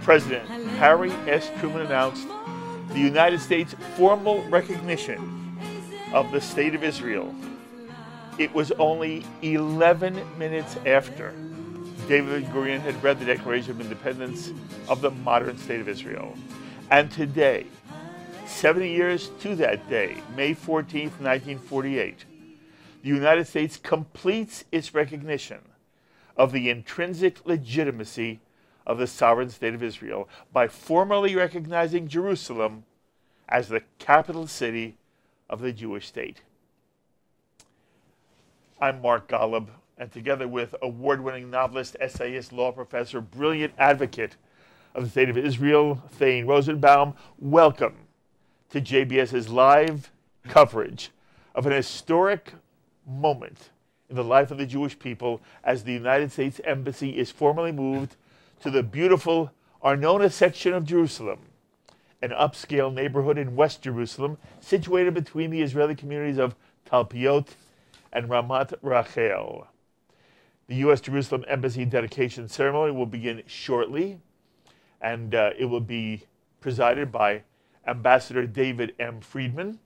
President Harry S. Truman announced the United States' formal recognition of the State of Israel. It was only 11 minutes after David Ben-Gurion had read the Declaration of Independence of the modern State of Israel. And today, 70 years to that day, May 14th, 1948, the United States completes its recognition of the intrinsic legitimacy of the sovereign State of Israel by formally recognizing Jerusalem as the capital city of the Jewish state. I'm Mark Golub, and together with award-winning novelist, essayist, law professor, brilliant advocate of the State of Israel, Thane Rosenbaum, welcome to JBS's live coverage of an historic moment in the life of the Jewish people as the United States Embassy is formally moved to the beautiful Arnona section of Jerusalem, an upscale neighborhood in West Jerusalem situated between the Israeli communities of Talpiot and Ramat Rachel. The U.S. Jerusalem Embassy dedication ceremony will begin shortly, and it will be presided by Ambassador David M. Friedman,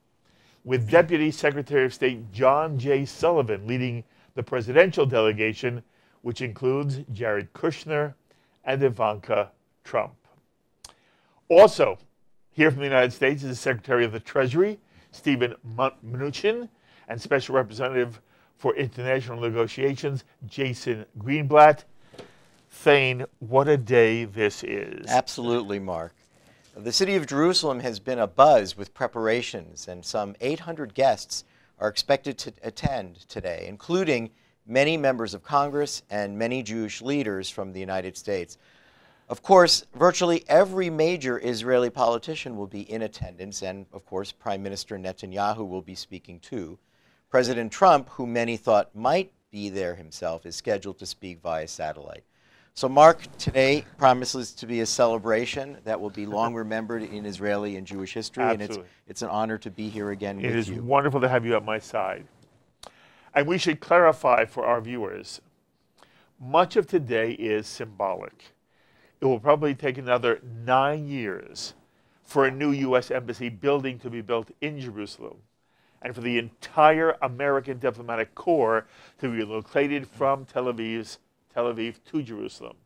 with Deputy Secretary of State John J. Sullivan leading the presidential delegation, which includes Jared Kushner and Ivanka Trump. Also, here from the United States is the Secretary of the Treasury, Stephen Mnuchin, and Special Representative for International Negotiations, Jason Greenblatt. Thane, what a day this is. Absolutely, Mark. The city of Jerusalem has been abuzz with preparations, and some 800 guests are expected to attend today, including many members of Congress and many Jewish leaders from the United States. Of course, virtually every major Israeli politician will be in attendance, and of course, Prime Minister Netanyahu will be speaking too. President Trump, who many thought might be there himself, is scheduled to speak via satellite. So, Mark, today promises to be a celebration that will be long remembered in Israeli and Jewish history, Absolutely. And it's an honor to be here again with you. It is wonderful to have you at my side. And we should clarify for our viewers, much of today is symbolic. It will probably take another 9 years for a new U.S. embassy building to be built in Jerusalem, and for the entire American diplomatic corps to be relocated from Tel Aviv to Jerusalem.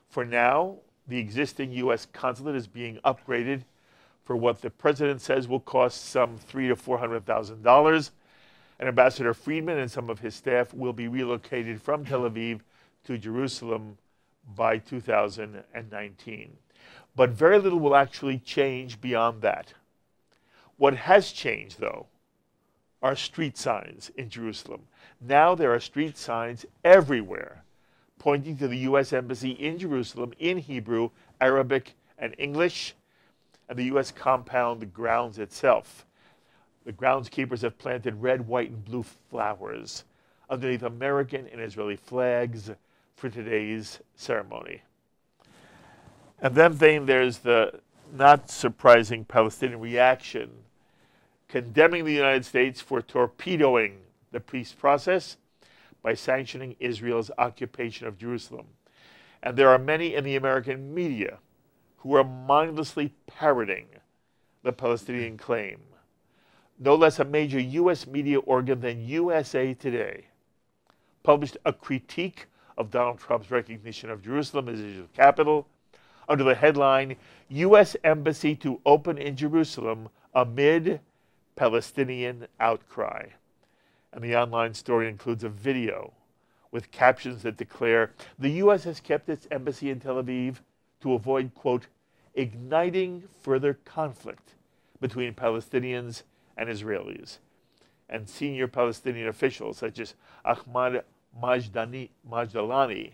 For now, the existing U.S. consulate is being upgraded for what the president says will cost some $300,000 to $400,000. And Ambassador Friedman and some of his staff will be relocated from Tel Aviv to Jerusalem by 2019. But very little will actually change beyond that. What has changed, though, are street signs in Jerusalem. Now there are street signs everywhere pointing to the U.S. Embassy in Jerusalem in Hebrew, Arabic, and English, and the U.S. compound, the grounds itself. The groundskeepers have planted red, white, and blue flowers underneath American and Israeli flags for today's ceremony. And then there's the not surprising Palestinian reaction condemning the United States for torpedoing the peace process by sanctioning Israel's occupation of Jerusalem. And there are many in the American media who are mindlessly parroting the Palestinian claim. No less a major U.S. media organ than USA Today published a critique of Donald Trump's recognition of Jerusalem as Israel's capital under the headline, U.S. Embassy to Open in Jerusalem Amid Palestinian Outcry. And the online story includes a video with captions that declare the U.S. has kept its embassy in Tel Aviv to avoid, quote, igniting further conflict between Palestinians and Israelis. And senior Palestinian officials such as Ahmad Majdalani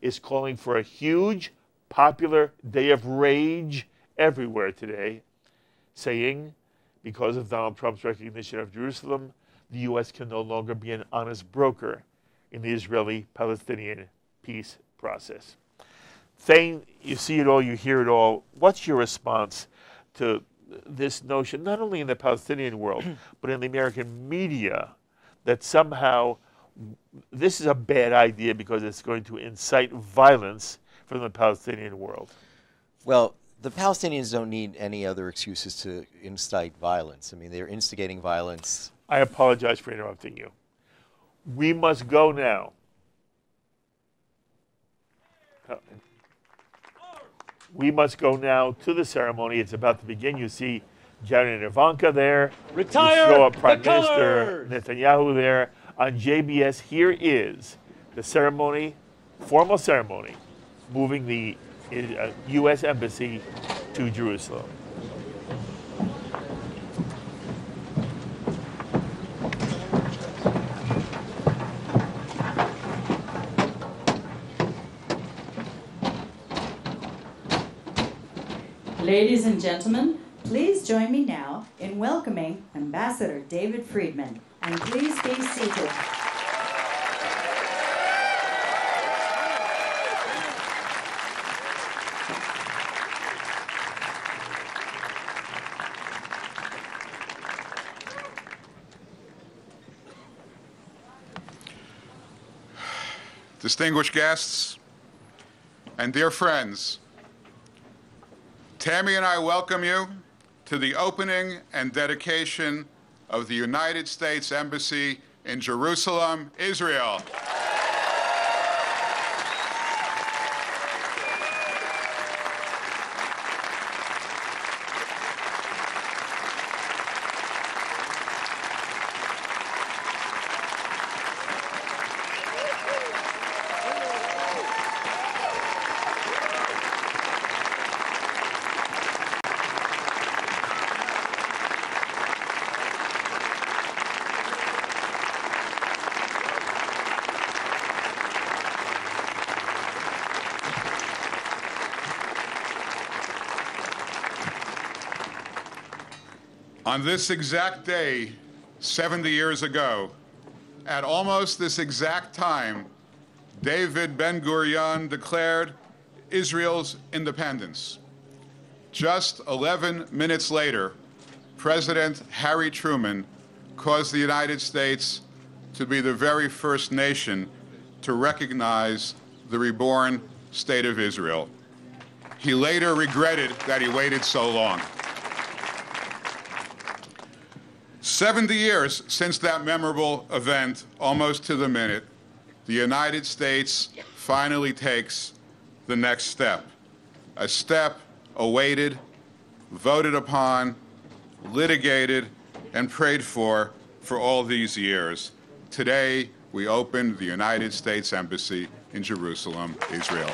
is calling for a huge popular day of rage everywhere today, saying, because of Donald Trump's recognition of Jerusalem, the U.S. can no longer be an honest broker in the Israeli-Palestinian peace process. Thane, you see it all, you hear it all. What's your response to this notion, not only in the Palestinian world, but in the American media, that somehow this is a bad idea because it's going to incite violence from the Palestinian world? Well, the Palestinians don't need any other excuses to incite violence. I mean, they're instigating violence. I apologize for interrupting you. We must go now. We must go now to the ceremony. It's about to begin. You see Jared and Ivanka there. Retire you saw Prime the Minister colors. Netanyahu there. On JBS, here is the ceremony, formal ceremony, moving the U.S. Embassy to Jerusalem. Ladies and gentlemen, please join me now in welcoming Ambassador David Friedman, and please be seated. Distinguished guests and dear friends, Tammy and I welcome you to the opening and dedication of the United States Embassy in Jerusalem, Israel. On this exact day, 70 years ago, at almost this exact time, David Ben-Gurion declared Israel's independence. Just 11 minutes later, President Harry Truman caused the United States to be the very first nation to recognize the reborn state of Israel. He later regretted that he waited so long. 70 years since that memorable event, almost to the minute, the United States finally takes the next step, a step awaited, voted upon, litigated, and prayed for all these years. Today, we opened the United States Embassy in Jerusalem, Israel.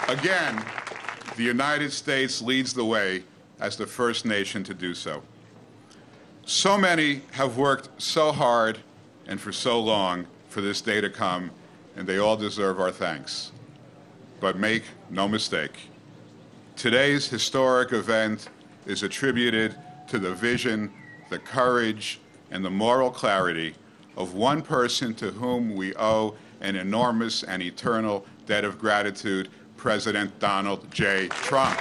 Again, the United States leads the way as the first nation to do so. So many have worked so hard and for so long for this day to come, and they all deserve our thanks. But make no mistake, today's historic event is attributed to the vision, the courage, and the moral clarity of one person to whom we owe an enormous and eternal debt of gratitude, President Donald J. Trump.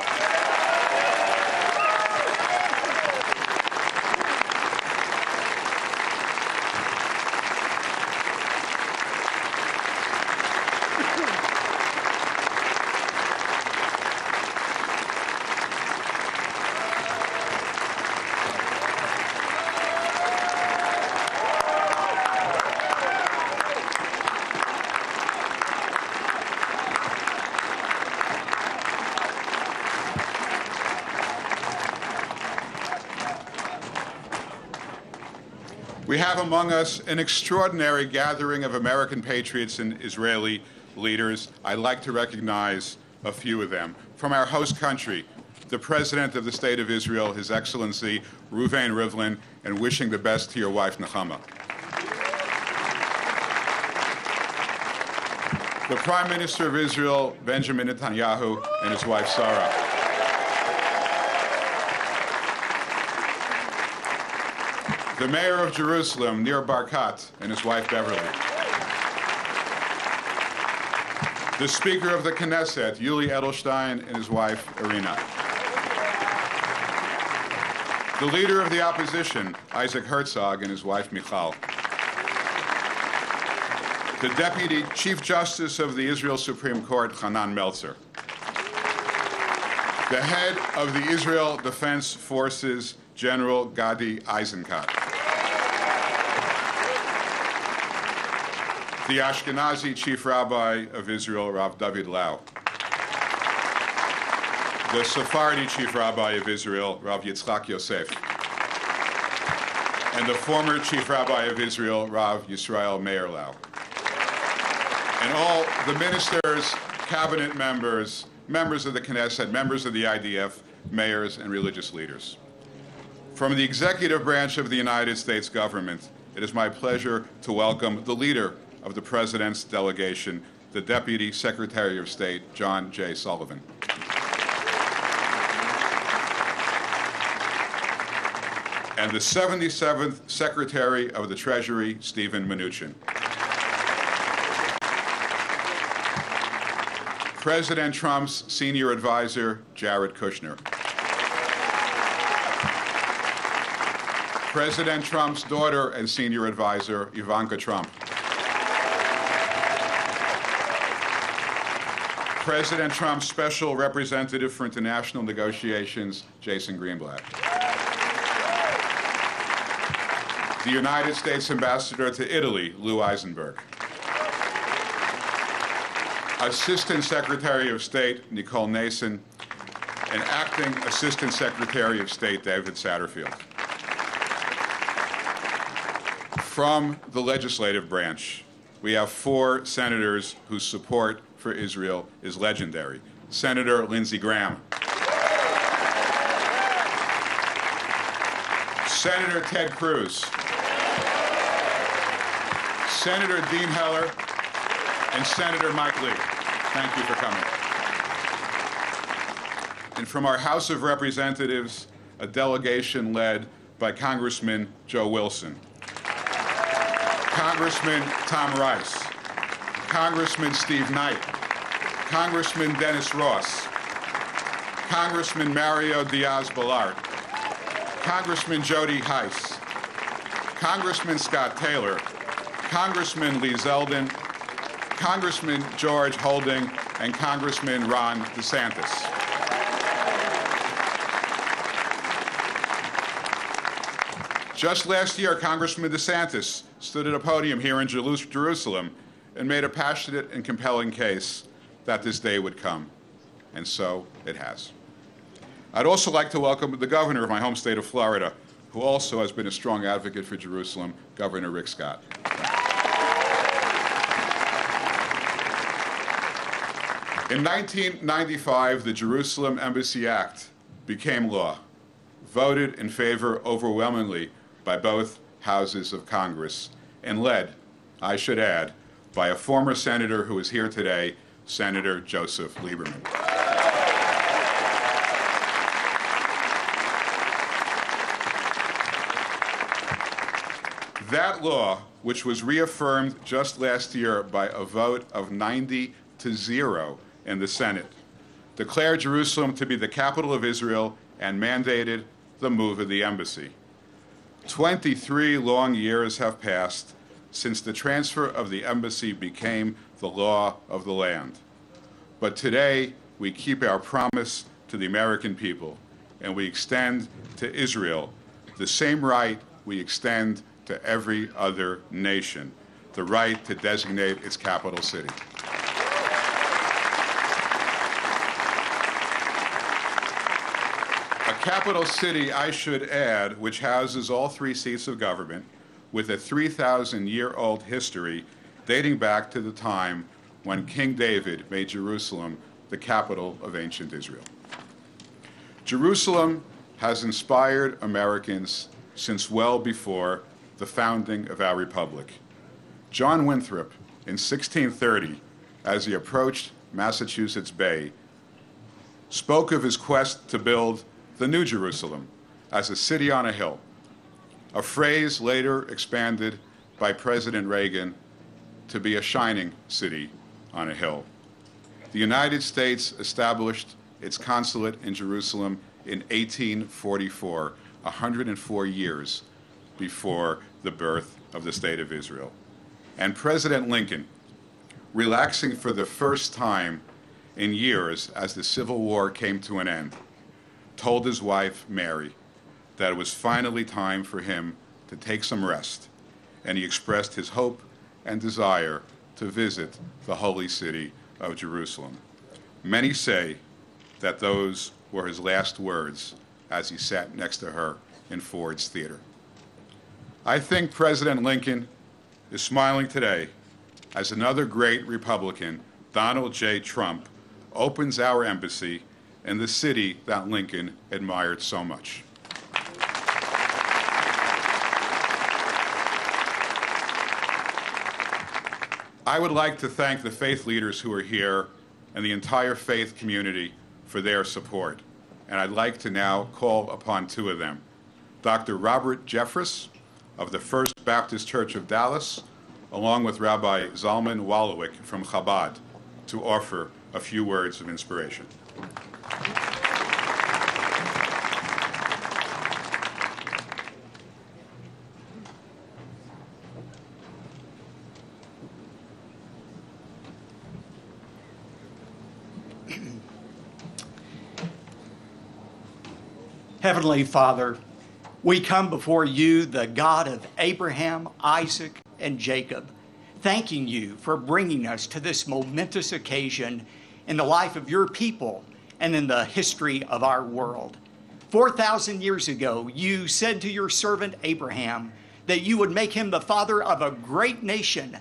We have among us an extraordinary gathering of American patriots and Israeli leaders. I'd like to recognize a few of them. From our host country, the President of the State of Israel, His Excellency Rivlin, and wishing the best to your wife, Nechama. The Prime Minister of Israel, Benjamin Netanyahu, and his wife, Sarah. The Mayor of Jerusalem, Nir Barkat, and his wife, Beverly. The Speaker of the Knesset, Yuli Edelstein, and his wife, Irina. The Leader of the Opposition, Isaac Herzog, and his wife, Michal. the Deputy Chief Justice of the Israel Supreme Court, Hanan Meltzer, the head of the Israel Defense Forces, General Gadi Eisenkot, the Ashkenazi Chief Rabbi of Israel, Rav David Lau, the Sephardi Chief Rabbi of Israel, Rav Yitzchak Yosef, and the former Chief Rabbi of Israel, Rav Yisrael Meir Lau, and all the ministers, cabinet members, members of the Knesset, members of the IDF, mayors, and religious leaders. From the executive branch of the United States government, it is my pleasure to welcome the leader of the President's delegation, the Deputy Secretary of State, John J. Sullivan. And the 77th Secretary of the Treasury, Stephen Mnuchin. President Trump's senior advisor, Jared Kushner. President Trump's daughter and senior advisor, Ivanka Trump. President Trump's special representative for international negotiations, Jason Greenblatt. The United States Ambassador to Italy, Lou Eisenberg. Assistant Secretary of State, Nicole Nason, and Acting Assistant Secretary of State, David Satterfield. From the legislative branch, we have 4 senators whose support for Israel is legendary. Senator Lindsey Graham. Senator Ted Cruz. Senator Dean Heller, and Senator Mike Lee. Thank you for coming. And from our House of Representatives, a delegation led by Congressman Joe Wilson, Congressman Tom Rice, Congressman Steve Knight, Congressman Dennis Ross, Congressman Mario Diaz-Balart, Congressman Jody Heiss, Congressman Scott Taylor, Congressman Lee Zeldin, Congressman George Holding, and Congressman Ron DeSantis. Just last year, Congressman DeSantis stood at a podium here in Jerusalem and made a passionate and compelling case that this day would come, and so it has. I'd also like to welcome the governor of my home state of Florida, who also has been a strong advocate for Jerusalem, Governor Rick Scott. In 1995, the Jerusalem Embassy Act became law, voted in favor overwhelmingly by both houses of Congress, and led, I should add, by a former senator who is here today, Senator Joseph Lieberman. That law, which was reaffirmed just last year by a vote of 90-0 in the Senate, declared Jerusalem to be the capital of Israel and mandated the move of the embassy. 23 long years have passed since the transfer of the embassy became the law of the land. But today, we keep our promise to the American people, and we extend to Israel the same right we extend to every other nation, the right to designate its capital city. A capital city, I should add, which houses all 3 seats of government, with a 3,000-year-old history dating back to the time when King David made Jerusalem the capital of ancient Israel. Jerusalem has inspired Americans since well before the founding of our republic. John Winthrop, in 1630, as he approached Massachusetts Bay, spoke of his quest to build the New Jerusalem as a city on a hill, a phrase later expanded by President Reagan to be a shining city on a hill. The United States established its consulate in Jerusalem in 1844, 104 years before the birth of the State of Israel. and President Lincoln, relaxing for the first time in years as the Civil War came to an end, told his wife, Mary, that it was finally time for him to take some rest, and he expressed his hope and desire to visit the holy city of Jerusalem. Many say that those were his last words as he sat next to her in Ford's Theater. I think President Lincoln is smiling today as another great Republican, Donald J. Trump, opens our embassy in the city that Lincoln admired so much. I would like to thank the faith leaders who are here and the entire faith community for their support. And I'd like to now call upon two of them, Dr. Robert Jeffress of the First Baptist Church of Dallas, along with Rabbi Zalman Wallowik from Chabad, to offer a few words of inspiration. Heavenly Father, we come before you, the God of Abraham, Isaac, and Jacob, thanking you for bringing us to this momentous occasion in the life of your people and in the history of our world. 4,000 years ago, you said to your servant Abraham that you would make him the father of a great nation,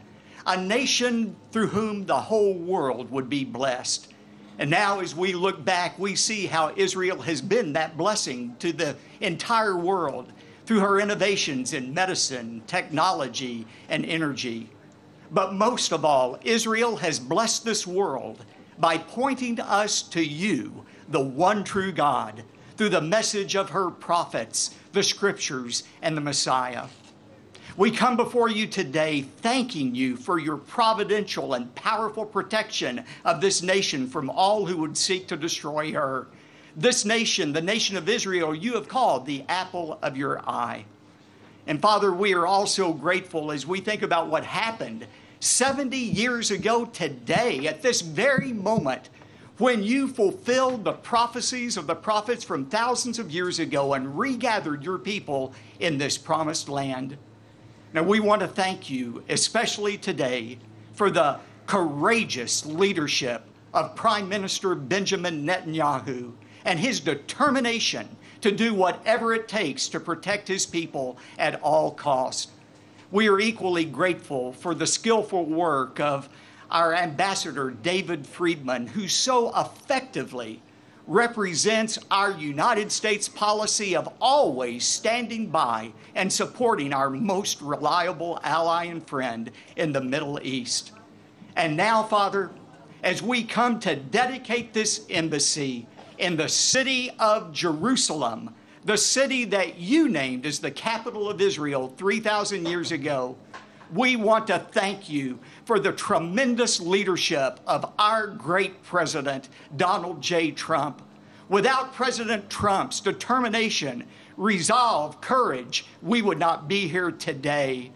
a nation through whom the whole world would be blessed. And now as we look back, we see how Israel has been that blessing to the entire world through her innovations in medicine, technology, and energy. But most of all, Israel has blessed this world by pointing us to you, the one true God, through the message of her prophets, the scriptures, and the Messiah. We come before you today thanking you for your providential and powerful protection of this nation from all who would seek to destroy her. This nation, the nation of Israel, you have called the apple of your eye. And Father, we are also grateful as we think about what happened 70 years ago today, at this very moment, when you fulfilled the prophecies of the prophets from thousands of years ago and regathered your people in this promised land. Now, we want to thank you, especially today, for the courageous leadership of Prime Minister Benjamin Netanyahu and his determination to do whatever it takes to protect his people at all costs. We are equally grateful for the skillful work of our Ambassador David Friedman, who so effectively represents our United States policy of always standing by and supporting our most reliable ally and friend in the Middle East. And now, Father, as we come to dedicate this embassy in the city of Jerusalem, the city that you named as the capital of Israel 3,000 years ago, we want to thank you for the tremendous leadership of our great president, Donald J. Trump. Without President Trump's determination, resolve, courage, we would not be here today.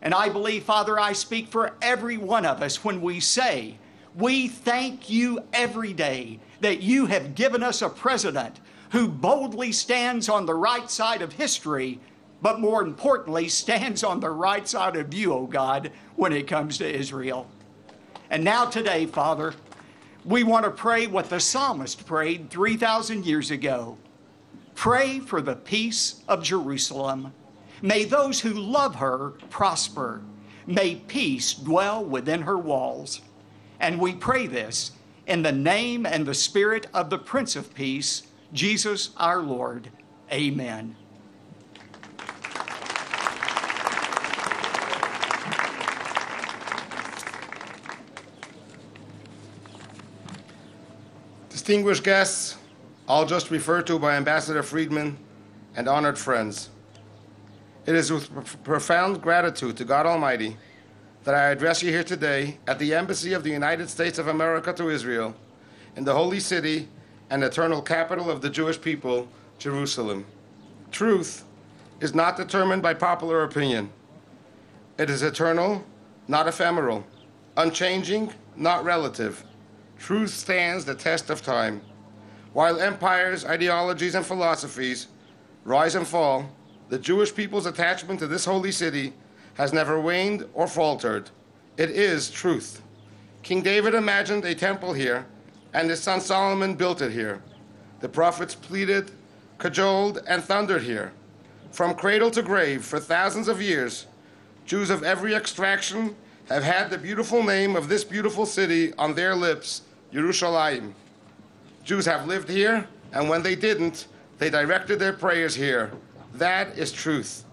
And I believe, Father, I speak for every one of us when we say, we thank you every day that you have given us a president who boldly stands on the right side of history, but more importantly, stands on the right side of you, oh God, when it comes to Israel. And now today, Father, we want to pray what the psalmist prayed 3,000 years ago. Pray for the peace of Jerusalem. May those who love her prosper. May peace dwell within her walls. And we pray this in the name and the spirit of the Prince of Peace, Jesus our Lord. Amen. Distinguished guests, all just referred to by Ambassador Friedman, and honored friends. It is with profound gratitude to God Almighty that I address you here today at the Embassy of the United States of America to Israel, in the holy city and eternal capital of the Jewish people, Jerusalem. Truth is not determined by popular opinion. It is eternal not ephemeral, unchanging, not relative. Truth stands the test of time. While empires, ideologies, and philosophies rise and fall, the Jewish people's attachment to this holy city has never waned or faltered. It is truth. King David imagined a temple here, and his son Solomon built it here. The prophets pleaded, cajoled, and thundered here. From cradle to grave, for thousands of years, Jews of every extraction have had the beautiful name of this beautiful city on their lips, Yerushalayim. Jews have lived here, and when they didn't, they directed their prayers here. That is truth.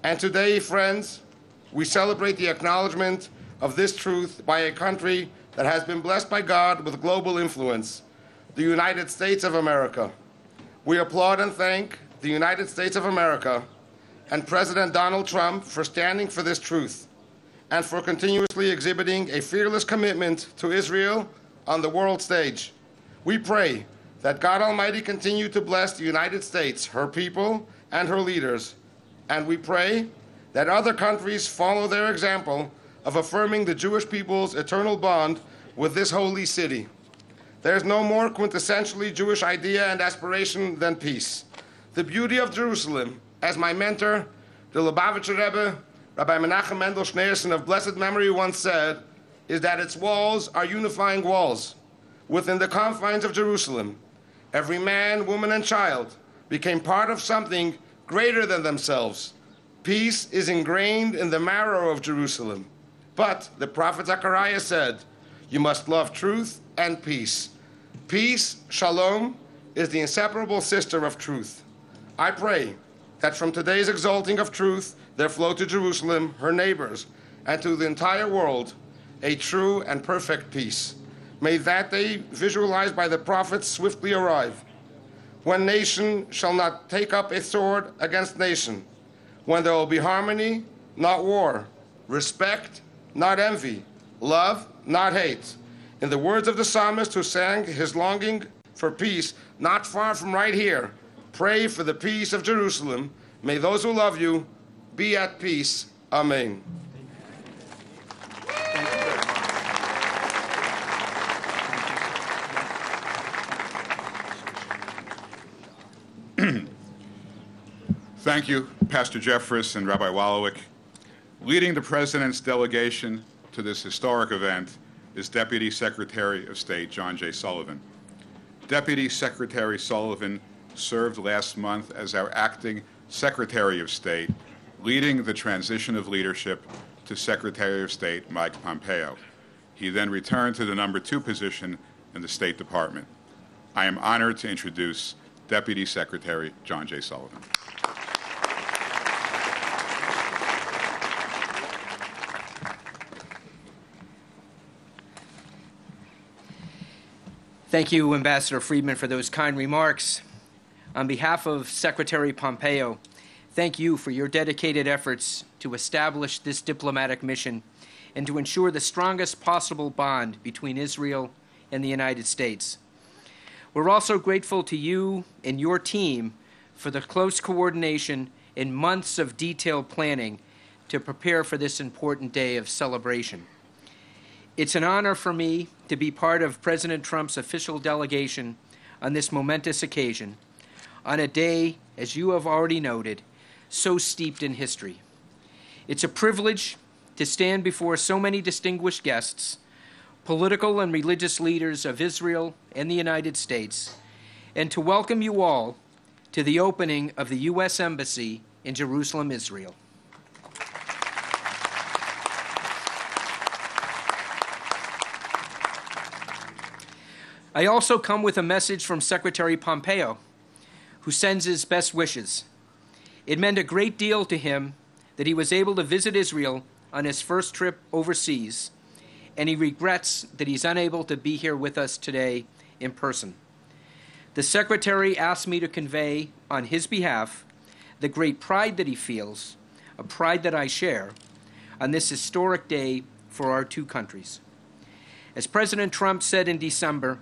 And today, friends, we celebrate the acknowledgement of this truth by a country that has been blessed by God with global influence, the United States of America. We applaud and thank the United States of America and President Donald Trump for standing for this truth and for continuously exhibiting a fearless commitment to Israel on the world stage. We pray that God Almighty continue to bless the United States, her people, and her leaders. And we pray that other countries follow their example of affirming the Jewish people's eternal bond with this holy city. There's no more quintessentially Jewish idea and aspiration than peace. The beauty of Jerusalem, as my mentor, the Lubavitcher Rebbe, Rabbi Menachem Mendel Schneerson of blessed memory once said, is that its walls are unifying walls. Within the confines of Jerusalem, every man, woman, and child became part of something greater than themselves. Peace is ingrained in the marrow of Jerusalem. But the prophet Zechariah said, you must love truth and peace. Peace, shalom, is the inseparable sister of truth. I pray that from today's exalting of truth, there flow to Jerusalem, her neighbors, and to the entire world, a true and perfect peace. May that day, visualized by the prophets, swiftly arrive. When nation shall not take up a sword against nation, when there will be harmony, not war, respect, not envy, love, not hate. In the words of the psalmist who sang his longing for peace, not far from right here, pray for the peace of Jerusalem. May those who love you be at peace. Amen. Thank you, Pastor Jeffress and Rabbi Wallowik. Leading the President's delegation to this historic event is Deputy Secretary of State John J. Sullivan. Deputy Secretary Sullivan served last month as our acting Secretary of State, leading the transition of leadership to Secretary of State Mike Pompeo. He then returned to the number 2 position in the State Department. I am honored to introduce Deputy Secretary John J. Sullivan. Thank you, Ambassador Friedman, for those kind remarks. On behalf of Secretary Pompeo, thank you for your dedicated efforts to establish this diplomatic mission and to ensure the strongest possible bond between Israel and the United States. We're also grateful to you and your team for the close coordination and months of detailed planning to prepare for this important day of celebration. It's an honor for me to be part of President Trump's official delegation on this momentous occasion, on a day, as you have already noted, so steeped in history. It's a privilege to stand before so many distinguished guests, political and religious leaders of Israel and the United States, and to welcome you all to the opening of the U.S. Embassy in Jerusalem, Israel. I also come with a message from Secretary Pompeo, who sends his best wishes. It meant a great deal to him that he was able to visit Israel on his first trip overseas, and he regrets that he's unable to be here with us today in person. The Secretary asked me to convey, on his behalf, the great pride that he feels, a pride that I share, on this historic day for our two countries. As President Trump said in December,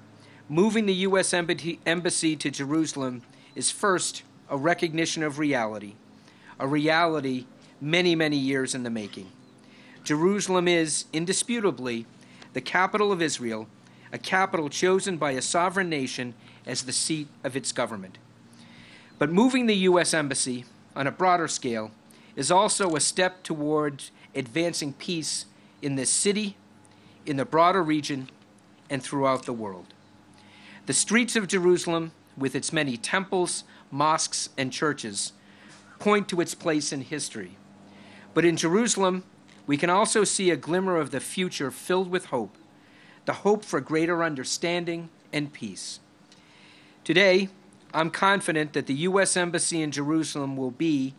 moving the U.S. Embassy to Jerusalem is first a recognition of reality, a reality many, many years in the making. Jerusalem is, indisputably, the capital of Israel, a capital chosen by a sovereign nation as the seat of its government. But moving the U.S. Embassy on a broader scale is also a step toward advancing peace in this city, in the broader region, and throughout the world. The streets of Jerusalem, with its many temples, mosques, and churches, point to its place in history. But in Jerusalem, we can also see a glimmer of the future filled with hope, the hope for greater understanding and peace. Today, I'm confident that the U.S. Embassy in Jerusalem will be,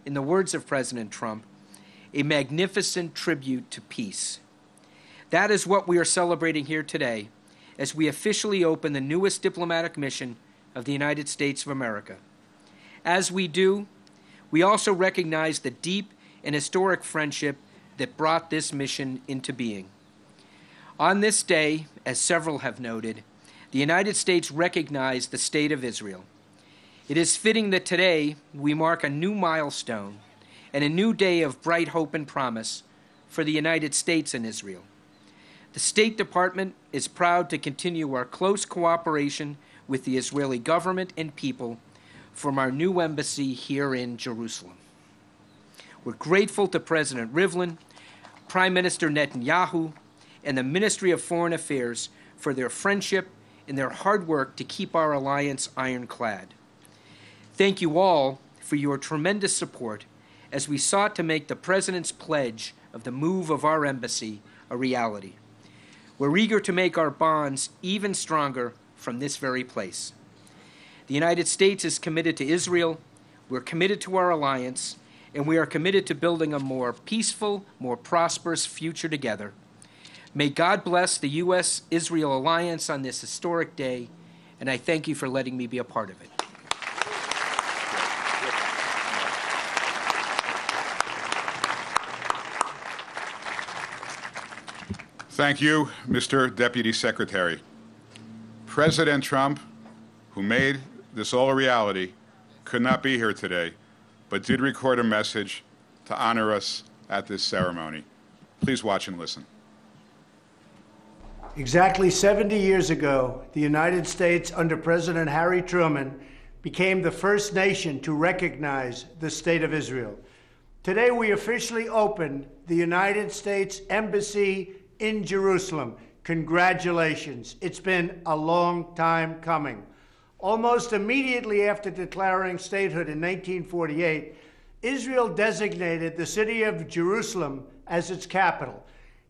in the words of President Trump, a magnificent tribute to peace. That is what we are celebrating here today as we officially open the newest diplomatic mission of the United States of America. As we do, we also recognize the deep and historic friendship that brought this mission into being. On this day, as several have noted, the United States recognized the State of Israel. It is fitting that today we mark a new milestone and a new day of bright hope and promise for the United States and Israel. The State Department is proud to continue our close cooperation with the Israeli government and people from our new embassy here in Jerusalem. We're grateful to President Rivlin, Prime Minister Netanyahu, and the Ministry of Foreign Affairs for their friendship and their hard work to keep our alliance ironclad. Thank you all for your tremendous support as we sought to make the President's pledge of the move of our embassy a reality. We're eager to make our bonds even stronger from this very place. The United States is committed to Israel, we're committed to our alliance, and we are committed to building a more peaceful, more prosperous future together. May God bless the U.S.-Israel alliance on this historic day, and I thank you for letting me be a part of it. Thank you, Mr. Deputy Secretary. President Trump, who made this all a reality, could not be here today, but did record a message to honor us at this ceremony. Please watch and listen. Exactly 70 years ago, the United States, under President Harry Truman, became the first nation to recognize the State of Israel. Today, we officially open the United States Embassy in Jerusalem. Congratulations. It's been a long time coming. Almost immediately after declaring statehood in 1948, Israel designated the city of Jerusalem as its capital.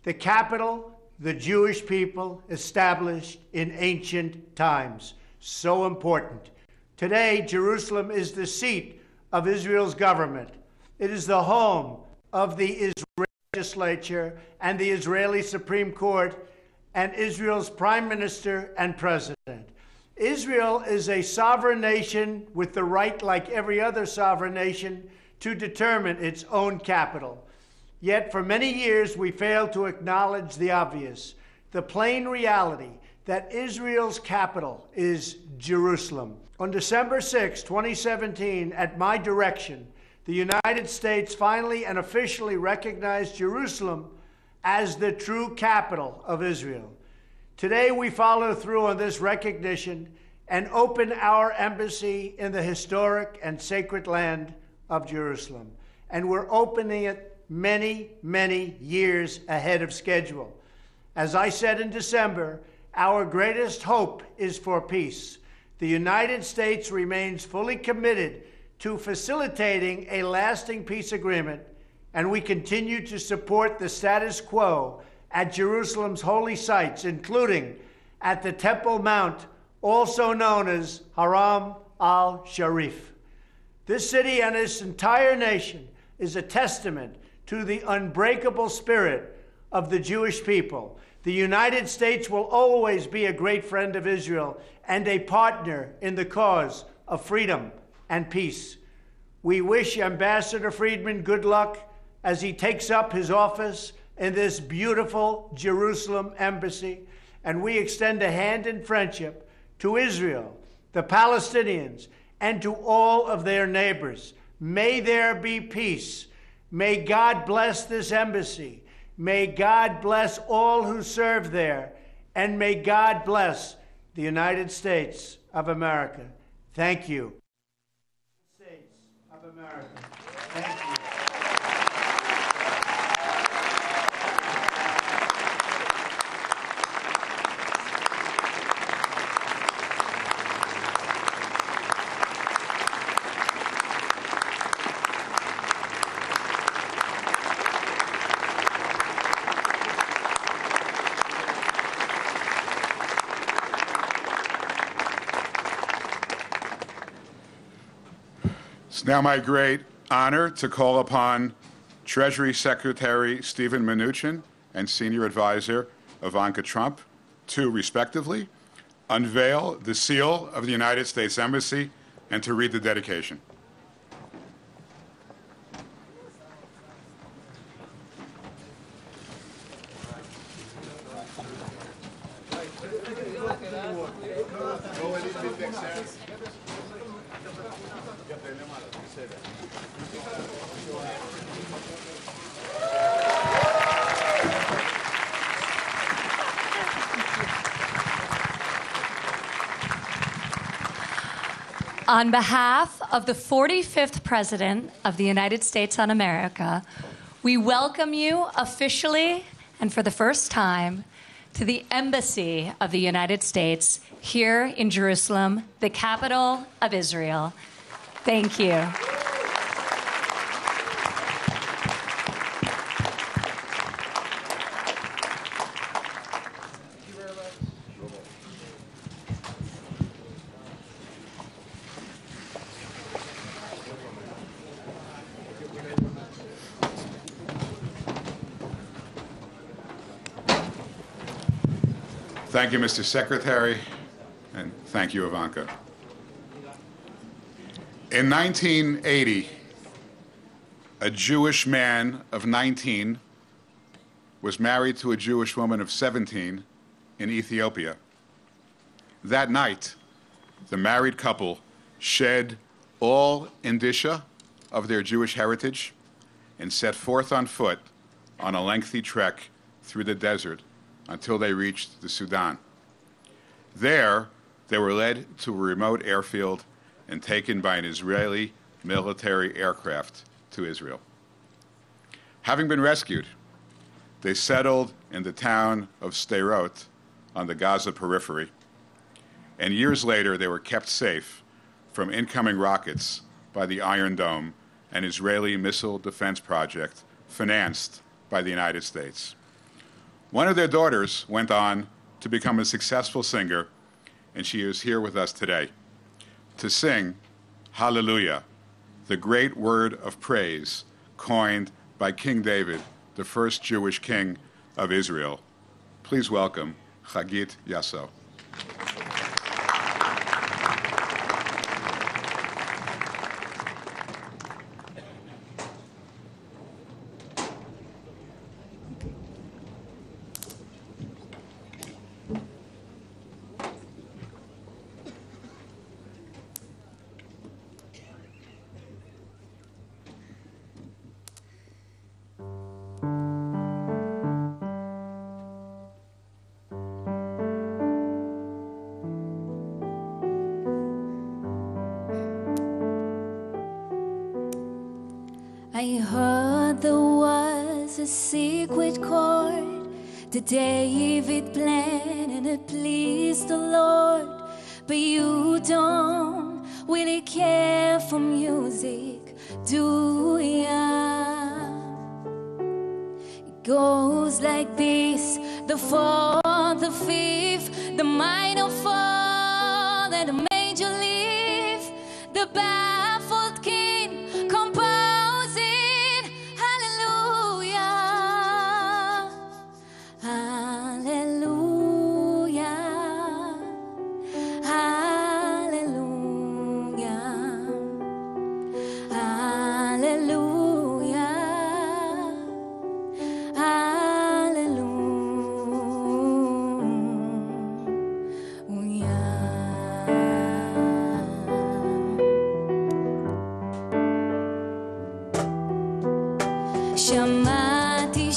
The capital the Jewish people established in ancient times. So important. Today, Jerusalem is the seat of Israel's government. It is the home of the Israeli legislature and the Israeli Supreme Court and Israel's prime minister and president. Israel is a sovereign nation with the right, like every other sovereign nation, to determine its own capital. Yet for many years we failed to acknowledge the obvious, the plain reality that Israel's capital is Jerusalem. On December 6, 2017, at my direction, the United States finally and officially recognized Jerusalem as the true capital of Israel. Today, we follow through on this recognition and open our embassy in the historic and sacred land of Jerusalem. And we're opening it many, many years ahead of schedule. As I said in December, our greatest hope is for peace. The United States remains fully committed to facilitating a lasting peace agreement, and we continue to support the status quo at Jerusalem's holy sites, including at the Temple Mount, also known as Haram al-Sharif. This city and its entire nation is a testament to the unbreakable spirit of the Jewish people. The United States will always be a great friend of Israel and a partner in the cause of freedom and peace. We wish Ambassador Friedman good luck as he takes up his office in this beautiful Jerusalem embassy, and we extend a hand in friendship to Israel, the Palestinians, and to all of their neighbors. May there be peace. May God bless this embassy. May God bless all who serve there, and may God bless the United States of America. Thank you. States of America. Thank you. It's now my great honor to call upon Treasury Secretary Steven Mnuchin and Senior Advisor Ivanka Trump to, respectively, unveil the seal of the United States Embassy and to read the dedication. On behalf of the 45th President of the United States of America, we welcome you officially and for the first time to the Embassy of the United States here in Jerusalem, the capital of Israel. Thank you. Thank you, Mr. Secretary, and thank you, Ivanka. In 1980, a Jewish man of 19 was married to a Jewish woman of 17 in Ethiopia. That night, the married couple shed all indicia of their Jewish heritage and set forth on foot on a lengthy trek through the desert until they reached the Sudan. There, they were led to a remote airfield and taken by an Israeli military aircraft to Israel. Having been rescued, they settled in the town of Sderot on the Gaza periphery, and years later they were kept safe from incoming rockets by the Iron Dome, an Israeli missile defense project financed by the United States. One of their daughters went on to become a successful singer, and she is here with us today to sing Hallelujah, the great word of praise coined by King David, the first Jewish king of Israel. Please welcome Chagit Yasso. I heard there was a secret chord that David planned and it pleased the Lord. But you don't really care for music, do ya? It goes like this: the fourth, the fifth, the minor fall, and the major lift, the baffled king composing hallelujah, hallelujah, hallelujah, hallelujah, שמעתי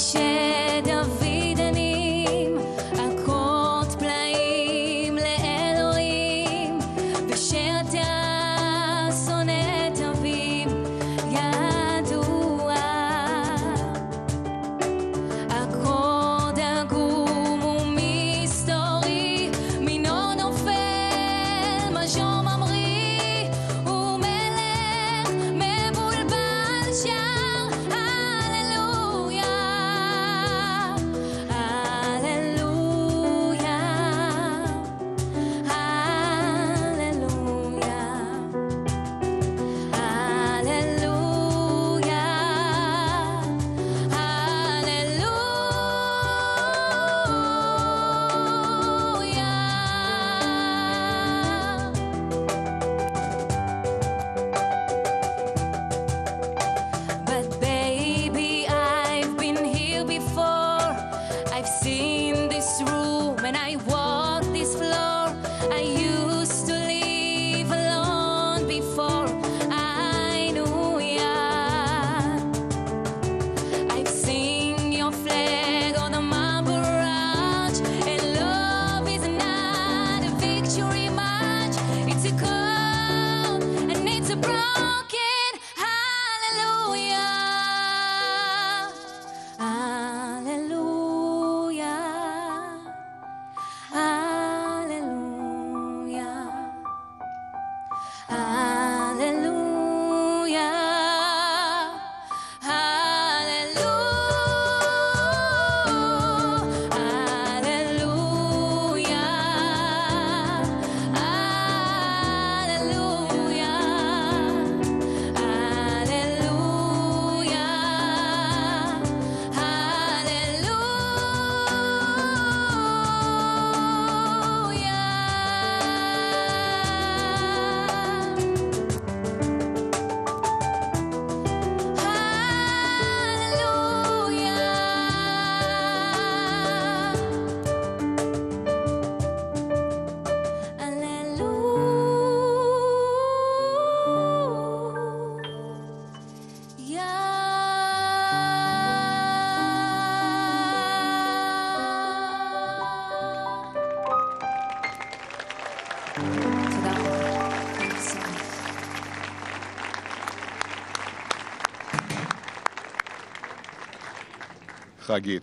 Chagit.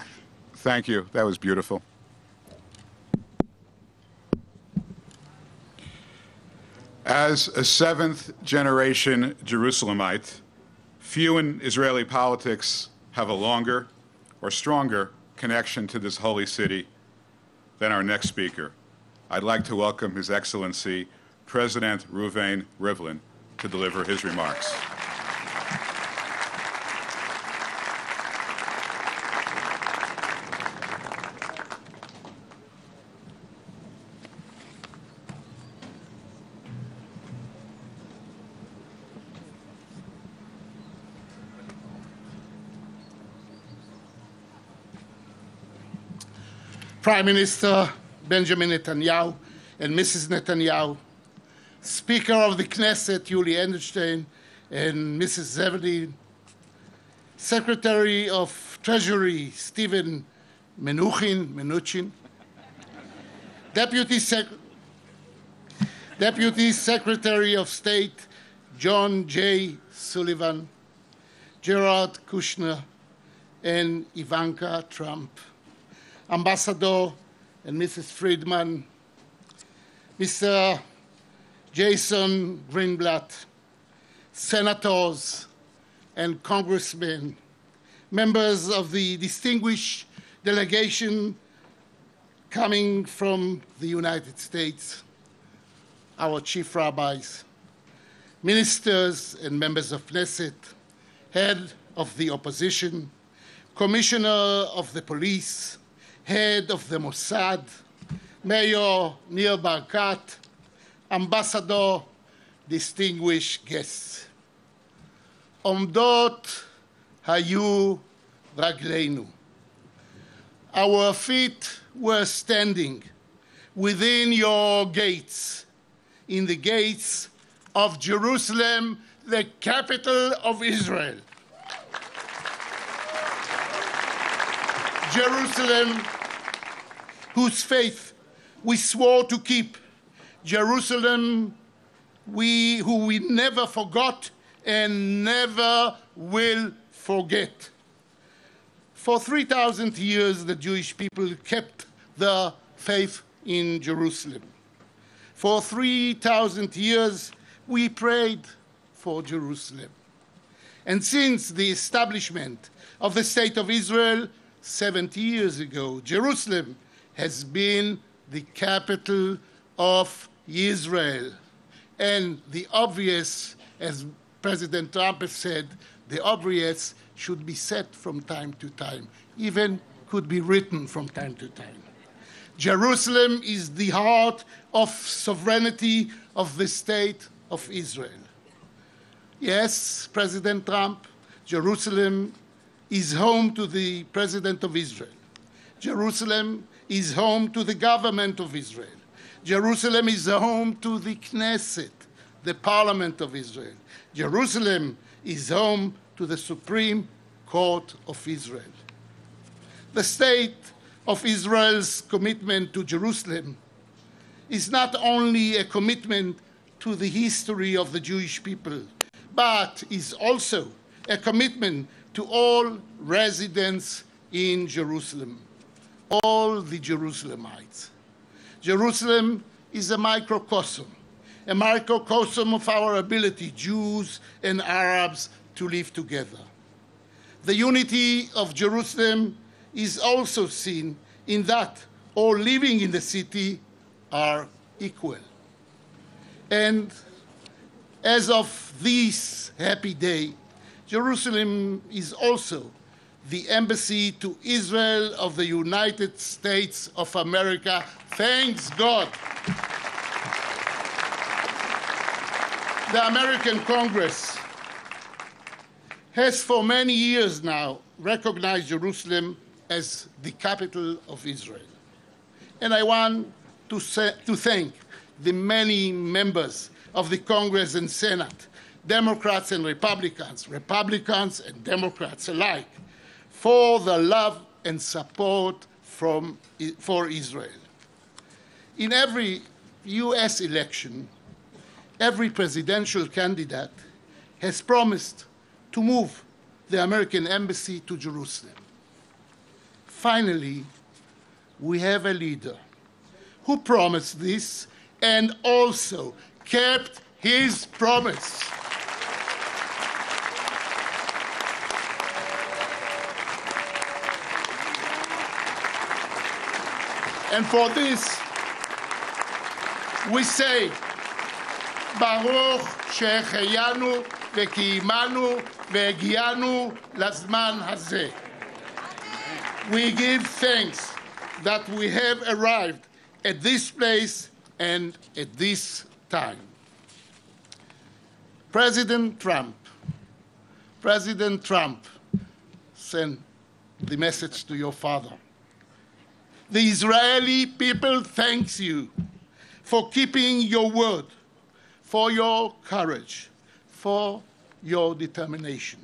Thank you. That was beautiful. As a seventh-generation Jerusalemite, few in Israeli politics have a longer or stronger connection to this holy city than our next speaker. I'd like to welcome His Excellency, President Rivlin, to deliver his remarks. Prime Minister Benjamin Netanyahu and Mrs. Netanyahu, Speaker of the Knesset Yuli Edelstein and Mrs. Rivlin, Secretary of Treasury Stephen Mnuchin, Deputy Secretary of State John J. Sullivan, Gerard Kushner, and Ivanka Trump, Ambassador and Mrs. Friedman, Mr. Jason Greenblatt, senators and congressmen, members of the distinguished delegation coming from the United States, our chief rabbis, ministers and members of Knesset, head of the opposition, commissioner of the police, head of the Mossad, Mayor Nir Barkat, Ambassador, distinguished guests. Omdot hayu ragleinu. Our feet were standing within your gates, in the gates of Jerusalem, the capital of Israel. Jerusalem, whose faith we swore to keep. Jerusalem, who we never forgot and never will forget. For 3,000 years, the Jewish people kept the faith in Jerusalem. For 3,000 years, we prayed for Jerusalem. And since the establishment of the State of Israel 70 years ago, Jerusalem has been the capital of Israel. And the obvious, as President Trump has said, the obvious should be said from time to time, even could be written from time to time. Jerusalem is the heart of sovereignty of the State of Israel. Yes, President Trump, Jerusalem is home to the President of Israel. Jerusalem is home to the government of Israel. Jerusalem is home to the Knesset, the parliament of Israel. Jerusalem is home to the Supreme Court of Israel. The State of Israel's commitment to Jerusalem is not only a commitment to the history of the Jewish people, but is also a commitment to all residents in Jerusalem, all the Jerusalemites. Jerusalem is a microcosm of our ability, Jews and Arabs, to live together. The unity of Jerusalem is also seen in that all living in the city are equal. And as of this happy day, Jerusalem is also the embassy to Israel of the United States of America. Thanks God. The American Congress has for many years now recognized Jerusalem as the capital of Israel. And I want to thank the many members of the Congress and Senate, Democrats and Republicans, Republicans and Democrats alike, for the love and support for Israel. In every U.S. election, every presidential candidate has promised to move the American embassy to Jerusalem. finally, we have a leader who promised this and also kept his promise. And for this, we say, Baruch שהחיינו וקיימנו והגיענו לזמן הזה. We give thanks that we have arrived at this place and at this time. President Trump, send the message to your father. The Israeli people thanks you for keeping your word, for your courage, for your determination,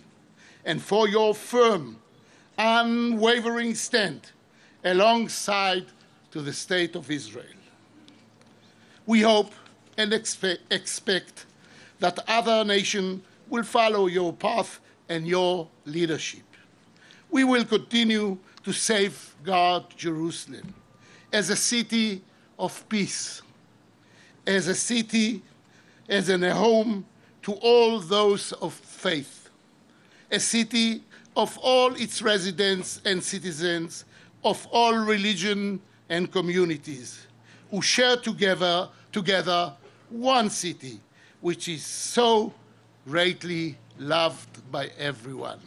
and for your firm, unwavering stand alongside to the state of Israel. We hope and expect that other nations will follow your path and your leadership. We will continue to safeguard Jerusalem as a city of peace, as a city, as a home to all those of faith, a city of all its residents and citizens of all religion and communities who share together one city which is so greatly loved by everyone.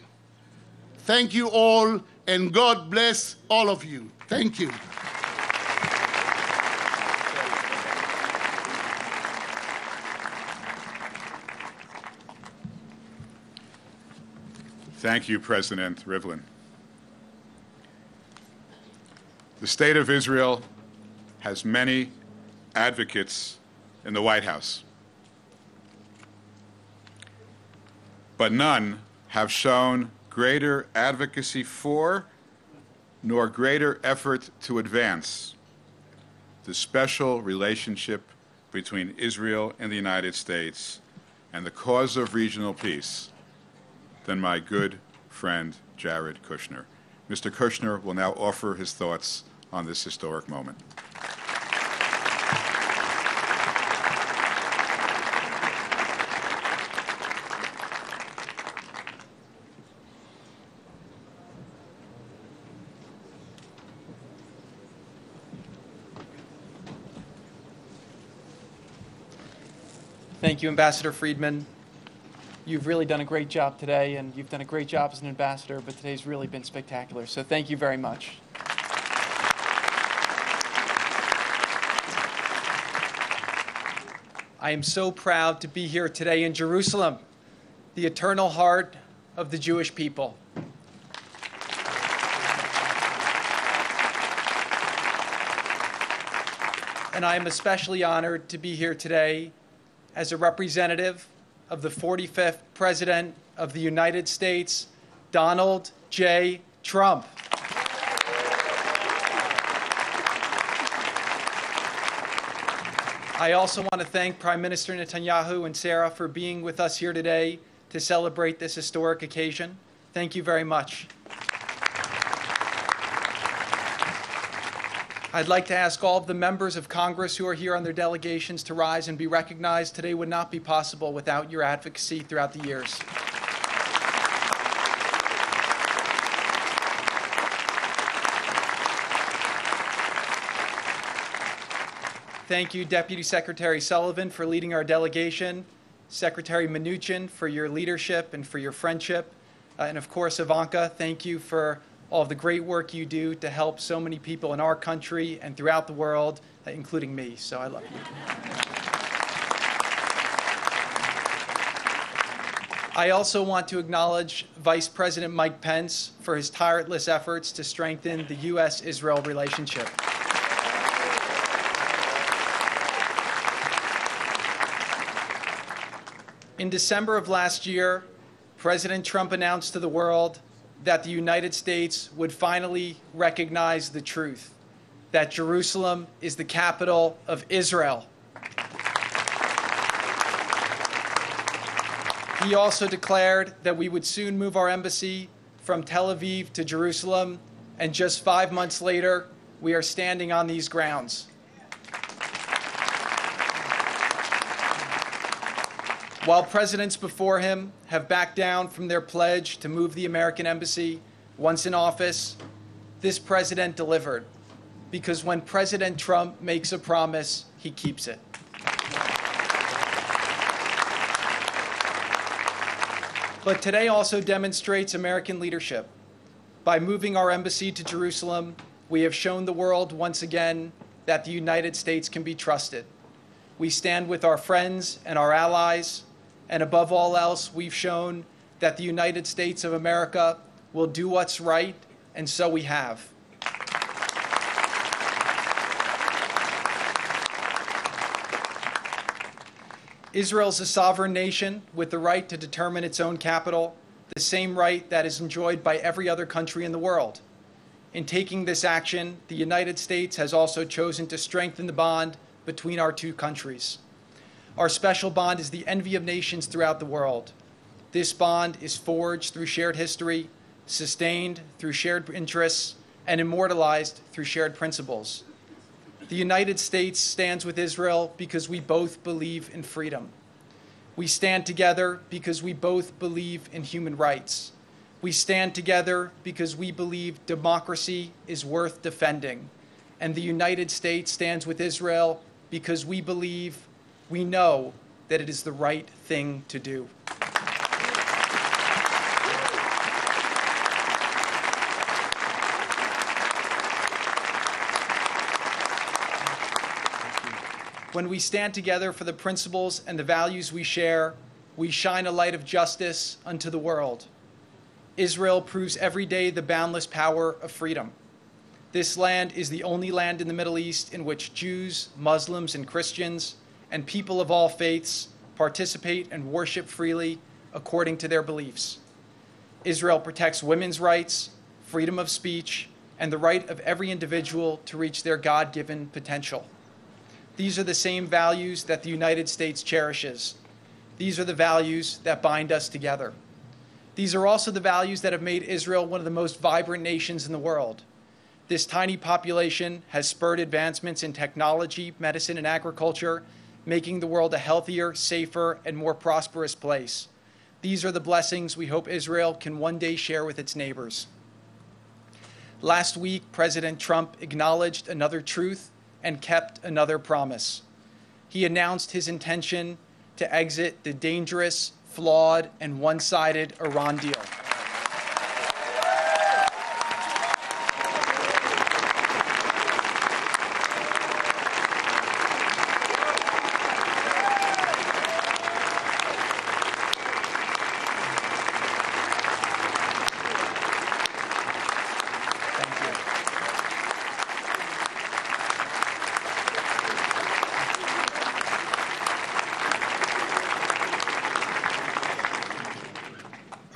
Thank you all, and God bless all of you. Thank you. Thank you, President Rivlin. The state of Israel has many advocates in the White House, but none have shown greater advocacy for nor greater effort to advance the special relationship between Israel and the United States and the cause of regional peace than my good friend Jared Kushner. Mr. Kushner will now offer his thoughts on this historic moment. Thank you, Ambassador Friedman. You've really done a great job today, and you've done a great job as an ambassador, but today's really been spectacular. So thank you very much. I am so proud to be here today in Jerusalem, the eternal heart of the Jewish people. And I am especially honored to be here today as a representative of the 45th President of the United States, Donald J. Trump. I also want to thank Prime Minister Netanyahu and Sarah for being with us here today to celebrate this historic occasion. Thank you very much. I'd like to ask all of the members of Congress who are here on their delegations to rise and be recognized. Today would not be possible without your advocacy throughout the years. Thank you, Deputy Secretary Sullivan, for leading our delegation, Secretary Mnuchin for your leadership and for your friendship, and of course, Ivanka, thank you for all of the great work you do to help so many people in our country and throughout the world, including me. So I love you. I also want to acknowledge Vice President Mike Pence for his tireless efforts to strengthen the U.S.-Israel relationship. In December of last year, President Trump announced to the world that the United States would finally recognize the truth, that Jerusalem is the capital of Israel. He also declared that we would soon move our embassy from Tel Aviv to Jerusalem And just 5 months later, we are standing on these grounds. While presidents before him have backed down from their pledge to move the American embassy once in office, this president delivered. Because when President Trump makes a promise, he keeps it. But today also demonstrates American leadership. By moving our embassy to Jerusalem, we have shown the world once again that the United States can be trusted. We stand with our friends and our allies, and above all else, we've shown that the United States of America will do what's right, and so we have. Israel is a sovereign nation with the right to determine its own capital, the same right that is enjoyed by every other country in the world. In taking this action, the United States has also chosen to strengthen the bond between our two countries. Our special bond is the envy of nations throughout the world. This bond is forged through shared history, sustained through shared interests, and immortalized through shared principles. The United States stands with Israel because we both believe in freedom. We stand together because we both believe in human rights. We stand together because we believe democracy is worth defending. And the United States stands with Israel because we know that it is the right thing to do. When we stand together for the principles and the values we share, we shine a light of justice unto the world. Israel proves every day the boundless power of freedom. This land is the only land in the Middle East in which Jews, Muslims, and Christians, and people of all faiths participate and worship freely according to their beliefs. Israel protects women's rights, freedom of speech, and the right of every individual to reach their God-given potential. These are the same values that the United States cherishes. These are the values that bind us together. These are also the values that have made Israel one of the most vibrant nations in the world. This tiny population has spurred advancements in technology, medicine, and agriculture, making the world a healthier, safer, and more prosperous place. These are the blessings we hope Israel can one day share with its neighbors. Last week, President Trump acknowledged another truth and kept another promise. He announced his intention to exit the dangerous, flawed, and one-sided Iran deal.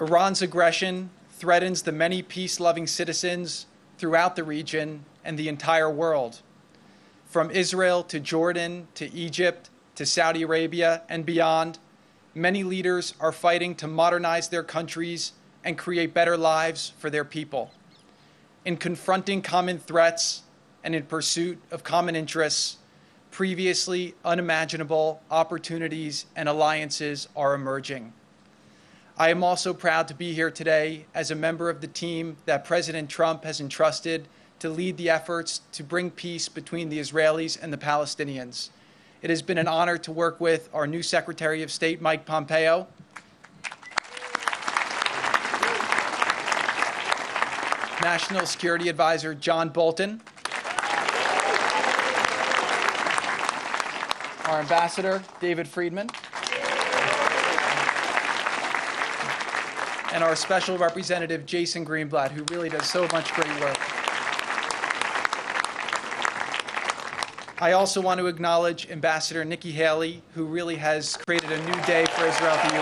Iran's aggression threatens the many peace-loving citizens throughout the region and the entire world. From Israel to Jordan to Egypt to Saudi Arabia and beyond, many leaders are fighting to modernize their countries and create better lives for their people. In confronting common threats and in pursuit of common interests, previously unimaginable opportunities and alliances are emerging. I am also proud to be here today as a member of the team that President Trump has entrusted to lead the efforts to bring peace between the Israelis and the Palestinians. It has been an honor to work with our new Secretary of State, Mike Pompeo, National Security Advisor John Bolton, our Ambassador, David Friedman, and our Special Representative, Jason Greenblatt, who really does so much great work. I also want to acknowledge Ambassador Nikki Haley, who really has created a new day for Israel at the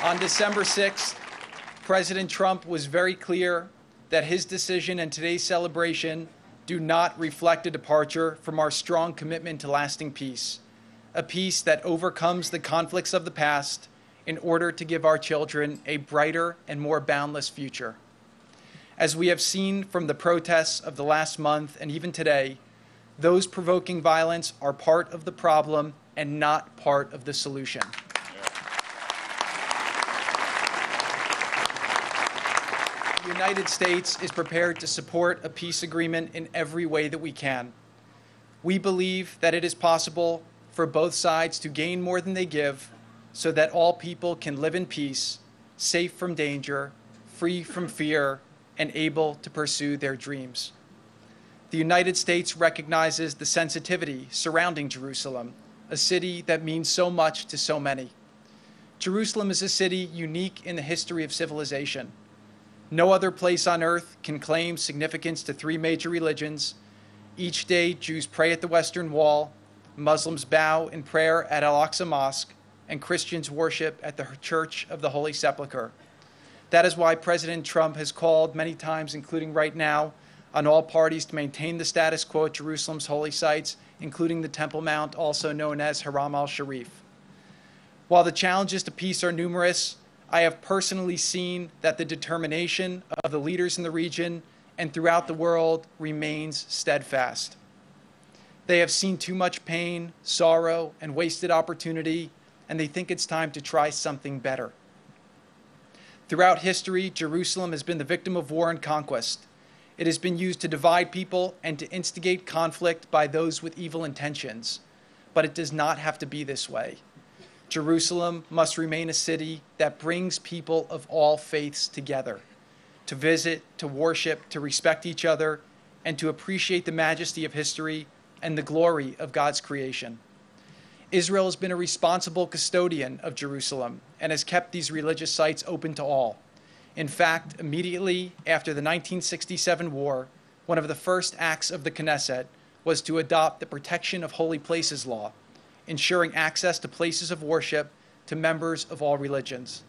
UN. On December 6th, President Trump was very clear that his decision and today's celebration do not reflect a departure from our strong commitment to lasting peace. a peace that overcomes the conflicts of the past in order to give our children a brighter and more boundless future. As we have seen from the protests of the last month and even today, those provoking violence are part of the problem and not part of the solution. The United States is prepared to support a peace agreement in every way that we can. We believe that it is possible for both sides to gain more than they give so that all people can live in peace, safe from danger, free from fear, and able to pursue their dreams. The United States recognizes the sensitivity surrounding Jerusalem, a city that means so much to so many. Jerusalem is a city unique in the history of civilization. No other place on earth can claim significance to three major religions. Each day, Jews pray at the Western Wall, Muslims bow in prayer at Al-Aqsa Mosque, and Christians worship at the Church of the Holy Sepulchre. That is why President Trump has called many times, including right now, on all parties to maintain the status quo at Jerusalem's holy sites, including the Temple Mount, also known as Haram al-Sharif. While the challenges to peace are numerous, I have personally seen that the determination of the leaders in the region and throughout the world remains steadfast. They have seen too much pain, sorrow, and wasted opportunity, and they think it's time to try something better. Throughout history, Jerusalem has been the victim of war and conquest. It has been used to divide people and to instigate conflict by those with evil intentions. But it does not have to be this way. Jerusalem must remain a city that brings people of all faiths together, to visit, to worship, to respect each other, and to appreciate the majesty of history and the glory of God's creation. Israel has been a responsible custodian of Jerusalem and has kept these religious sites open to all. In fact, immediately after the 1967 war, one of the first acts of the Knesset was to adopt the Protection of Holy Places law, ensuring access to places of worship to members of all religions.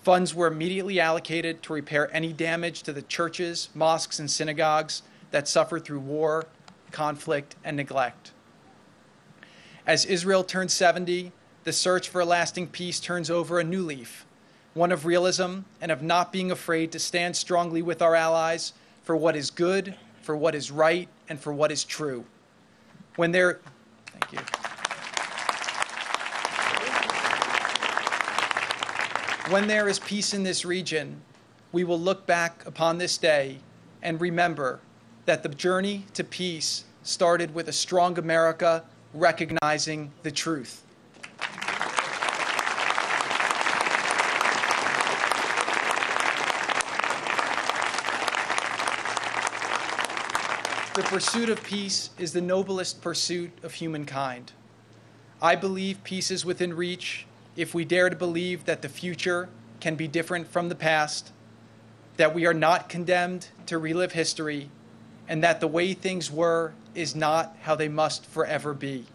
Funds were immediately allocated to repair any damage to the churches, mosques, and synagogues that suffered through war, conflict, and neglect. As Israel turns 70, the search for a lasting peace turns over a new leaf, one of realism and of not being afraid to stand strongly with our allies for what is good, for what is right, and for what is true. Thank you. When there is peace in this region, we will look back upon this day and remember that the journey to peace started with a strong America recognizing the truth. The pursuit of peace is the noblest pursuit of humankind. I believe peace is within reach if we dare to believe that the future can be different from the past, that we are not condemned to relive history, and that the way things were is not how they must forever be.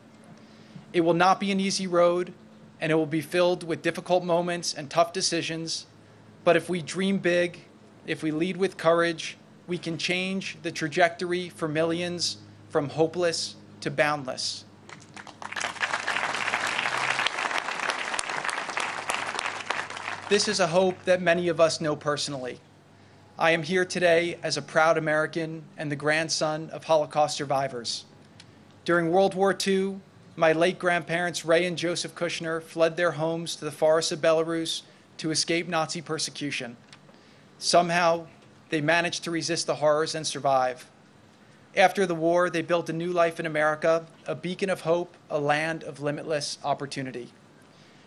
It will not be an easy road, and it will be filled with difficult moments and tough decisions, but if we dream big, if we lead with courage, we can change the trajectory for millions from hopeless to boundless. This is a hope that many of us know personally. I am here today as a proud American and the grandson of Holocaust survivors. During World War II, my late grandparents, Ray and Joseph Kushner, fled their homes to the forests of Belarus to escape Nazi persecution. Somehow, they managed to resist the horrors and survive. After the war, they built a new life in America, a beacon of hope, a land of limitless opportunity.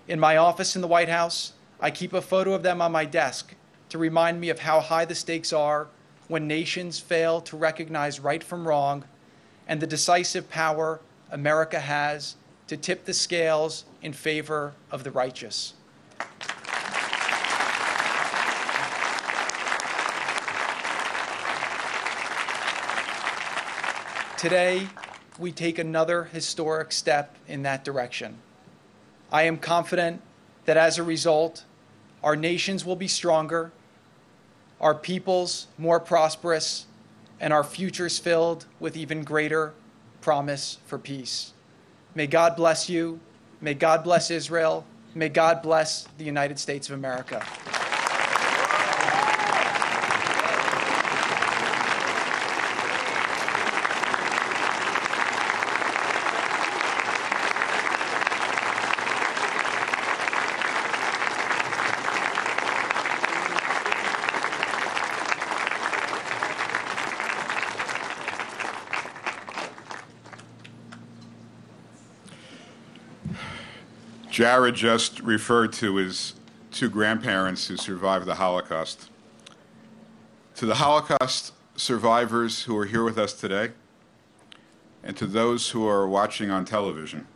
In my office in the White House, I keep a photo of them on my desk to remind me of how high the stakes are when nations fail to recognize right from wrong and the decisive power America has to tip the scales in favor of the righteous. Today, we take another historic step in that direction. I am confident that as a result, our nations will be stronger, our peoples more prosperous, and our futures filled with even greater promise for peace. May God bless you. May God bless Israel. May God bless the United States of America. Jared just referred to his two grandparents who survived the Holocaust. To the Holocaust survivors who are here with us today, and to those who are watching on television,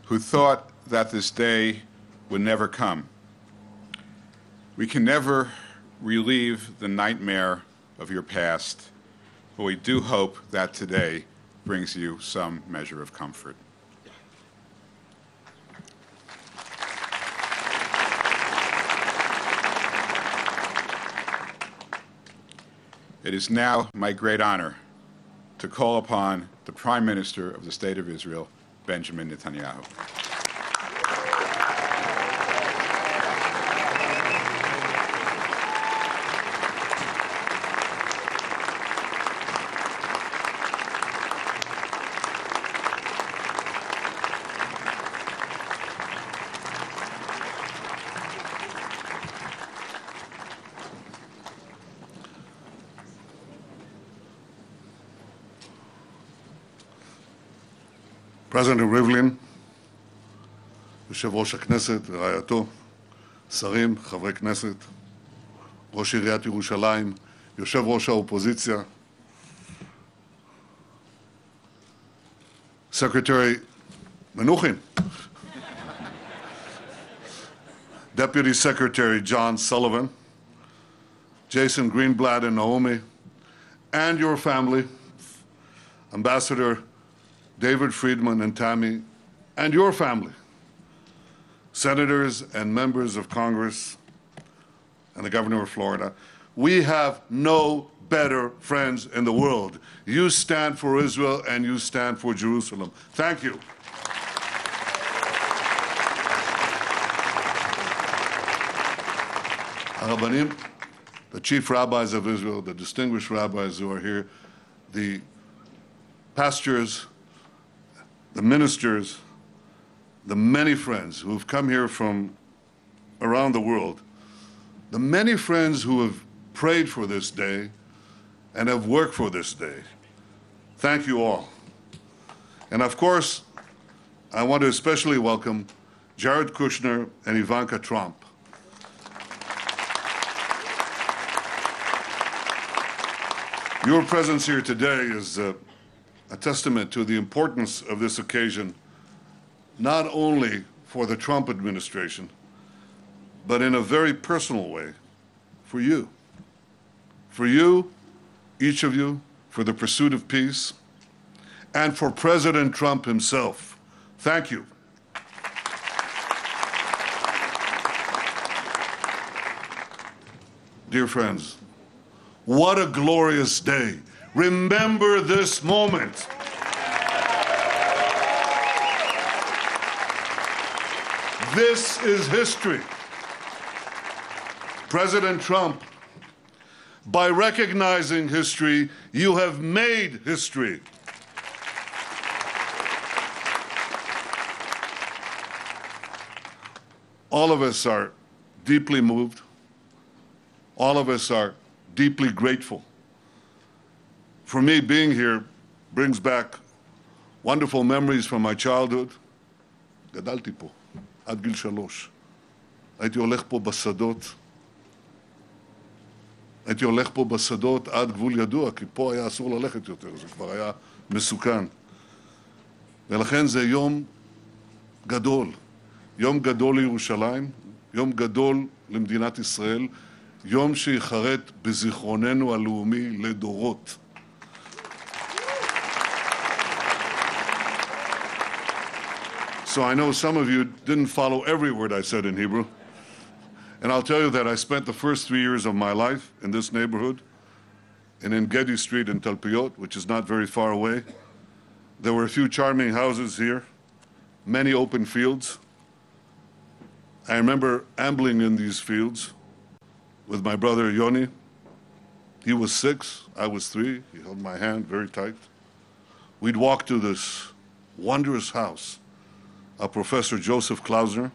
who thought that this day would never come, we can never relieve the nightmare of your past, but we do hope that today brings you some measure of comfort. It is now my great honor to call upon the Prime Minister of the State of Israel, Benjamin Netanyahu. President Rivlin, יושב ראש הכנסת ורעייתו, שרים, חברי כנסת, ראש עיריית ירושלים, יושב ראש האופוזיציה, Secretary Menuhin, Deputy Secretary John Sullivan, Jason Greenblatt and Naomi, and your family, Ambassador David Friedman and Tammy, and your family, senators and members of Congress, and the governor of Florida. We have no better friends in the world. You stand for Israel and you stand for Jerusalem. Thank you. Arabanim, the chief rabbis of Israel, the distinguished rabbis who are here, the pastors, the ministers, the many friends who have come here from around the world, the many friends who have prayed for this day and have worked for this day. Thank you all. And of course, I want to especially welcome Jared Kushner and Ivanka Trump. Your presence here today is a testament to the importance of this occasion, not only for the Trump administration, but in a very personal way, for you. For you, each of you, for the pursuit of peace, and for President Trump himself. Thank you. Dear friends, what a glorious day. Remember this moment. This is history. President Trump, by recognizing history, you have made history. All of us are deeply moved. All of us are deeply grateful. For me, being here brings back wonderful memories from my childhood. גדלתי פה, עד גיל 3. הייתי הולך פה בשדות עד גבול ידוע, כי פה היה אסור ללכת יותר, זה כבר היה מסוכן. ולכן זה יום גדול. יום גדול לירושלים, יום גדול למדינת ישראל, יום שיחרט בזיכרוננו הלאומי לדורות. So I know some of you didn't follow every word I said in Hebrew. And I'll tell you that I spent the first 3 years of my life in this neighborhood and in Gedi Street in Talpiot, which is not very far away. There were a few charming houses here, many open fields. I remember ambling in these fields with my brother Yoni. He was 6, I was 3. He held my hand very tight. We'd walk to this wondrous house of Professor Joseph Klausner,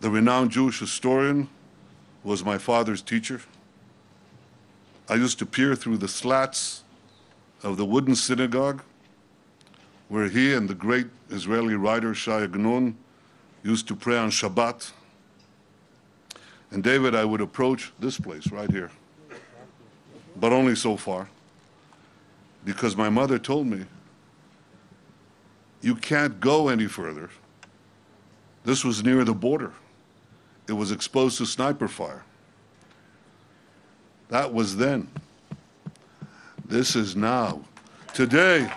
the renowned Jewish historian, was my father's teacher. I used to peer through the slats of the wooden synagogue where he and the great Israeli writer Shai Agnon used to pray on Shabbat. And David, I would approach this place right here, but only so far, because my mother told me, you can't go any further. This was near the border. It was exposed to sniper fire. That was then. This is now. Today,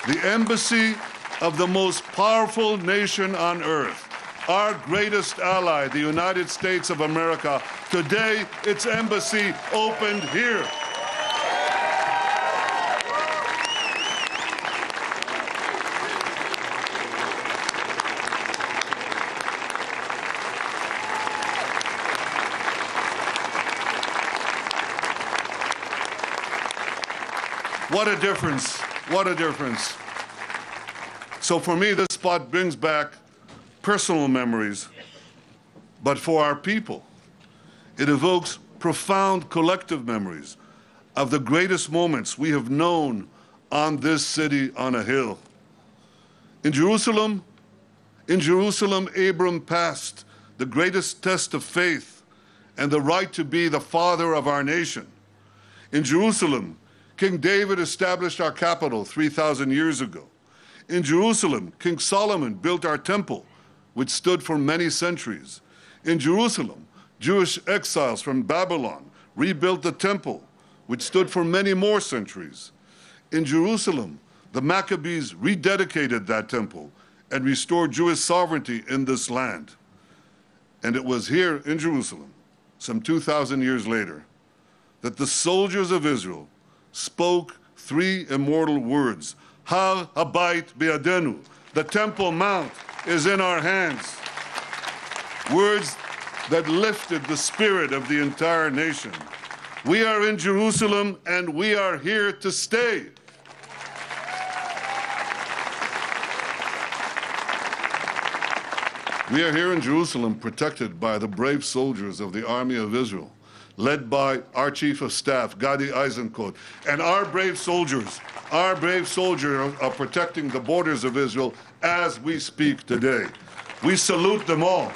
the embassy of the most powerful nation on earth, our greatest ally, the United States of America, today its embassy opened here. What a difference, what a difference. So for me, this spot brings back personal memories, but for our people, it evokes profound collective memories of the greatest moments we have known on this city on a hill. In Jerusalem, Abram passed the greatest test of faith and the right to be the father of our nation. In Jerusalem, King David established our capital 3,000 years ago. In Jerusalem, King Solomon built our temple, which stood for many centuries. In Jerusalem, Jewish exiles from Babylon rebuilt the temple, which stood for many more centuries. In Jerusalem, the Maccabees rededicated that temple and restored Jewish sovereignty in this land. And it was here in Jerusalem, some 2,000 years later, that the soldiers of Israel spoke 3 immortal words, Har Habayit Be'adenu, the Temple Mount is in our hands. Words that lifted the spirit of the entire nation. We are in Jerusalem and we are here to stay. We are here in Jerusalem protected by the brave soldiers of the Army of Israel, led by our Chief of Staff, Gadi Eisenkot, and our brave soldiers are protecting the borders of Israel as we speak today. We salute them all.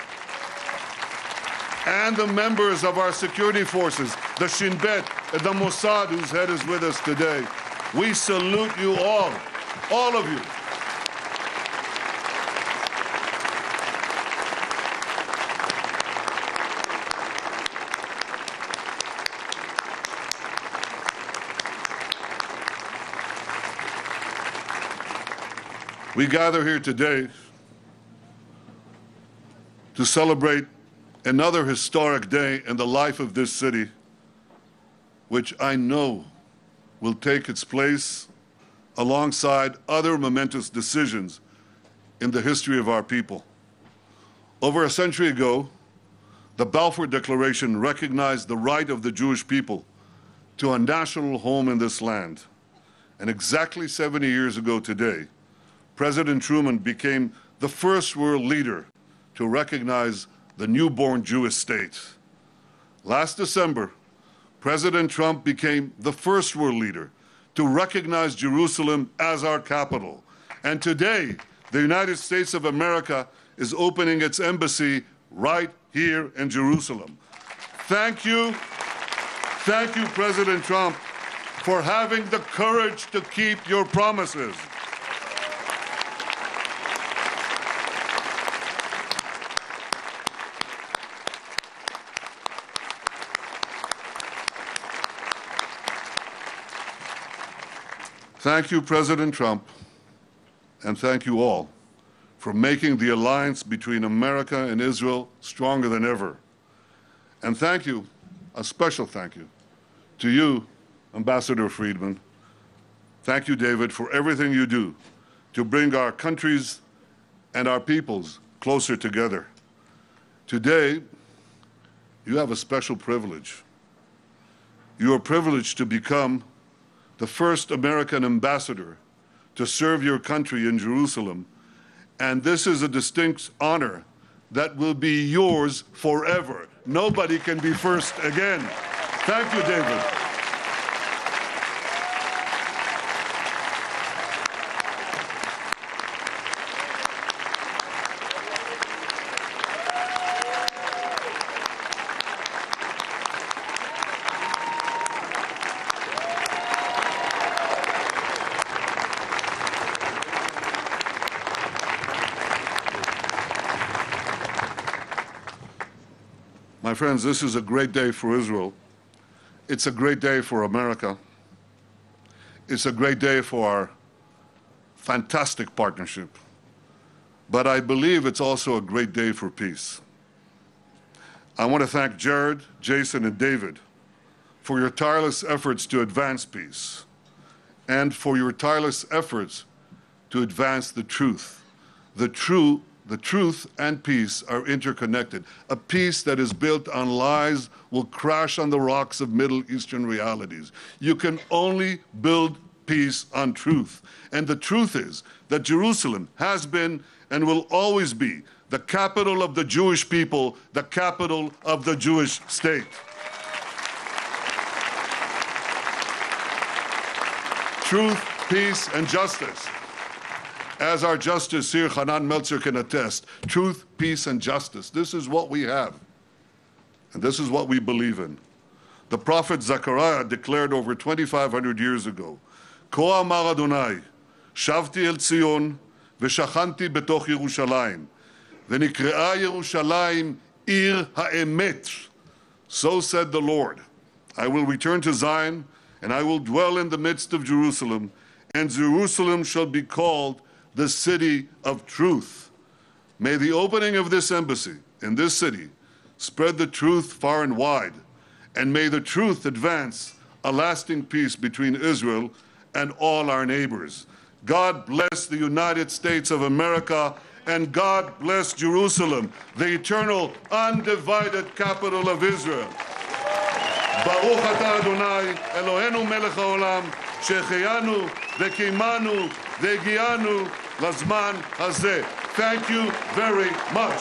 And the members of our security forces, the Shin Bet and the Mossad, whose head is with us today. We salute you all of you. We gather here today to celebrate another historic day in the life of this city, which I know will take its place alongside other momentous decisions in the history of our people. Over a century ago, the Balfour Declaration recognized the right of the Jewish people to a national home in this land. And exactly 70 years ago today, President Truman became the first world leader to recognize the newborn Jewish state. Last December, President Trump became the first world leader to recognize Jerusalem as our capital. And today, the United States of America is opening its embassy right here in Jerusalem. Thank you, President Trump, for having the courage to keep your promises. Thank you, President Trump, and thank you all for making the alliance between America and Israel stronger than ever. And thank you, a special thank you, to you, Ambassador Friedman. Thank you, David, for everything you do to bring our countries and our peoples closer together. Today, you have a special privilege. You are privileged to become the first American ambassador to serve your country in Jerusalem, and this is a distinct honor that will be yours forever. Nobody can be first again. Thank you, David. My friends, this is a great day for Israel. It's a great day for America. It's a great day for our fantastic partnership. But I believe it's also a great day for peace. I want to thank Jared, Jason, and David for your tireless efforts to advance peace and for your tireless efforts to advance the truth. The truth and peace are interconnected. A peace that is built on lies will crash on the rocks of Middle Eastern realities. You can only build peace on truth. And the truth is that Jerusalem has been and will always be the capital of the Jewish people, the capital of the Jewish state. Truth, peace, and justice. As our justice here, Hanan Meltzer, can attest, truth, peace, and justice. This is what we have. And this is what we believe in. The prophet Zechariah declared over 2,500 years ago, Ko amar Adonai, shavti el Tzion, v'shachanti betoch Yerushalayim, v'nikre'a Yerushalayim ir ha'emet. So said the Lord, I will return to Zion, and I will dwell in the midst of Jerusalem, and Jerusalem shall be called the city of truth. May the opening of this embassy in this city spread the truth far and wide, and may the truth advance a lasting peace between Israel and all our neighbors. God bless the United States of America, and God bless Jerusalem, the eternal, undivided capital of Israel. Baruch atah Adonai, Eloheinu melech haolam, שהחיינו וקיימנו והגיענו לזמן הזה. Thank you very much.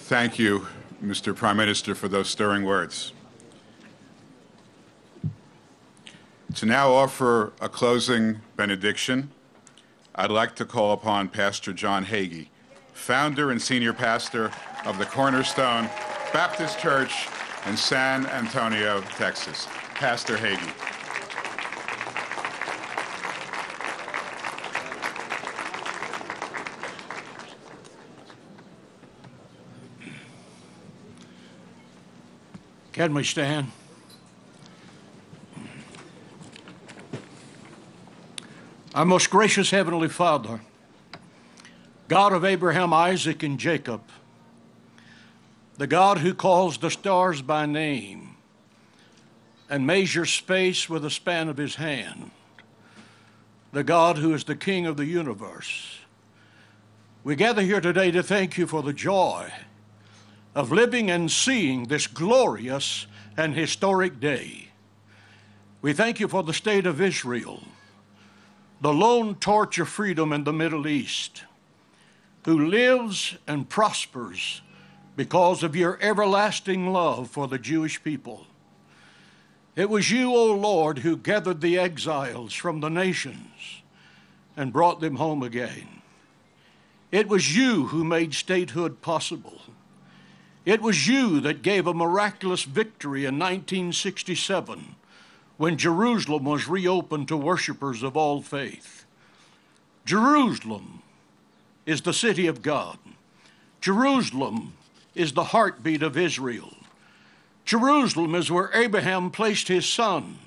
Thank you, Mr. Prime Minister, for those stirring words. To now offer a closing benediction, I'd like to call upon Pastor John Hagee, founder and senior pastor of the Cornerstone Baptist Church in San Antonio, Texas. Pastor Hagee. Can we stand? Our most gracious Heavenly Father, God of Abraham, Isaac, and Jacob, the God who calls the stars by name and measures space with the span of his hand, the God who is the King of the universe, we gather here today to thank you for the joy of living and seeing this glorious and historic day. We thank you for the state of Israel, the lone torch of freedom in the Middle East, who lives and prospers because of your everlasting love for the Jewish people. It was you, O Lord, who gathered the exiles from the nations and brought them home again. It was you who made statehood possible. It was you that gave a miraculous victory in 1967 when Jerusalem was reopened to worshipers of all faith. Jerusalem is the city of God. Jerusalem is the heartbeat of Israel. Jerusalem is where Abraham placed his son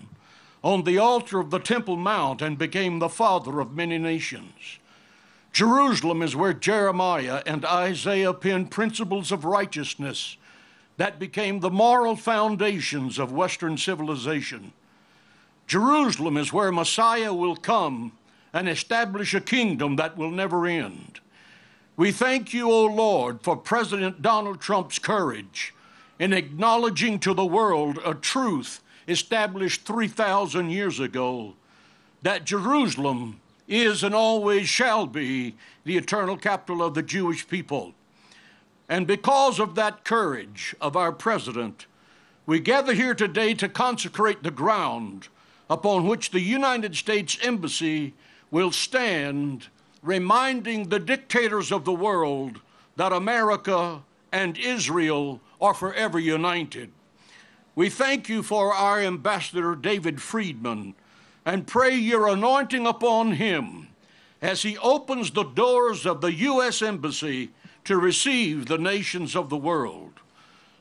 on the altar of the Temple Mount and became the father of many nations. Jerusalem is where Jeremiah and Isaiah penned principles of righteousness that became the moral foundations of Western civilization. Jerusalem is where Messiah will come and establish a kingdom that will never end. We thank you, O Lord, for President Donald Trump's courage in acknowledging to the world a truth established 3,000 years ago, that Jerusalem is and always shall be the eternal capital of the Jewish people. And because of that courage of our president, we gather here today to consecrate the ground upon which the United States Embassy will stand, reminding the dictators of the world that America and Israel are forever united. We thank you for our Ambassador David Friedman and pray your anointing upon him as he opens the doors of the U.S. Embassy to receive the nations of the world.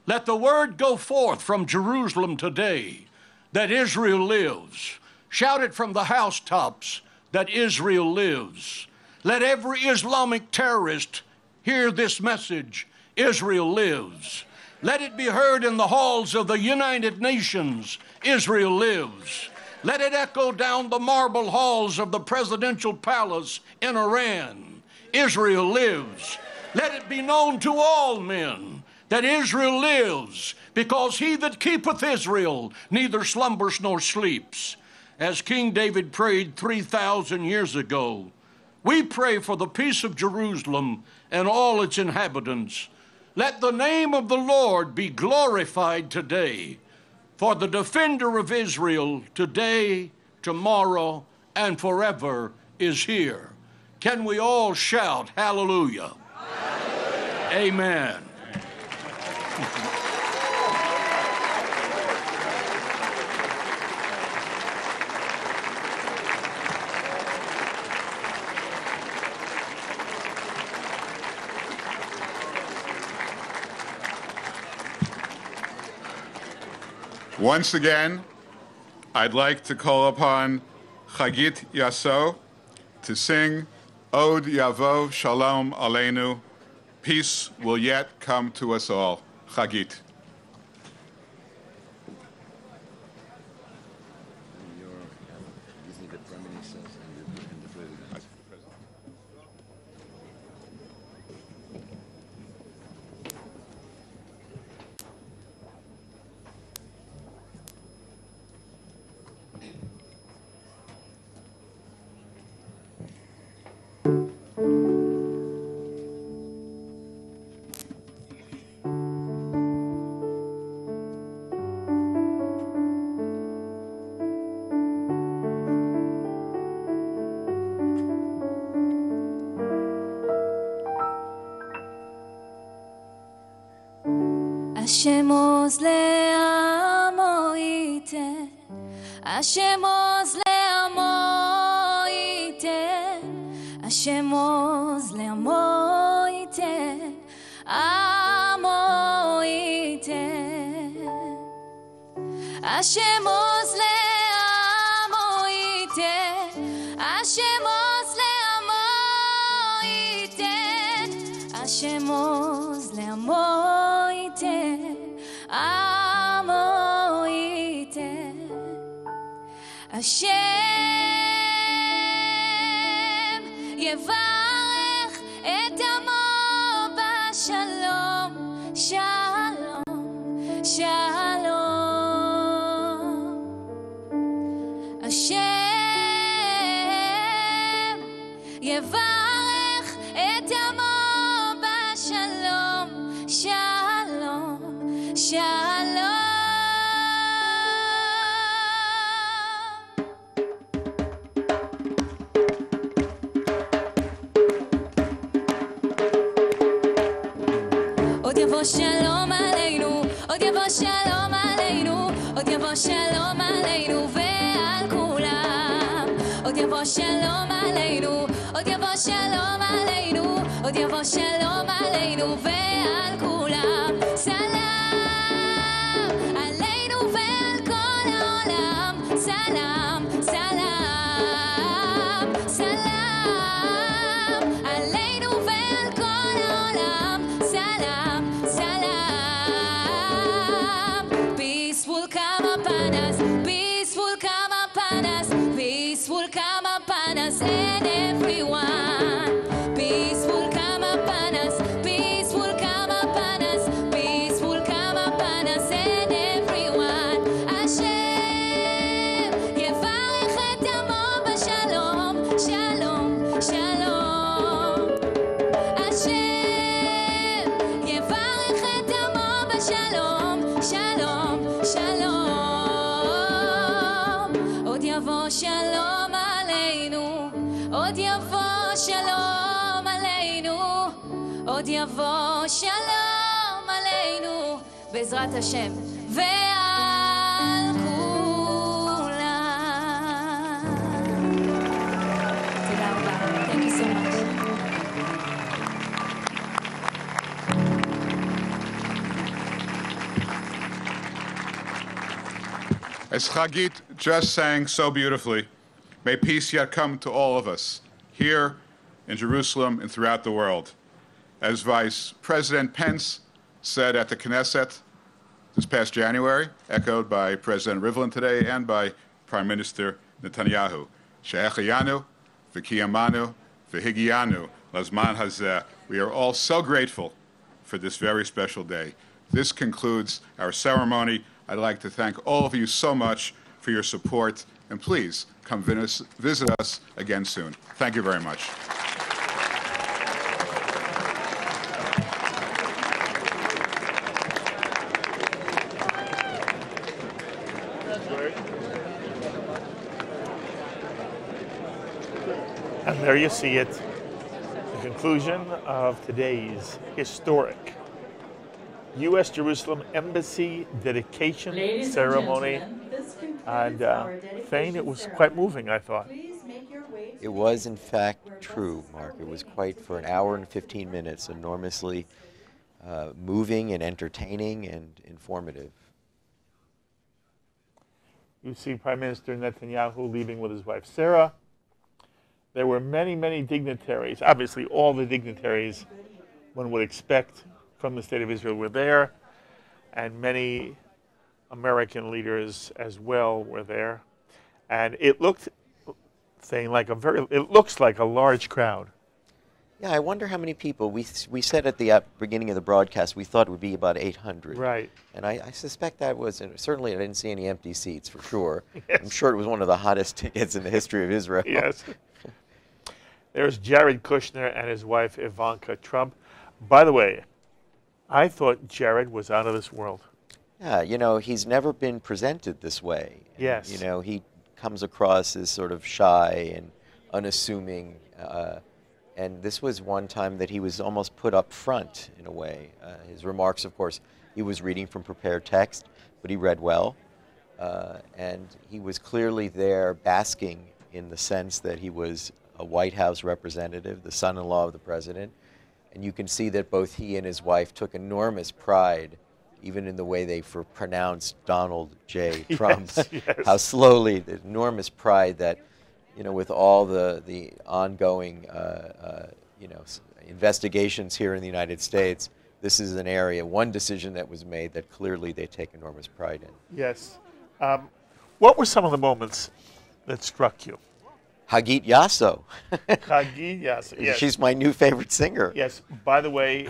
Let the word go forth from Jerusalem today that Israel lives. Shout it from the housetops that Israel lives. Let every Islamic terrorist hear this message: Israel lives. Let it be heard in the halls of the United Nations: Israel lives. Let it echo down the marble halls of the presidential palace in Iran: Israel lives. Let it be known to all men that Israel lives, because he that keepeth Israel neither slumbers nor sleeps. As King David prayed 3,000 years ago, we pray for the peace of Jerusalem and all its inhabitants. Let the name of the Lord be glorified today, for the defender of Israel today, tomorrow, and forever is here. Can we all shout hallelujah? Hallelujah. Amen. Once again, I'd like to call upon Chagit Yasso to sing Od Yavo Shalom Aleinu, peace will yet come to us all. Chagit. Hashem oz le'amo iten, Hashem oz le'amo iten, Hashem oz le'amo iten, amo iten. Hashem oz le'amo iten, Hashem oz le'amo iten, Hashem oz le'amo amo iten. Hashem yevarech et amo b'shalom, shalom, shalom. Hashem yevarech et amo b'shalom, shalom, shalom. עוד יבוא שלום עלינו, עוד יבוא שלום עלינו, עוד יבוא שלום עלינו ועל כולם. עוד יבוא שלום עלינו, עוד יבוא שלום עלינו, עוד יבוא שלום עלינו ועל כולם. סלאם עלינו ועל כל העולם. סלאם, סלאם, סלאם עלינו ועל כל העולם. סלאם, סלאם. Peace will come upon us. Peace will come upon us. Peace will come upon us and everyone. Peace will come upon us. Peace will come upon us. Peace will come upon us and everyone. Hashem יברך את עמו בשלום. שלום, שלום. Hashem יברך את עמו בשלום. שלום, שלום. עוד יבוא שלום עלינו. עוד יבוא שלום עלינו. עוד יבוא שלום עלינו. בעזרת השם ועל כולם. תודה רבה. Thank you so much. As Chagit just sang so beautifully, may peace yet come to all of us, here in Jerusalem and throughout the world. As Vice President Pence said at the Knesset this past January, echoed by President Rivlin today and by Prime Minister Netanyahu, She'echayanu, v'kiyamanu, v'higiyanu, lazman hazeh. We are all so grateful for this very special day. This concludes our ceremony. I'd like to thank all of you so much for your support, and please come visit us again soon. Thank you very much. And there you see it, the conclusion of today's historic U.S. Jerusalem Embassy dedication Ladies ceremony. And gentlemen, this concludes And our dedication Thane, it was ceremony. quite moving, I thought. Please make your way to It was, in fact, true, Mark. It was quite, for an hour and 15 minutes, enormously moving and entertaining and informative. You see Prime Minister Netanyahu leaving with his wife Sarah. There were many, many dignitaries. Obviously, all the dignitaries one would expect from the State of Israel were there, and many American leaders as well were there. And it looked, Thane, like it looks like a large crowd. Yeah, I wonder how many people. We said at the beginning of the broadcast we thought it would be about 800. Right. And I suspect that was, certainly I didn't see any empty seats for sure. Yes. I'm sure it was one of the hottest tickets in the history of Israel. Yes. There's Jared Kushner and his wife Ivanka Trump. By the way, I thought Jared was out of this world. Yeah, you know, he's never been presented this way. Yes. You know, he comes across as sort of shy and unassuming. And this was one time that he was almost put up front in a way. His remarks, of course, he was reading from prepared text, but he read well. And he was clearly there basking in the sense that he was a White House representative, the son-in-law of the president. And you can see that both he and his wife took enormous pride, even in the way they pronounced Donald J. Trump. Yes, yes. How slowly, the enormous pride that, you know, with all the ongoing, you know, investigations here in the United States, this is an area, one decision that was made that clearly they take enormous pride in. Yes. What were some of the moments that struck you? Hagit Yasso. Hagit Yasso, yes. She's my new favorite singer. Yes. By the way,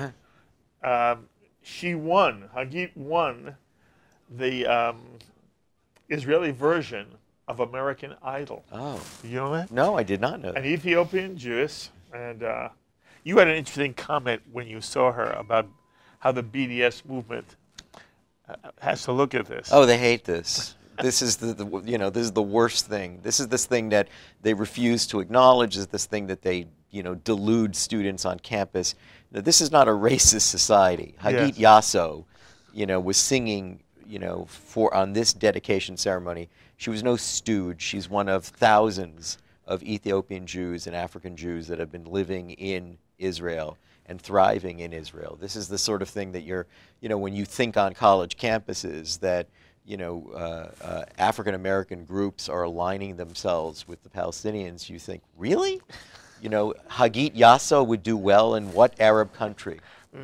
she won. Hagit won the Israeli version of American Idol. Oh. Did you know that? No, I did not know that. An Ethiopian Jewess. And you had an interesting comment when you saw her about how the BDS movement has to look at this. Oh, they hate this. This is you know, this is the worst thing. This is this thing that they refuse to acknowledge. This is this thing that they, you know, delude students on campus. Now, this is not a racist society. Hagit Yasso, you know, was singing, you know, on this dedication ceremony. She was no stooge. She's one of thousands of Ethiopian Jews and African Jews that have been living in Israel and thriving in Israel. This is the sort of thing that when you think on college campuses that, African American groups are aligning themselves with the Palestinians, you think, really? Hagit Yasso would do well in what Arab country?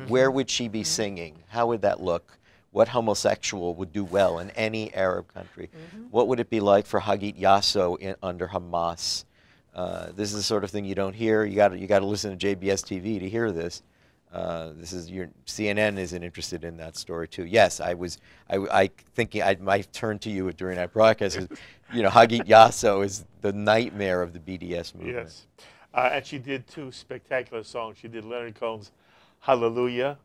Where would she be singing? How would that look? What homosexual would do well in any Arab country? What would it be like for Hagit Yasso under Hamas? This is the sort of thing you don't hear. You got to listen to JBS TV to hear this. CNN isn't interested in that story too. Yes, I thinking I might turn to you during that broadcast. Hagit Yasso is the nightmare of the BDS movement. Yes, and she did 2 spectacular songs. She did Leonard Cohen's Hallelujah.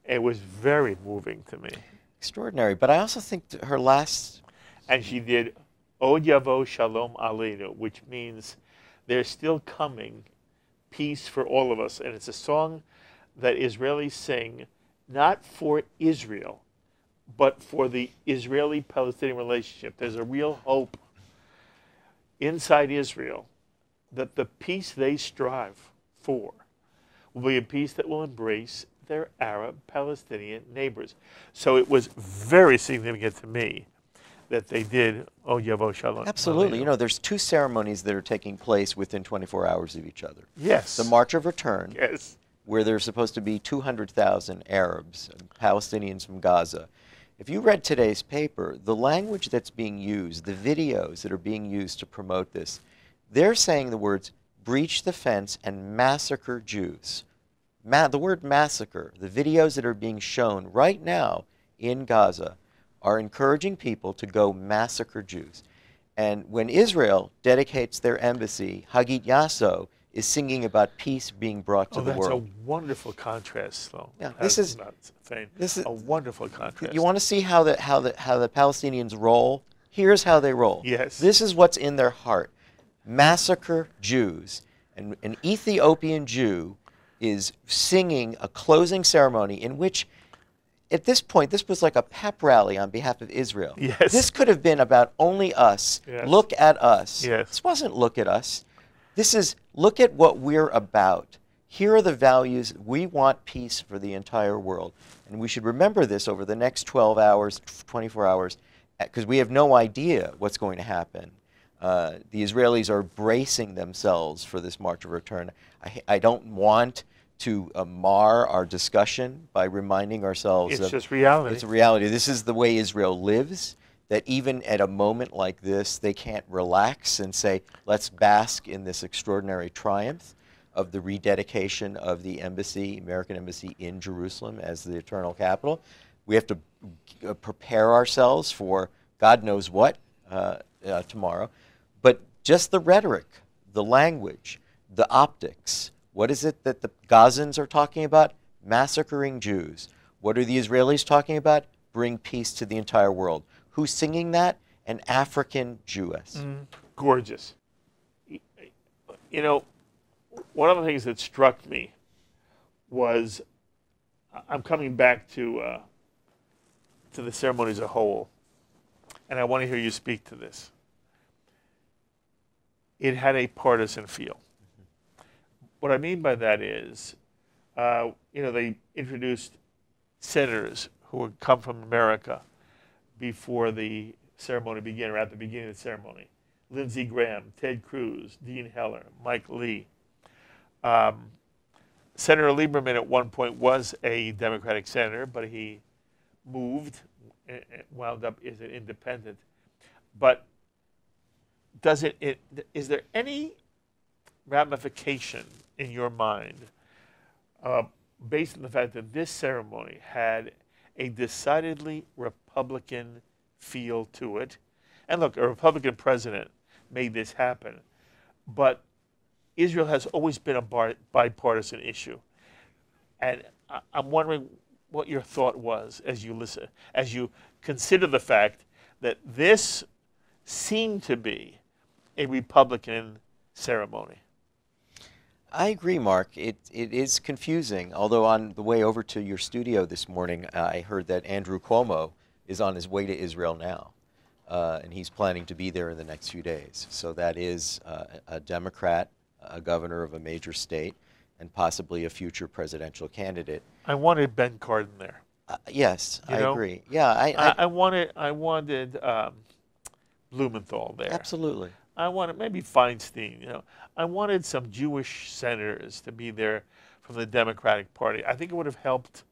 It was very moving to me. Extraordinary, but I also think her last... And she did Od Yavo Shalom Aleinu, which means there's still coming peace for all of us. And it's a song that Israelis sing not for Israel, but for the Israeli-Palestinian relationship. There's a real hope inside Israel that the peace they strive for will be a peace that will embrace their Arab Palestinian neighbors. So it was very significant to me that they did Od Yavo Shalom. Absolutely. There's 2 ceremonies that are taking place within 24 hours of each other. Yes. The March of Return, yes, where there's supposed to be 200,000 Arabs, Palestinians from Gaza. If you read today's paper, the language that's being used, the videos that are being used to promote this, they're saying the words, breach the fence and massacre Jews. The word massacre, the videos that are being shown right now in Gaza are encouraging people to go massacre Jews. And when Israel dedicates their embassy, Hagit Yasso is singing about peace being brought to the world. That's a wonderful contrast, though. Yeah, this is a wonderful contrast. You want to see how the Palestinians roll? Here's how they roll. Yes. This is what's in their heart. Massacre Jews. And an Ethiopian Jew is singing a closing ceremony in which, at this point, this was like a pep rally on behalf of Israel. Yes. This could have been about only us. Yes. Look at us. Yes. This wasn't look at us. This is look at what we're about. Here are the values. We want peace for the entire world. And we should remember this over the next 12 hours, 24 hours, because we have no idea what's going to happen. The Israelis are bracing themselves for this March of Return. I don't want to mar our discussion by reminding ourselves it's just reality. It's a reality. This is the way Israel lives, that even at a moment like this, they can't relax and say, let's bask in this extraordinary triumph of the rededication of the embassy, American embassy in Jerusalem as the eternal capital. We have to prepare ourselves for God knows what tomorrow. But just the rhetoric, the language, the optics. What is it that the Gazans are talking about? Massacring Jews. What are the Israelis talking about? Bring peace to the entire world. Who's singing that? An African Jewess. Gorgeous. One of the things that struck me was, I'm coming back to the ceremony as a whole, and I want to hear you speak to this. It had a partisan feel. What I mean by that is, they introduced senators who would come from America before the ceremony began, or at the beginning of the ceremony. Lindsey Graham, Ted Cruz, Dean Heller, Mike Lee. Senator Lieberman at one point was a Democratic senator, but he moved and wound up as an independent. But is there any ramification in your mind based on the fact that this ceremony had a decidedly Republican feel to it? And look, a Republican president made this happen, but Israel has always been a bipartisan issue. And I'm wondering what your thought was as you listen, as you consider the fact that this seemed to be a Republican ceremony. I agree, Mark. It is confusing, although on the way over to your studio this morning, I heard that Andrew Cuomo is on his way to Israel now, and he's planning to be there in the next few days. So that is a Democrat, a governor of a major state, and possibly a future presidential candidate. I wanted Ben Cardin there. Yes, I know? agree. Yeah, I wanted Blumenthal there. Absolutely. I wanted maybe Feinstein. You know, I wanted some Jewish senators to be there from the Democratic Party. I think it would have helped.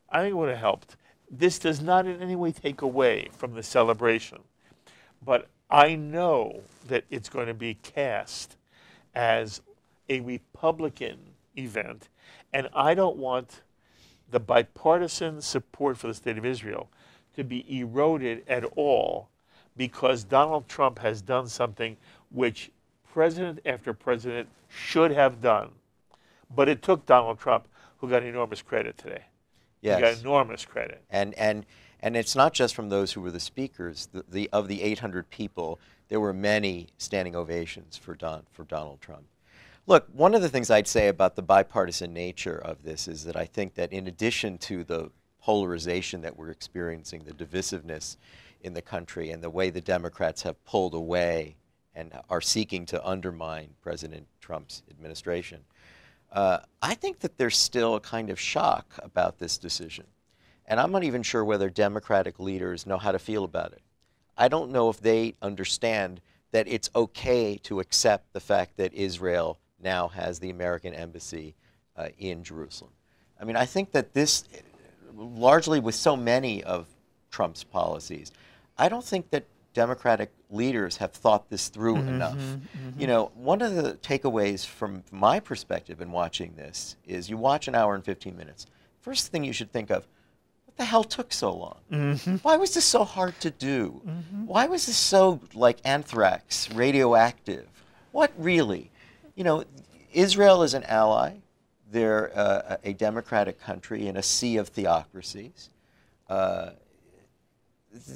I think it would have helped. This does not in any way take away from the celebration, but I know that it's going to be cast as a Republican event, and I don't want the bipartisan support for the State of Israel to be eroded at all because Donald Trump has done something which president after president should have done. But it took Donald Trump, who got enormous credit today. Yes. He got enormous credit. And it's not just from those who were the speakers. Of the 800 people, there were many standing ovations for Donald Trump. Look, one of the things I'd say about the bipartisan nature of this is that I think that in addition to the polarization that we're experiencing, the divisiveness in the country and the way the Democrats have pulled away and are seeking to undermine President Trump's administration, I think that there's still a kind of shock about this decision. And I'm not even sure whether Democratic leaders know how to feel about it. I don't know if they understand that it's okay to accept the fact that Israel now has the American embassy in Jerusalem. I mean, I think that this, largely with so many of Trump's policies, I don't think that Democratic leaders have thought this through enough. You know, one of the takeaways from my perspective in watching this is you watch an hour and 15 minutes. First thing you should think of, what the hell took so long? Why was this so hard to do? Why was this so like anthrax, radioactive? What really? You know, Israel is an ally. They're a democratic country in a sea of theocracies.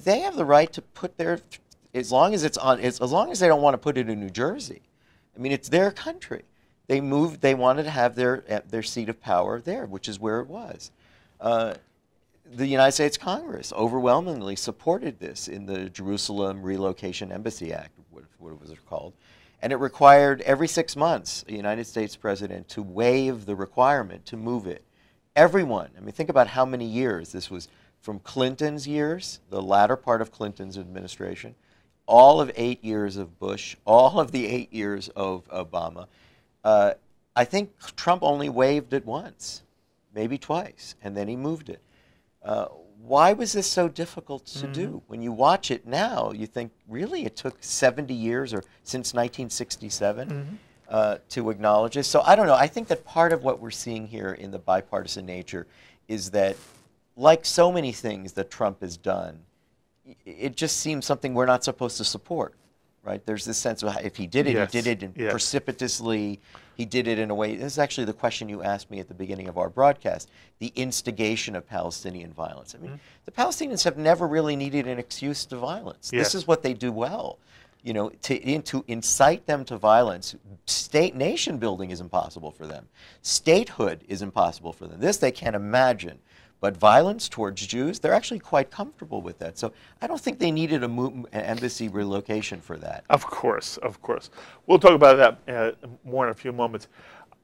They have the right to put their, as long as it's on, as long as they don't want to put it in New Jersey. I mean, it's their country. They moved. They wanted to have their seat of power there, which is where it was. The United States Congress overwhelmingly supported this in the Jerusalem Relocation Embassy Act, what was it called, and it required every 6 months a United States president to waive the requirement to move it. Everyone. I mean, think about how many years this was. From Clinton's years, the latter part of Clinton's administration, all of 8 years of Bush, all of the 8 years of Obama. I think Trump only waived it once, maybe twice, and then he moved it. Why was this so difficult to do? When you watch it now, you think, really, it took 70 years or since 1967 to acknowledge this? So I don't know. I think that part of what we're seeing here in the bipartisan nature is that, like so many things that Trump has done, it just seems something we're not supposed to support, right? There's this sense of if he did it, he did it precipitously. He did it in a way. This is actually the question you asked me at the beginning of our broadcast, the instigation of Palestinian violence. I mean, the Palestinians have never really needed an excuse to violence. This is what they do well. You know, to incite them to violence, nation building is impossible for them. Statehood is impossible for them. This they can't imagine. But violence towards Jews, they're actually quite comfortable with that. So I don't think they needed an embassy relocation for that. Of course, of course. We'll talk about that more in a few moments.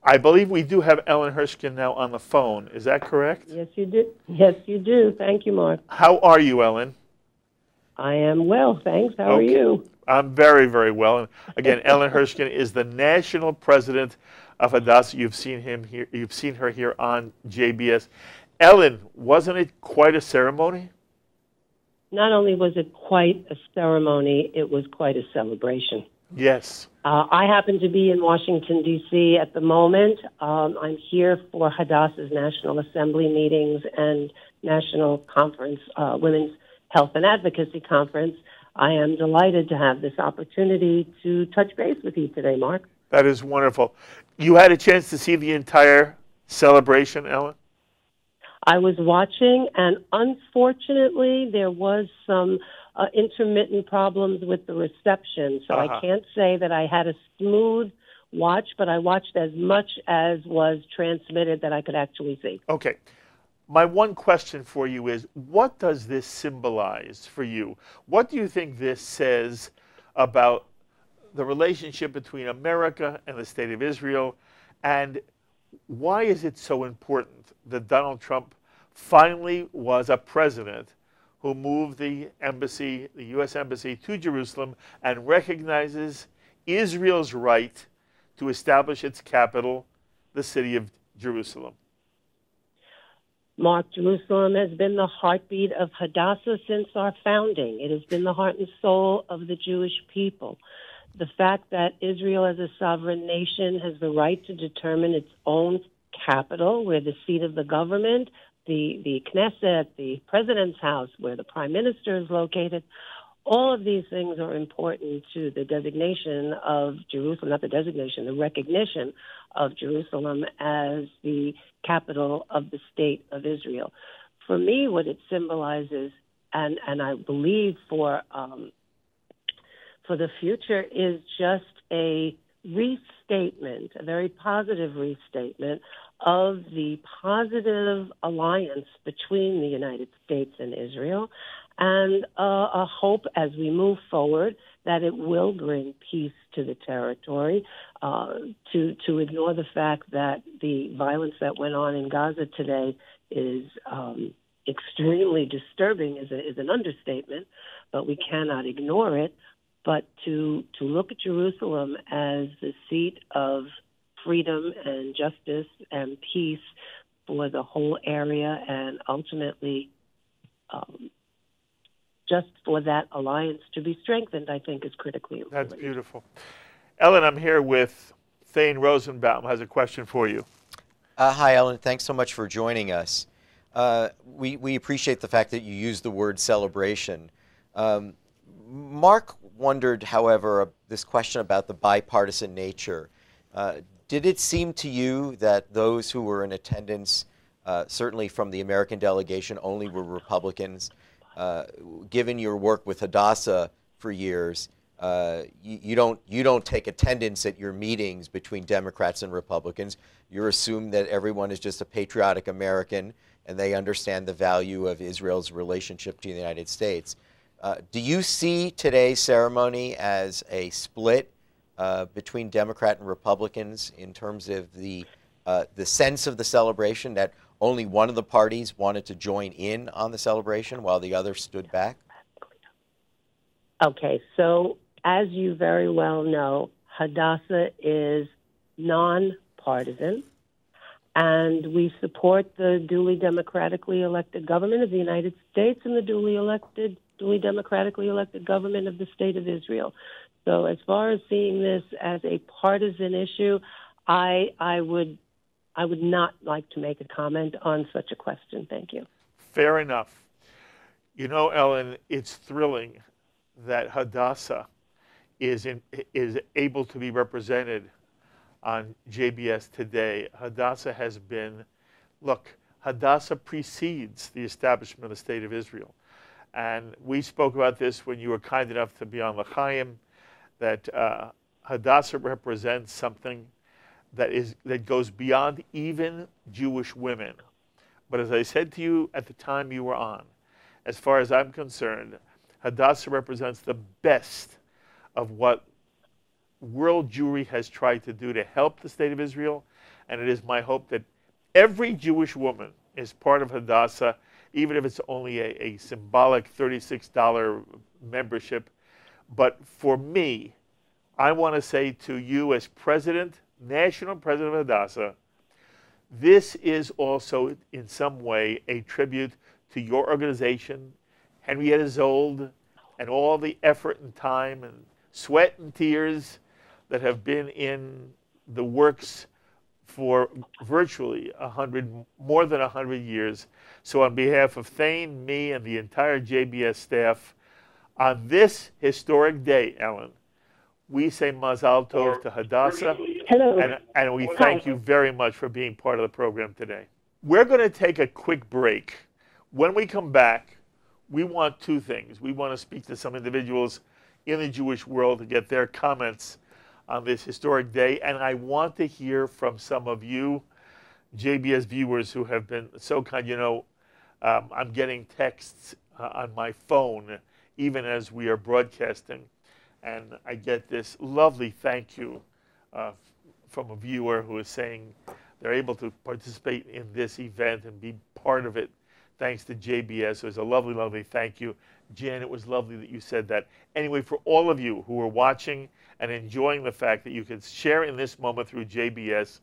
I believe we do have Ellen Hershkin now on the phone. Is that correct? Yes, you do. Yes, you do. Thank you, Mark. How are you, Ellen? I am well, thanks. How are you? I'm very, very well. And again, Ellen Hershkin is the national president of Hadassah. You've seen him here. You've seen her here on JBS. Ellen, wasn't it quite a ceremony? Not only was it quite a ceremony, it was quite a celebration. Yes. I happen to be in Washington, D.C. at the moment. I'm here for Hadassah's National Assembly meetings and National Conference, Women's Health and Advocacy Conference. I am delighted to have this opportunity to touch base with you today, Mark. That is wonderful. You had a chance to see the entire celebration, Ellen? I was watching, and unfortunately, there was some intermittent problems with the reception. So I can't say that I had a smooth watch, but I watched as much as was transmitted that I could actually see. Okay. My one question for you is, what does this symbolize for you? What do you think this says about the relationship between America and the State of Israel? And why is it so important that Donald Trump finally was a president who moved the embassy, the U.S. embassy, to Jerusalem and recognizes Israel's right to establish its capital, the city of Jerusalem? Mark, Jerusalem has been the heartbeat of Hadassah since our founding. It has been the heart and soul of the Jewish people. The fact that Israel as a sovereign nation has the right to determine its own capital, where the seat of the government, the Knesset, the president's house, where the prime minister is located, all of these things are important to the designation of Jerusalem, not the designation, the recognition of Jerusalem as the capital of the state of Israel. For me, what it symbolizes, and I believe for the future, is just a restatement, a very positive restatement of the positive alliance between the United States and Israel, and a hope as we move forward that it will bring peace to the territory. To ignore the fact that the violence that went on in Gaza today is extremely disturbing is an understatement, but we cannot ignore it. But to look at Jerusalem as the seat of freedom and justice and peace for the whole area, and ultimately just for that alliance to be strengthened, I think is critically important. That's beautiful. Ellen, I'm here with Thane Rosenbaum, has a question for you. Hi, Ellen. Thanks so much for joining us. We appreciate the fact that you used the word celebration. Mark wondered, however, this question about the bipartisan nature. Did it seem to you that those who were in attendance, certainly from the American delegation, only were Republicans? Given your work with Hadassah for years, you don't take attendance at your meetings between Democrats and Republicans. You assume that everyone is just a patriotic American and they understand the value of Israel's relationship to the United States. Do you see today's ceremony as a split between Democrat and Republicans in terms of the sense of the celebration, that only one of the parties wanted to join in on the celebration while the other stood back? Okay, so as you very well know, Hadassah is nonpartisan, and we support the duly democratically elected government of the United States and the duly democratically elected government of the State of Israel. So as far as seeing this as a partisan issue, I would not like to make a comment on such a question. Thank you. Fair enough. You know, Ellen, it's thrilling that Hadassah is able to be represented on JBS today. Hadassah has been, look, Hadassah precedes the establishment of the State of Israel. And we spoke about this when you were kind enough to be on L'chaim, that Hadassah represents something that goes beyond even Jewish women. But as I said to you at the time you were on, as far as I'm concerned, Hadassah represents the best of what world Jewry has tried to do to help the State of Israel. And it is my hope that every Jewish woman is part of Hadassah, even if it's only a symbolic $36 membership. But for me, I want to say to you as president, national president of Hadassah, this is also in some way a tribute to your organization, Henrietta Zold, and all the effort and time and sweat and tears that have been in the works for virtually more than 100 years. So on behalf of Thane, me, and the entire JBS staff, on this historic day, Ellen, we say Mazal Tov to Hadassah. Hello. And we thank you very much for being part of the program today. We're going to take a quick break. When we come back, we want two things. We want to speak to some individuals in the Jewish world to get their comments on this historic day. And I want to hear from some of you, JBS viewers, who have been so kind. You know, I'm getting texts on my phone, even as we are broadcasting. And I get this lovely thank you from a viewer who is saying, they're able to participate in this event and be part of it thanks to JBS. It was a lovely, lovely thank you. Jan, it was lovely that you said that. Anyway, for all of you who are watching and enjoying the fact that you can share in this moment through JBS,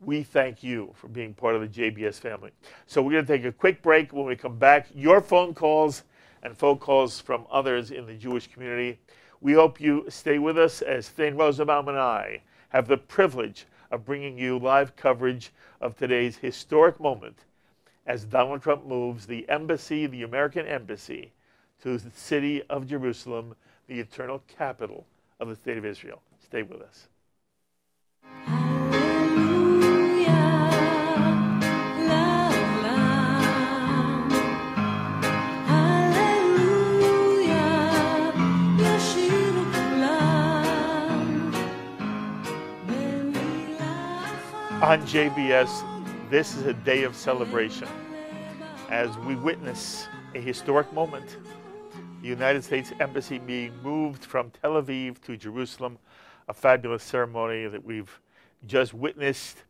we thank you for being part of the JBS family. So we're going to take a quick break. When we come back, your phone calls and phone calls from others in the Jewish community. We hope you stay with us as Thane Rosenbaum and I have the privilege of bringing you live coverage of today's historic moment as Donald Trump moves the embassy, the American embassy, to the city of Jerusalem, the eternal capital of the state of Israel. Stay with us. On JBS, this is a day of celebration as we witness a historic moment. The United States Embassy being moved from Tel Aviv to Jerusalem, a fabulous ceremony that we've just witnessed.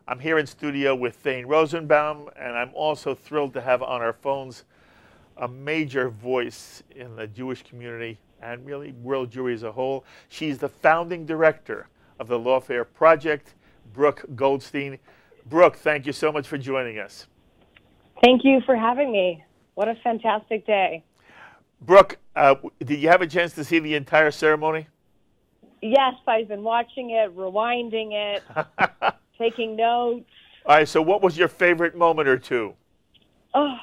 I'm here in studio with Thane Rosenbaum, and I'm also thrilled to have on our phones a major voice in the Jewish community and really world Jewry as a whole. She's the founding director of the Lawfare Project, Brooke Goldstein. Brooke, thank you so much for joining us. Thank you for having me. What a fantastic day. Brooke, did you have a chance to see the entire ceremony? Yes, I've been watching it, rewinding it, taking notes. All right, so what was your favorite moment or two? Oh,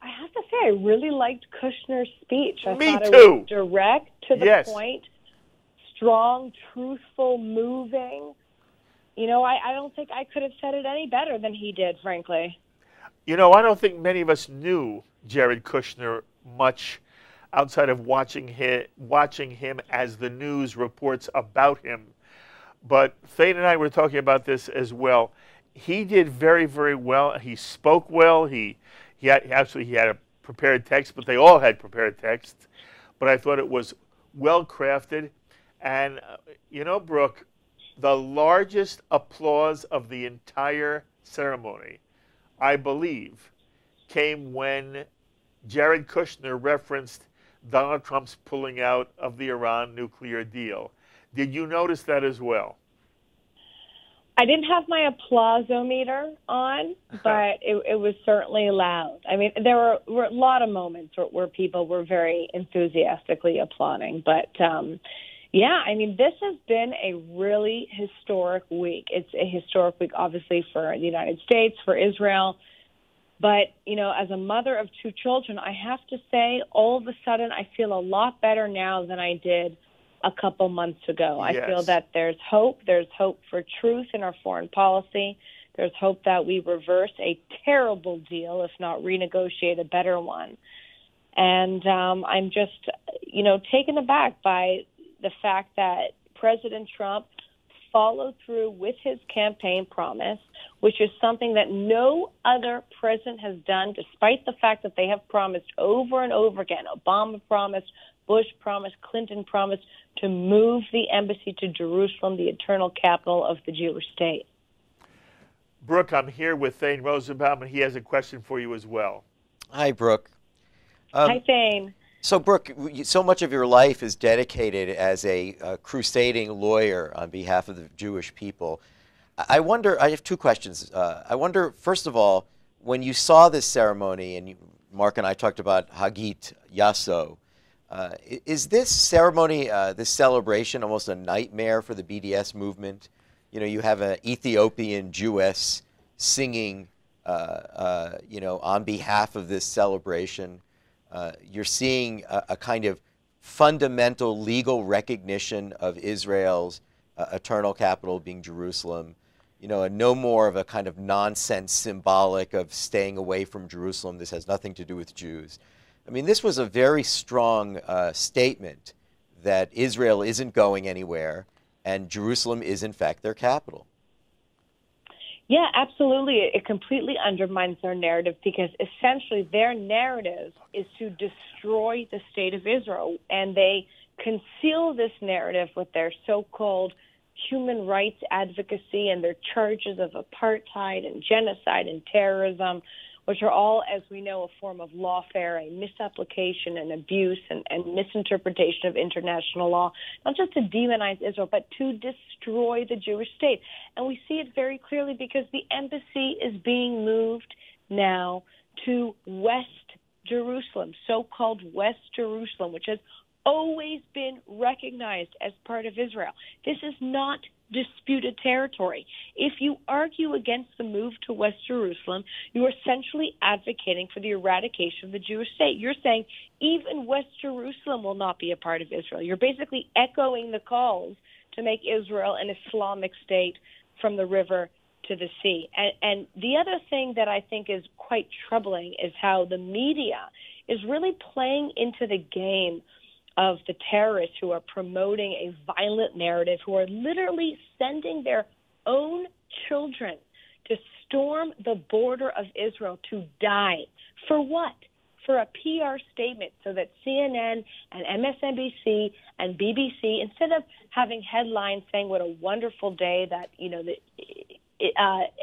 I have to say I really liked Kushner's speech. I Me thought too. It was direct, to the Yes. point, strong, truthful, moving. You know, I don't think I could have said it any better than he did, frankly. You know, I don't think many of us knew Jared Kushner much outside of watching him as the news reports about him. But Thane and I were talking about this as well. He did very, very well. He spoke well. He had a prepared text, but they all had prepared texts. But I thought it was well crafted. And, you know, Brooke, the largest applause of the entire ceremony, I believe, came when Jared Kushner referenced Donald Trump's pulling out of the Iran nuclear deal. Did you notice that as well? I didn't have my applause-o-meter on, but it was certainly loud. I mean, there were a lot of moments where people were very enthusiastically applauding. But, yeah, I mean, this has been a really historic week. It's a historic week, obviously, for the United States, for Israel. But, you know, as a mother of two children, I have to say, all of a sudden, I feel a lot better now than I did a couple months ago. Yes. I feel that there's hope. There's hope for truth in our foreign policy. There's hope that we reverse a terrible deal, if not renegotiate a better one. And I'm just, you know, taken aback by the fact that President Trump followed through with his campaign promise, which is something that no other president has done, despite the fact that they have promised over and over again. Obama promised, Bush promised, Clinton promised to move the embassy to Jerusalem, the eternal capital of the Jewish state. Brooke, I'm here with Thane Rosenbaum, and he has a question for you as well. Hi, Brooke. Hi, Thane. So, Brooke, so much of your life is dedicated as a crusading lawyer on behalf of the Jewish people. I wonder, I have two questions. I wonder, first of all, when you saw this ceremony, and Mark and I talked about Hagit Yasso, is this ceremony, this celebration, almost a nightmare for the BDS movement? You know, you have an Ethiopian Jewess singing, you know, on behalf of this celebration. You're seeing a kind of fundamental legal recognition of Israel's eternal capital being Jerusalem. You know, and no more of a kind of nonsense symbolic of staying away from Jerusalem. This has nothing to do with Jews. I mean, this was a very strong statement that Israel isn't going anywhere and Jerusalem is, in fact, their capital. Yeah, absolutely. It completely undermines their narrative because essentially their narrative is to destroy the state of Israel, and they conceal this narrative with their so-called human rights advocacy and their charges of apartheid and genocide and terrorism, which are all, as we know, a form of lawfare, a misapplication and abuse and misinterpretation of international law, not just to demonize Israel, but to destroy the Jewish state. And we see it very clearly because the embassy is being moved now to West Jerusalem, so-called West Jerusalem, which has always been recognized as part of Israel. This is not disputed territory. If you argue against the move to West Jerusalem, you are essentially advocating for the eradication of the Jewish state. You're saying even West Jerusalem will not be a part of Israel. You're basically echoing the calls to make Israel an Islamic state from the river to the sea. And the other thing that I think is quite troubling is how the media is really playing into the game of the terrorists who are promoting a violent narrative, who are literally sending their own children to storm the border of Israel to die. For what? For a PR statement so that CNN and MSNBC and BBC, instead of having headlines saying what a wonderful day that,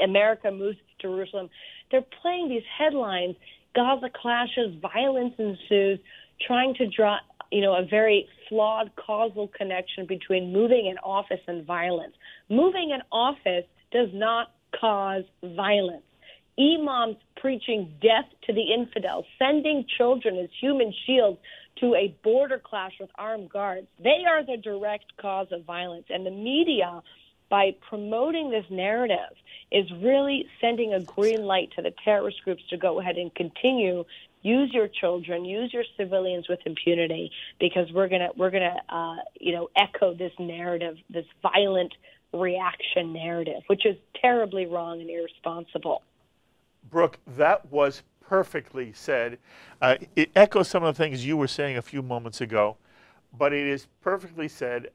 America moves to Jerusalem, they're playing these headlines, Gaza clashes, violence ensues, trying to draw a very flawed causal connection between moving an office and violence. Moving an office does not cause violence. Imams preaching death to the infidels, sending children as human shields to a border clash with armed guards, they are the direct cause of violence. And the media, by promoting this narrative, is really sending a green light to the terrorist groups to go ahead and continue. Use your children, use your civilians with impunity, because we're gonna echo this narrative, this violent reaction narrative, which is terribly wrong and irresponsible. Brooke, that was perfectly said. It echoes some of the things you were saying a few moments ago, but it is perfectly said.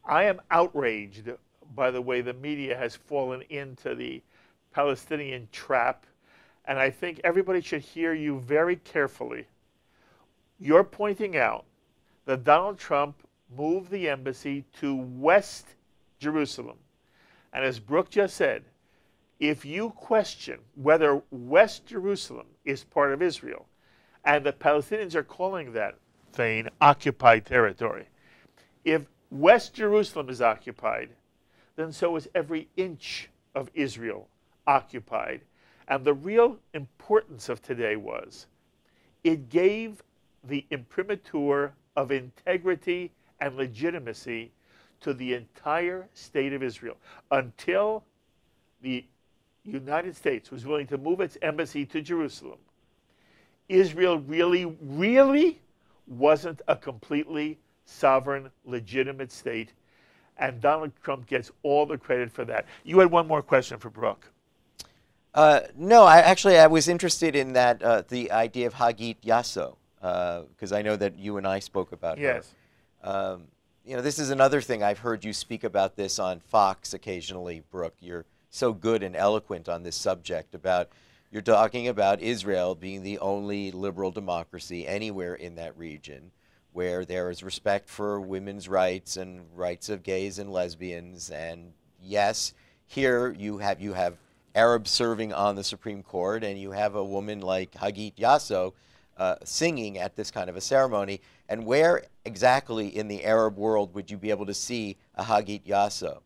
I am outraged by the way the media has fallen into the Palestinian trap. And I think everybody should hear you very carefully. You're pointing out that Donald Trump moved the embassy to West Jerusalem. And as Brooke just said, if you question whether West Jerusalem is part of Israel, and the Palestinians are calling that, Thane, occupied territory, if West Jerusalem is occupied, then so is every inch of Israel occupied. And the real importance of today was it gave the imprimatur of integrity and legitimacy to the entire state of Israel. Until the United States was willing to move its embassy to Jerusalem, Israel really wasn't a completely sovereign, legitimate state. And Donald Trump gets all the credit for that. You had one more question for Brooke. No, I was interested in that, the idea of Hagit Yasso, because I know that you and I spoke about her. Yes. This is another thing I've heard you speak about this on Fox occasionally, Brooke. You're so good and eloquent on this subject you're talking about Israel being the only liberal democracy anywhere in that region where there is respect for women's rights and rights of gays and lesbians. And yes, here you have Arabs serving on the Supreme Court, and you have a woman like Hagit Yasso singing at this kind of a ceremony. And where exactly in the Arab world would you be able to see a Hagit Yasso?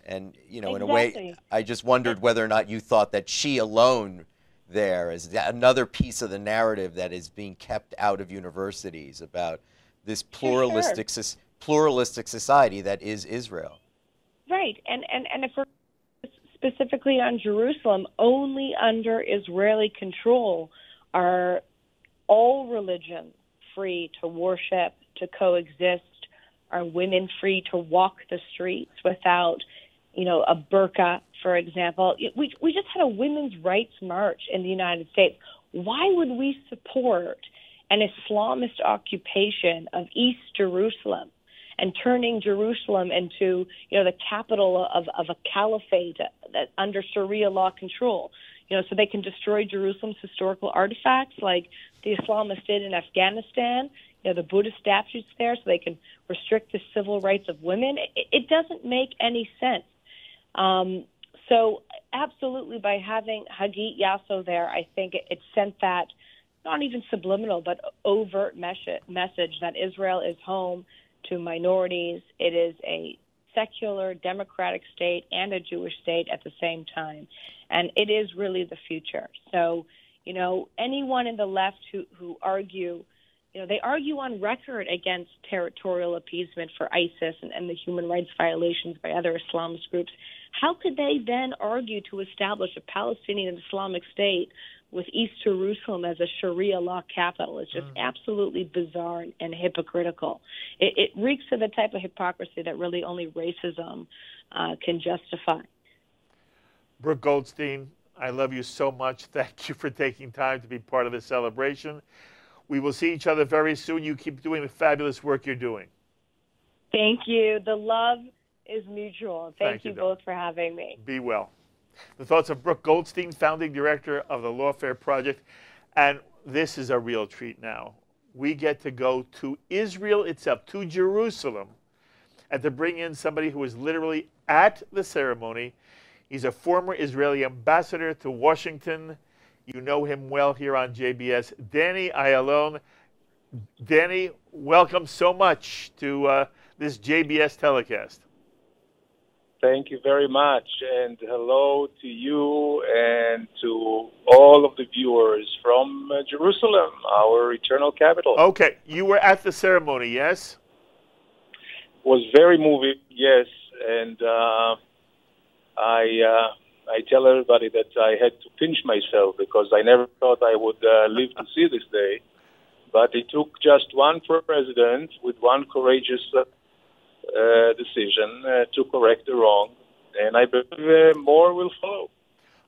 In a way, I just wondered whether or not you thought that she alone there is another piece of the narrative that is being kept out of universities about this pluralistic society that is Israel. Right, and if we're specifically on Jerusalem, only under Israeli control are all religions free to worship, to coexist. Are women free to walk the streets without, a burqa, for example? We just had a women's rights march in the United States. Why would we support an Islamist occupation of East Jerusalem and turning Jerusalem into, the capital of a caliphate that under Sharia law control, so they can destroy Jerusalem's historical artifacts like the Islamists did in Afghanistan? the Buddhist statues there so they can restrict the civil rights of women. It doesn't make any sense. So absolutely, by having Hagit Yasso there, I think it sent that not even subliminal but overt message that Israel is home to minorities. It is a secular, democratic state and a Jewish state at the same time. And it is really the future. So, anyone in the left who argue, they argue on record against territorial appeasement for ISIS and the human rights violations by other Islamist groups. How could they then argue to establish a Palestinian Islamic state with East Jerusalem as a Sharia law capital? It's just absolutely bizarre and hypocritical. It reeks of the type of hypocrisy that really only racism can justify. Brooke Goldstein, I love you so much. Thank you for taking time to be part of this celebration. We will see each other very soon. You keep doing the fabulous work you're doing. Thank you. The love is mutual. Thank you both darling. for having me. Be well. The thoughts of Brooke Goldstein, founding director of the Lawfare Project. And this is a real treat now. We get to go to Israel itself, to Jerusalem, and to bring in somebody who was literally at the ceremony. He's a former Israeli ambassador to Washington. You know him well here on JBS. Danny Ayalon. Danny, welcome so much to this JBS telecast. Thank you very much, and hello to you and to all of the viewers from Jerusalem, our eternal capital. Okay, you were at the ceremony, yes? Was very moving, yes, and I tell everybody that I had to pinch myself because I never thought I would live to see this day. But it took just one president with one courageous decision to correct the wrong, and I believe more will follow.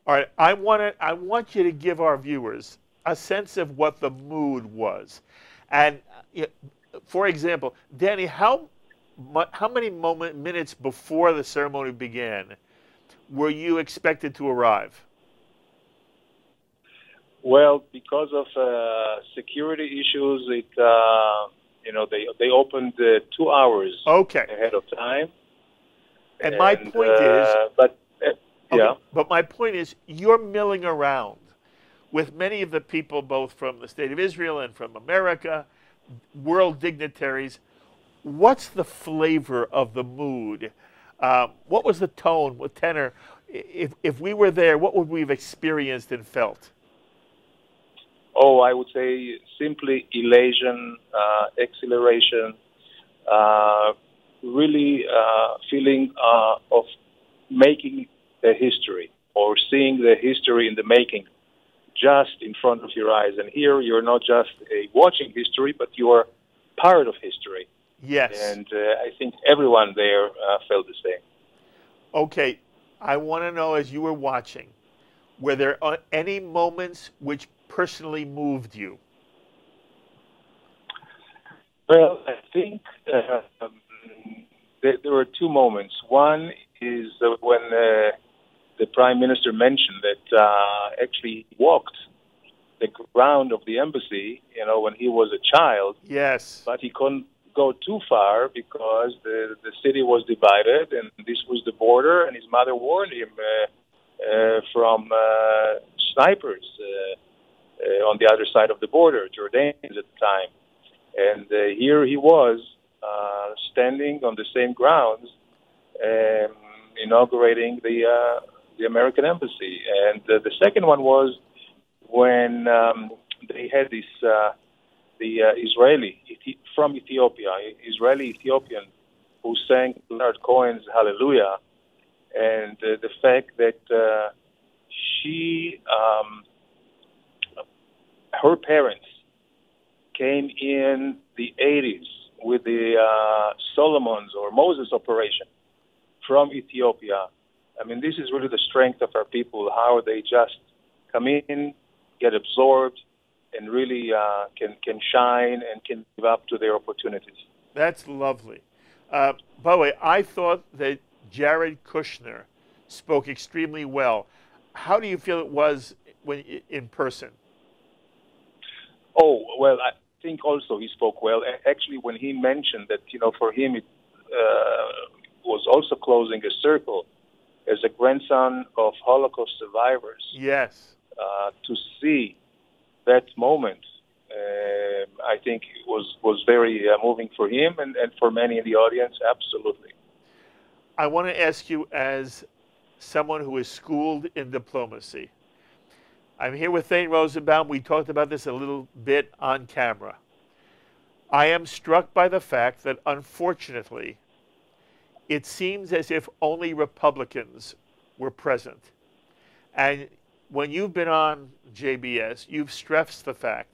All right, I want you to give our viewers a sense of what the mood was. And for example, Danny, how many minutes before the ceremony began were you expected to arrive? Well, because of security issues, they opened 2 hours ahead of time. And my point is, yeah. But my point is, you're milling around with many of the people, both from the State of Israel and from America, world dignitaries. What's the flavor of the mood? What was the tone, what tenor? If we were there, what would we have experienced and felt? Oh, I would say simply elation, exhilaration, really feeling of making a history or seeing the history in the making just in front of your eyes. And here you're not just watching history, but you are part of history. Yes. And I think everyone there felt the same. Okay, I want to know, as you were watching, were there any moments which personally moved you? Well, I think there were two moments. One is when the Prime Minister mentioned that actually he walked the ground of the embassy, when he was a child. Yes. But he couldn't go too far because the city was divided, and this was the border, and his mother warned him from snipers on the other side of the border, Jordanians at the time. And here he was standing on the same grounds, inaugurating the American embassy. And the second one was when they had this the Israeli from Ethiopia, Israeli Ethiopian, who sang Leonard Cohen's Hallelujah, and the fact that her parents came in the 80s with the Solomon's or Moses operation from Ethiopia. I mean, this is really the strength of our people, how they just come in, get absorbed, and really can shine and can live up to their opportunities. That's lovely. By the way, I thought that Jared Kushner spoke extremely well. How do you feel it was when in person? Oh, well, think also he spoke well. Actually, when he mentioned that, for him it was also closing a circle as a grandson of Holocaust survivors. Yes. To see that moment, I think it was very moving for him and for many in the audience. Absolutely. I want to ask you, as someone who is schooled in diplomacy, I'm here with Thane Rosenbaum. We talked about this a little bit on camera. I am struck by the fact that, unfortunately, it seems as if only Republicans were present. And when you've been on JBS, you've stressed the fact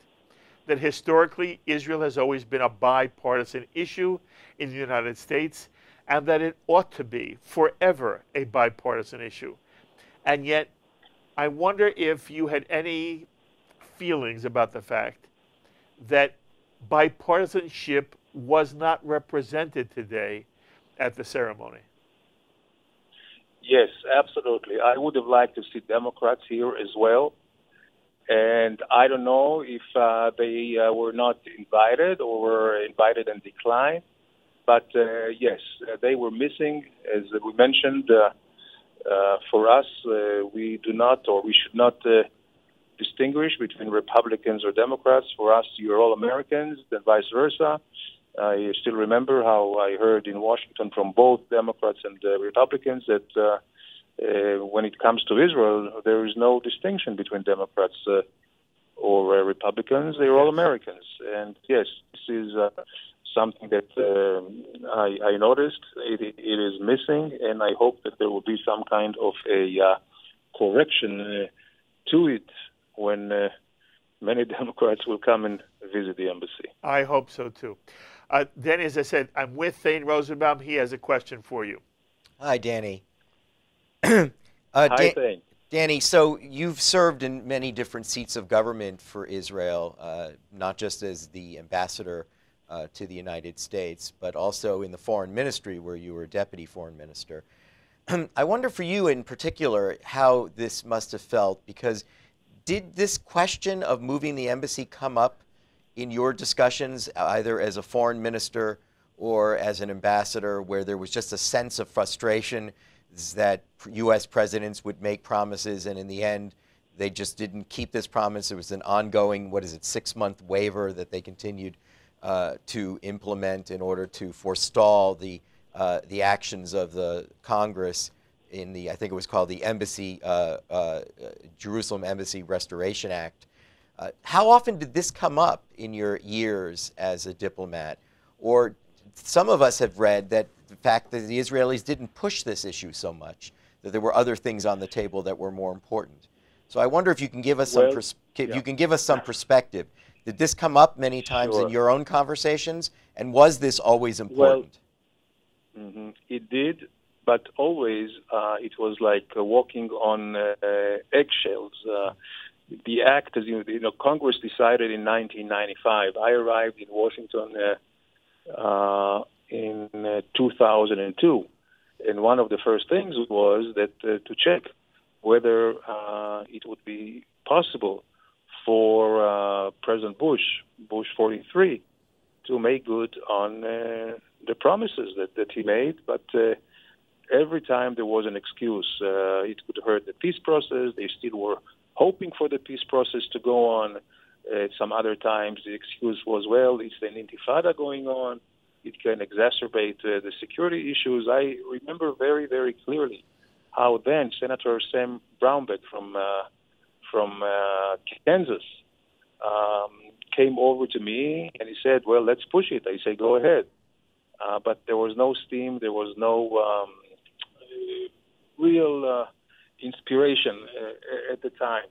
that historically Israel has always been a bipartisan issue in the United States, and that it ought to be forever a bipartisan issue. And yet, I wonder if you had any feelings about the fact that bipartisanship was not represented today at the ceremony. Yes, absolutely. I would have liked to see Democrats here as well. And I don't know if they were not invited or were invited and declined. But yes, they were missing. As we mentioned, for us, we do not, or we should not distinguish between Republicans or Democrats. For us, you're all Americans, then vice versa. I still remember how I heard in Washington from both Democrats and Republicans that when it comes to Israel, there is no distinction between Democrats or Republicans. They're all Americans. And yes, this is something that I noticed. It is missing, and I hope that there will be some kind of a correction to it when many Democrats will come and visit the embassy. I hope so, too. Danny, as I said, I'm with Thane Rosenbaum. He has a question for you. Hi, Danny. Hi, Thane. Danny, so you've served in many different seats of government for Israel, not just as the ambassador to the United States, but also in the foreign ministry where you were deputy foreign minister. I wonder for you in particular how this must have felt, because did this question of moving the embassy come up in your discussions, either as a foreign minister or as an ambassador, where there was just a sense of frustration that U.S. presidents would make promises and in the end they just didn't keep this promise? It was an ongoing, 6-month waiver that they continued to implement in order to forestall the actions of the Congress in the, I think it was called the Embassy, Jerusalem Embassy Restoration Act. How often did this come up in your years as a diplomat? Or some of us have read that the fact that the Israelis didn't push this issue so much, that there were other things on the table that were more important. So I wonder if you can give us some perspective. Did this come up many times in your own conversations, and was this always important? Well, it did, but always it was like walking on eggshells. The act, as you know, Congress decided in 1995. I arrived in Washington in 2002, and one of the first things was that to check whether it would be possible for President Bush 43, to make good on the promises that he made. But every time there was an excuse. It could hurt the peace process. They still were hoping for the peace process to go on. Some other times the excuse was, well, it's an intifada going on. It can exacerbate the security issues. I remember very, very clearly how then Senator Sam Brownback from Kansas came over to me and he said, well, let's push it. I say, go ahead. But there was no steam. There was no real inspiration at the time.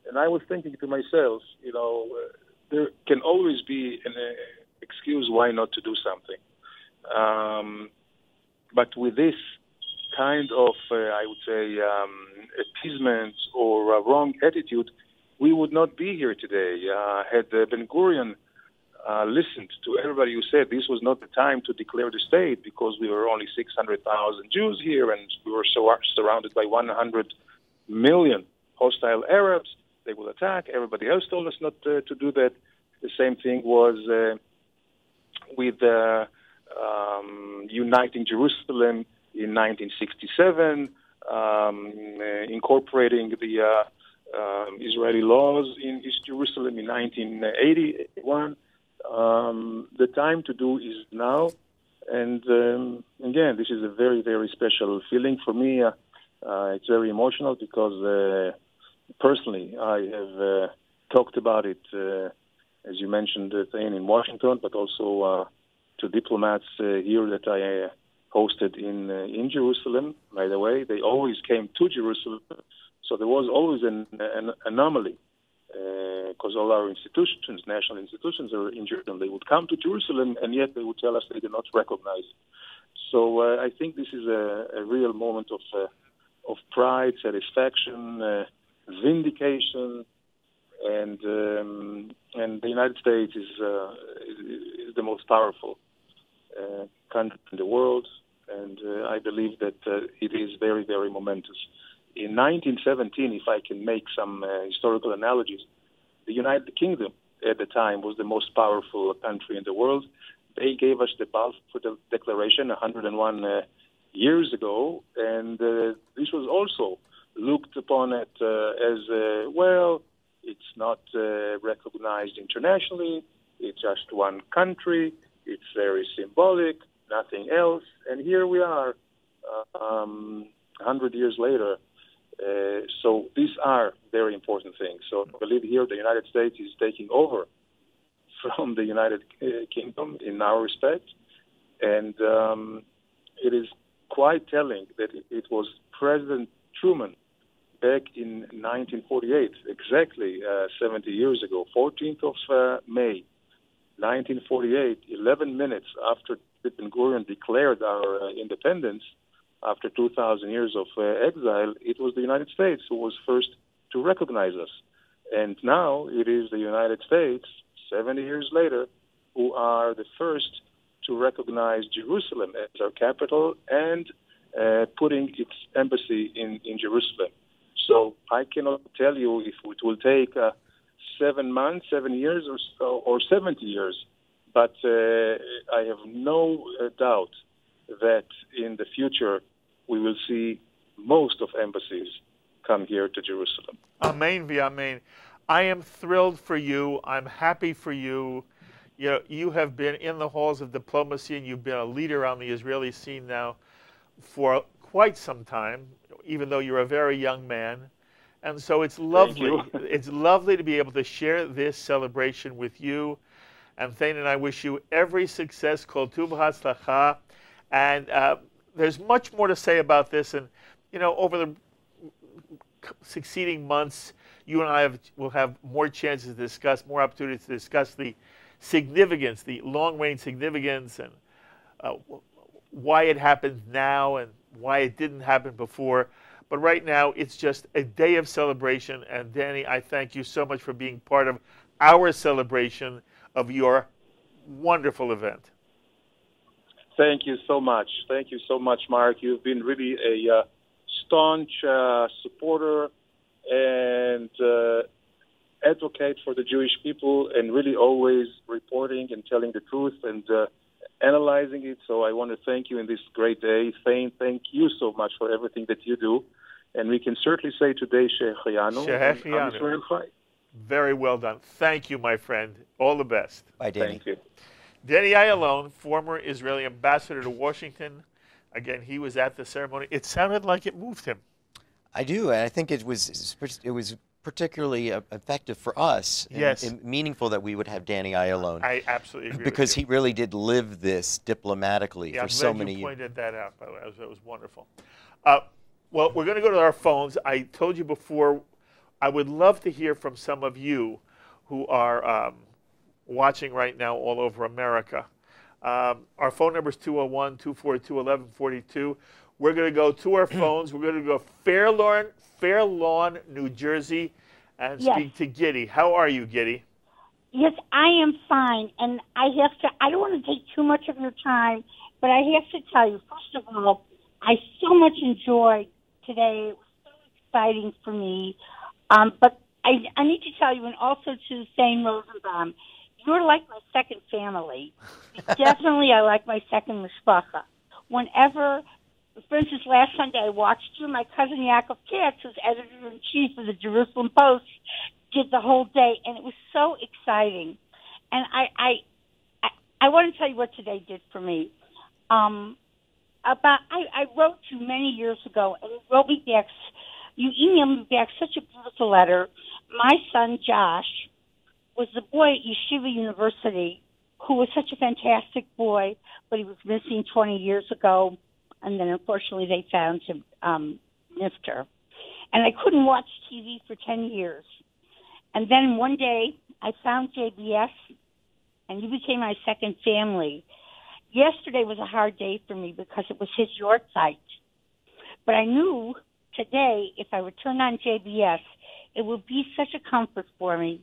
And I was thinking to myself, there can always be an excuse why not to do something. But with this kind of, I would say, appeasement or a wrong attitude, we would not be here today. Had Ben-Gurion listened to everybody who said this was not the time to declare the state because we were only 600,000 Jews here and we were surrounded by 100 million hostile Arabs, they will attack. Everybody else told us not to do that. The same thing was with uniting Jerusalem in 1967, incorporating the Israeli laws in East Jerusalem in 1981. The time to do is now. And again, this is a very, very special feeling for me. It's very emotional because personally, I have talked about it, as you mentioned, Thane, in Washington, but also to diplomats here that I hosted in Jerusalem. By the way, they always came to Jerusalem, so there was always an anomaly because all our institutions, national institutions, are in Jerusalem. They would come to Jerusalem, and yet they would tell us they did not recognize it. So I think this is a real moment of pride, satisfaction, vindication, and the United States is the most powerful country in the world, and I believe that it is very, very momentous. In 1917, if I can make some historical analogies, the United Kingdom at the time was the most powerful country in the world. They gave us the Balfour Declaration 101 years ago, and this was also looked upon as well, it's not recognized internationally, it's just one country, it's very symbolic, nothing else, and here we are 100 years later. So these are very important things. So I believe here the United States is taking over from the United Kingdom in our respect, and it is quite telling that it was President Truman back in 1948, exactly 70 years ago, 14th of May, 1948, 11 minutes after Ben-Gurion declared our independence, after 2,000 years of exile, it was the United States who was first to recognize us. And now it is the United States, 70 years later, who are the first to recognize Jerusalem as our capital and putting its embassy in Jerusalem. So I cannot tell you if it will take 7 months, 7 years or so, or 70 years, but I have no doubt that in the future we will see most of embassies come here to Jerusalem. Amen v'amen. I am thrilled for you. I'm happy for you. You know, you have been in the halls of diplomacy, and you've been a leader on the Israeli scene now for quite some time, even though you're a very young man. And so it's lovely. It's lovely to be able to share this celebration with you. And Thane and I wish you every success. Kol tuv hatzlacha. And there's much more to say about this. And, you know, over the succeeding months, you and I will have more chances to discuss, more opportunities to discuss the significance, the long-range significance, and why it happens now and why it didn't happen before. But right now, it's just a day of celebration. And Danny, I thank you so much for being part of our celebration of your wonderful event. Thank you so much. Thank you so much, Mark. You've been really a staunch supporter and advocate for the Jewish people, and really always reporting and telling the truth and analyzing it. So I want to thank you in this great day. Thane, thank you so much for everything that you do. And we can certainly say today, Shehechianu. Shehechianu. Very well done. Thank you, my friend. All the best. Bye, Danny. Thank you. Danny Ayalon, former Israeli ambassador to Washington. Again, he was at the ceremony. It sounded like it moved him. I do, and I think it was particularly effective for us. Yes. And meaningful that we would have Danny Ayalon. I absolutely agree because with you. he really did live this diplomatically for so many years. You pointed that out, by the way. That was wonderful. Well, we're going to go to our phones. I told you before, I would love to hear from some of you who are watching right now all over America. Our phone number is 201-242-1142. We're going to go to our phones. We're going to go Fair Lawn, New Jersey, and speak to Giddy. How are you, Giddy? Yes, I am fine. And I don't want to take too much of your time, but I have to tell you, first of all, I so much enjoyed today. It was so exciting for me. But I need to tell you, and also to Thane Rosenbaum, you're like my second family. Definitely, I like my second mishpacha. Whenever, for instance, last Sunday I watched you. My cousin Yaakov Katz, who's editor-in-chief of the Jerusalem Post, did the whole day, and it was so exciting. And I want to tell you what today did for me. I wrote you many years ago, and you wrote me back. You emailed me back such a beautiful letter. My son Josh was the boy at Yeshiva University who was such a fantastic boy, but he was missing 20 years ago, and then unfortunately they found him nifter. And I couldn't watch TV for 10 years. And then one day I found JBS, and you became my second family. Yesterday was a hard day for me because it was his yahrzeit. But I knew today, if I would turn on JBS, it would be such a comfort for me.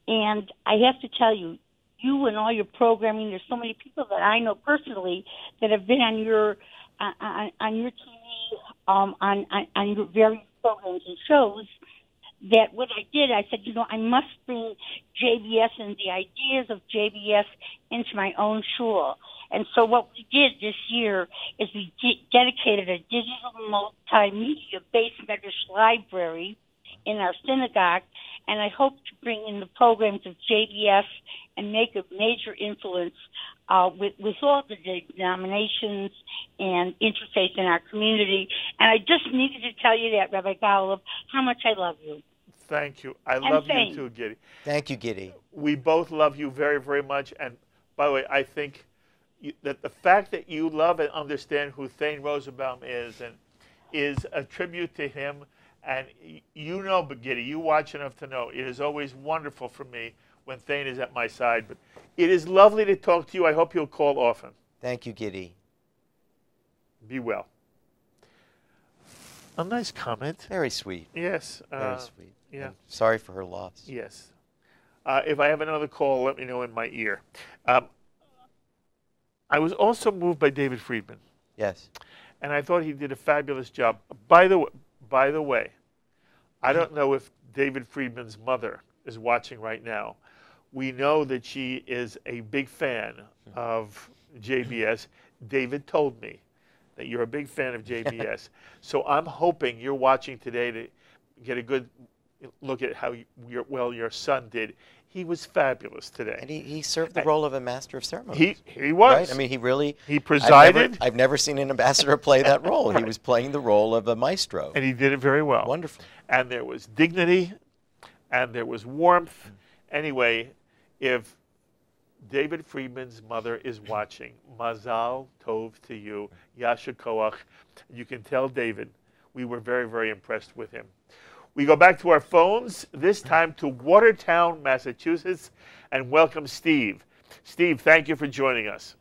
And I have to tell you, you and all your programming, there's so many people that I know personally that have been on your TV, on your various programs and shows, that what I did, I said, I must bring JBS and the ideas of JBS into my own shul. And so what we did this year is we dedicated a digital multimedia-based Medrash library in our synagogue, and I hope to bring in the programs of JBS and make a major influence with all the denominations and interfaith in our community. And I just needed to tell you that, Rabbi Golub, how much I love you. Thank you. I love you too, Giddy. Thank you, Giddy. We both love you very, very much. And by the way, I think that the fact that you love and understand who Thane Rosenbaum is a tribute to him. And you know, but Giddy, you watch enough to know, it is always wonderful for me when Thane is at my side. But it is lovely to talk to you. I hope you'll call often. Thank you, Giddy. Be well. A nice comment. Very sweet. Yes. Very sweet. Yeah. I'm sorry for her loss. Yes. If I have another call, let me know in my ear. I was also moved by David Friedman. Yes. And I thought he did a fabulous job. By the way, I don't know if David Friedman's mother is watching right now. We know that she is a big fan of JBS. David told me that you're a big fan of JBS. So I'm hoping you're watching today to get a good look at how your son did. He was fabulous today. And he served the role of a master of ceremonies. He was. Right? I mean, he presided. I've never seen an ambassador play that role. Right. He was playing the role of a maestro. And he did it very well. Wonderful. And there was dignity, and there was warmth. Anyway, if David Friedman's mother is watching, Mazal Tov to you, Yasher Koach. You can tell David we were very, very impressed with him. We go back to our phones, this time to Watertown, Massachusetts, and welcome Steve. Steve, thank you for joining us.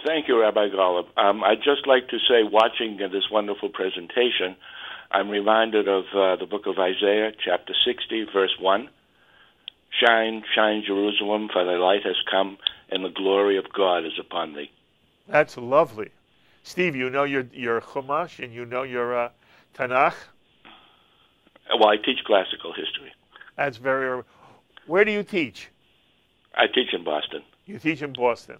Thank you, Rabbi Golub. I'd just like to say, watching this wonderful presentation, I'm reminded of the book of Isaiah, chapter 60, verse 1. Shine, shine, Jerusalem, for thy light has come, and the glory of God is upon thee. That's lovely. Steve, you know your Chumash, and you know your Tanakh? Well, I teach classical history. That's very... Where do you teach? I teach in Boston. You teach in Boston.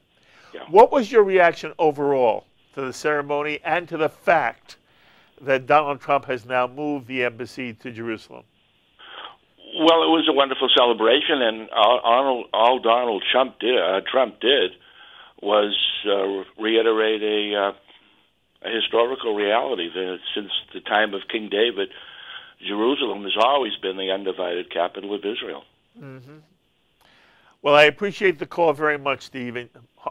Yeah. What was your reaction overall to the ceremony and to the fact that Donald Trump has now moved the embassy to Jerusalem? Well, it was a wonderful celebration, and all Donald Trump did was reiterate a historical reality that since the time of King David, Jerusalem has always been the undivided capital of Israel. Mm-hmm. Well, I appreciate the call very much, Steve, and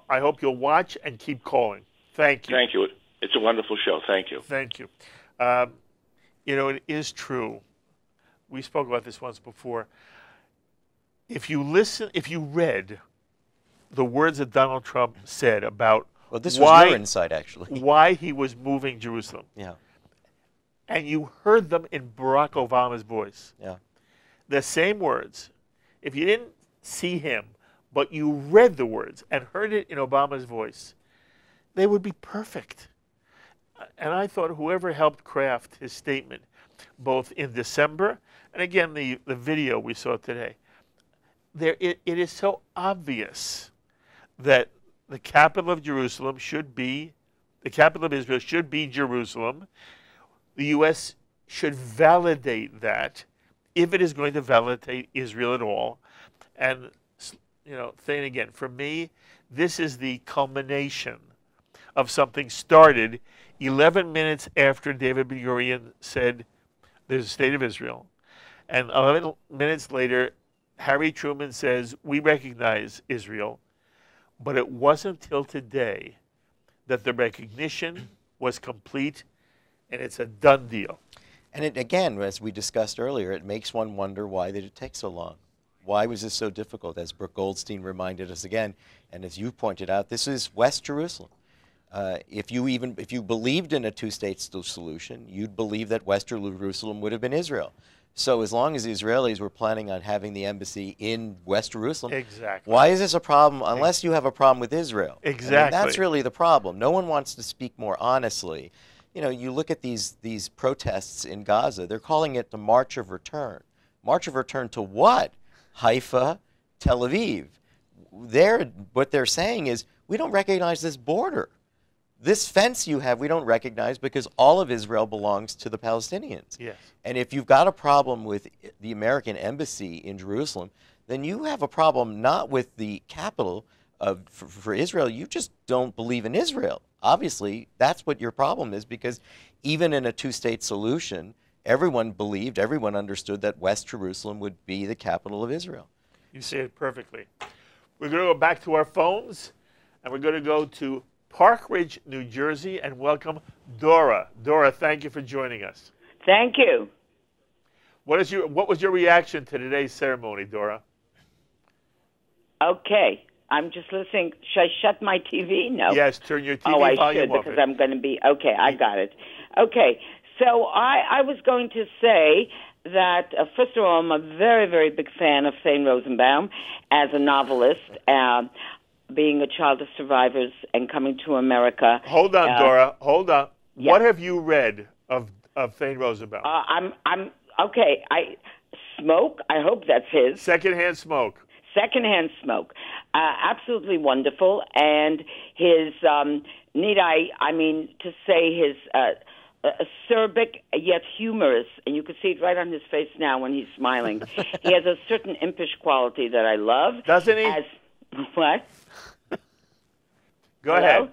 I hope you'll watch and keep calling. Thank you. Thank you. It's a wonderful show. Thank you. Thank you. It is true. We spoke about this once before. If you read the words that Donald Trump said about this was your insight, actually. Why he was moving Jerusalem. Yeah. And you heard them in Barack Obama's voice. Yeah. The same words. If you didn't see him, but you read the words and heard it in Obama's voice, they would be perfect. And I thought whoever helped craft his statement, both in December and again the video we saw today, it is so obvious that the capital of Jerusalem should be, the capital of Israel should be Jerusalem. The U.S. should validate that, if it is going to validate Israel at all. And, you know, Thane, again, for me, this is the culmination of something started 11 minutes after David Ben-Gurion said there's a state of Israel. And 11 minutes later, Harry Truman says, we recognize Israel. But it wasn't until today that the recognition was complete, and it's a done deal. And it, again, as we discussed earlier, it makes one wonder why did it take so long? Why was this so difficult? As Brooke Goldstein reminded us again, and as you pointed out, this is West Jerusalem. If you believed in a two-state solution, you'd believe that West Jerusalem would have been Israel. So as long as the Israelis were planning on having the embassy in West Jerusalem, exactly. Why is this a problem unless you have a problem with Israel? Exactly. I mean, that's really the problem. No one wants to speak more honestly. You know, you look at these protests in Gaza, they're calling it the March of Return. March of Return to what? Haifa, Tel Aviv. What they're saying is, we don't recognize this border. This fence you have, we don't recognize because all of Israel belongs to the Palestinians. Yes. And if you've got a problem with the American embassy in Jerusalem, then you have a problem not with the capital for Israel. You just don't believe in Israel. Obviously, that's what your problem is, because even in a two-state solution, everyone believed, everyone understood that West Jerusalem would be the capital of Israel. You say it perfectly. We're going to go back to our phones, and we're going to go to Park Ridge, New Jersey, and welcome Dora. Dora, thank you for joining us. Thank you. What was your reaction to today's ceremony, Dora? Okay. I'm just listening. Should I shut my TV? No. Yes, turn your TV volume off. Oh, I should, because I'm going to be... Okay, I got it. Okay, so I was going to say that, first of all, I'm a very, very big fan of Thane Rosenbaum as a novelist, being a child of survivors and coming to America. Hold on, Dora. Hold on. Yeah. What have you read of Thane Rosenbaum? I'm okay. Smoke. I hope that's his. Secondhand Smoke. Secondhand Smoke. Absolutely wonderful. And his, to say his acerbic yet humorous, and you can see it right on his face now when he's smiling. He has a certain impish quality that I love. Doesn't he? What? Go ahead.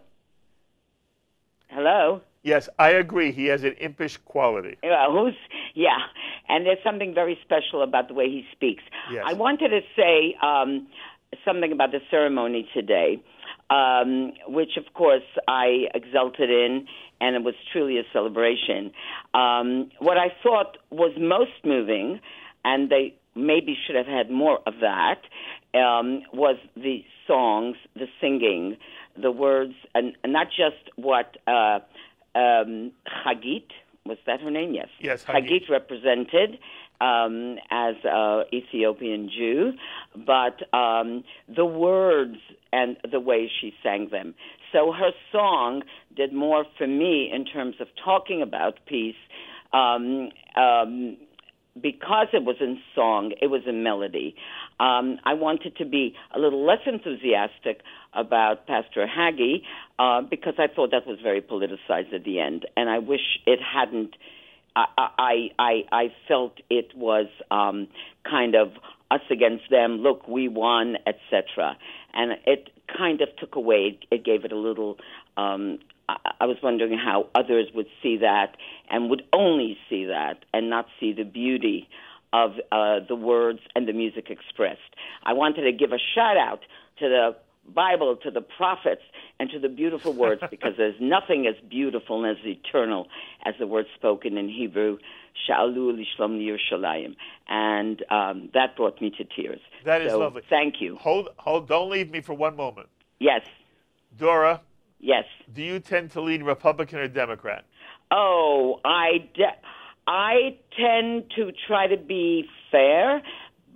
Hello? Yes, I agree. He has an impish quality. And there's something very special about the way he speaks. Yes. I wanted to say something about the ceremony today, which, of course, I exulted in, and it was truly a celebration. What I thought was most moving, and they maybe should have had more of that, was the songs, the singing, the words, and not just what Hagit, was that her name? Yes. Yes, Hagit represented as an Ethiopian Jew, but the words and the way she sang them. So her song did more for me in terms of talking about peace. Because it was in song, it was in melody. I wanted to be a little less enthusiastic about Pastor Hagee because I thought that was very politicized at the end, and I wish it hadn't. I felt it was kind of us against them. Look, we won, etc. And it kind of took away. It gave it a little. I was wondering how others would see that and would only see that and not see the beauty of the words and the music expressed. I wanted to give a shout-out to the Bible, to the prophets, and to the beautiful words, because there's nothing as beautiful and as eternal as the words spoken in Hebrew, Sha'alu Lishlom Yerushalayim. And that brought me to tears. That is lovely. Thank you. Hold, don't leave me for one moment. Yes. Dora? Yes. Do you tend to lean Republican or Democrat? Oh, I tend to try to be fair,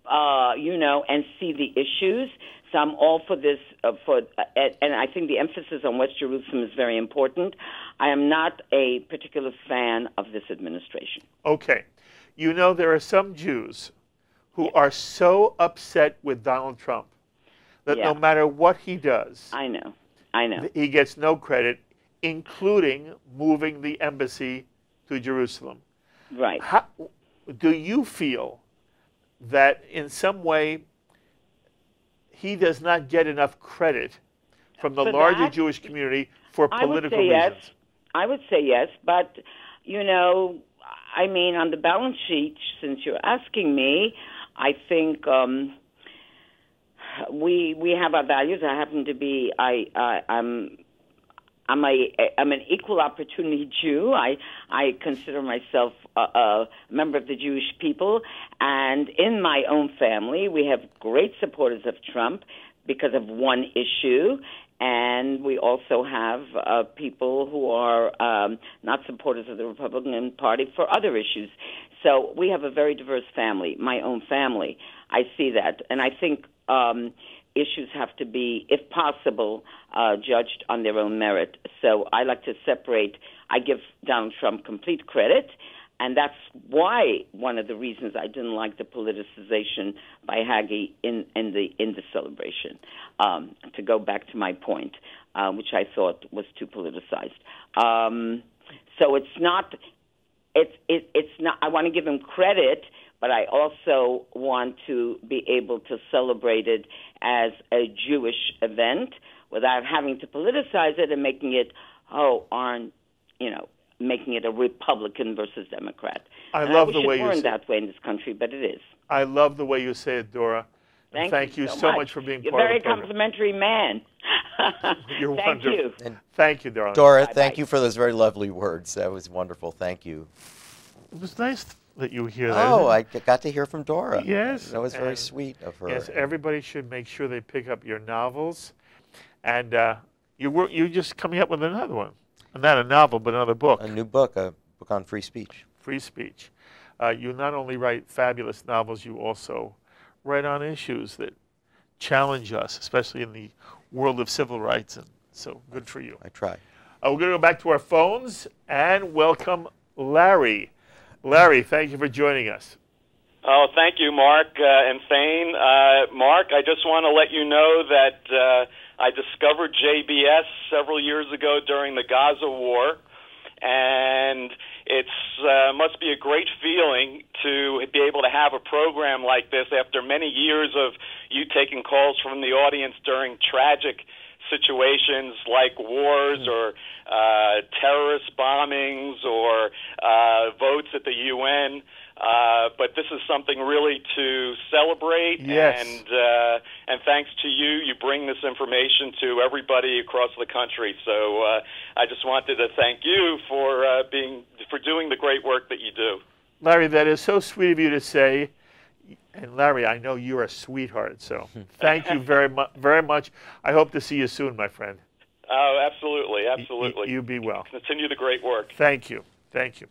and see the issues. So I'm all for this, and I think the emphasis on West Jerusalem is very important. I am not a particular fan of this administration. Okay. You know, there are some Jews who are so upset with Donald Trump that no matter what he does, I know, he gets no credit, including moving the embassy to Jerusalem. Right. Do you feel that in some way he does not get enough credit from the larger Jewish community for political reasons? I would say yes, but, you know, I mean, on the balance sheet, since you're asking me, I think we have our values. I happen to be I'm an equal opportunity Jew. I consider myself a member of the Jewish people, and in my own family, we have great supporters of Trump because of one issue. And we also have people who are not supporters of the Republican Party for other issues. So we have a very diverse family, my own family. I see that. And I think issues have to be, if possible, judged on their own merit. So I like to separate. I give Donald Trump complete credit. And that's why one of the reasons I didn't like the politicization by Hagee in the celebration. To go back to my point, which I thought was too politicized. So it's not. It's not. I want to give him credit, but I also want to be able to celebrate it as a Jewish event without having to politicize it and making it making it a Republican versus Democrat. I love the way you say it. That way in this country, but it is. I love the way you say it, Dora. Thank you so much for being You're part of the You're a very complimentary man. You're Thank wonderful. you. And thank you, Dora. Dora, thank you for those very lovely words. That was wonderful. Thank you. It was nice that you were here. That, oh, I got to hear from Dora. Yes. That was very sweet of her. Yes, everybody should make sure they pick up your novels. And you're just coming up with another one. Not a novel, but another book. A new book, a book on free speech. Free speech. You not only write fabulous novels, you also write on issues that challenge us, especially in the world of civil rights. And so good for you. I try. We're going to go back to our phones and welcome Larry. Larry, thank you for joining us. Oh, thank you, Mark and Thane. Mark, I just want to let you know that I discovered JBS several years ago during the Gaza war, and it must be a great feeling to be able to have a program like this after many years of you taking calls from the audience during tragic situations like wars or terrorist bombings or votes at the UN. But this is something really to celebrate, yes. And thanks to you, you bring this information to everybody across the country. So I just wanted to thank you for doing the great work that you do. Larry, that is so sweet of you to say. And Larry, I know you're a sweetheart, so thank you very much. I hope to see you soon, my friend. Oh, absolutely, absolutely. You be well. Continue the great work. Thank you, thank you.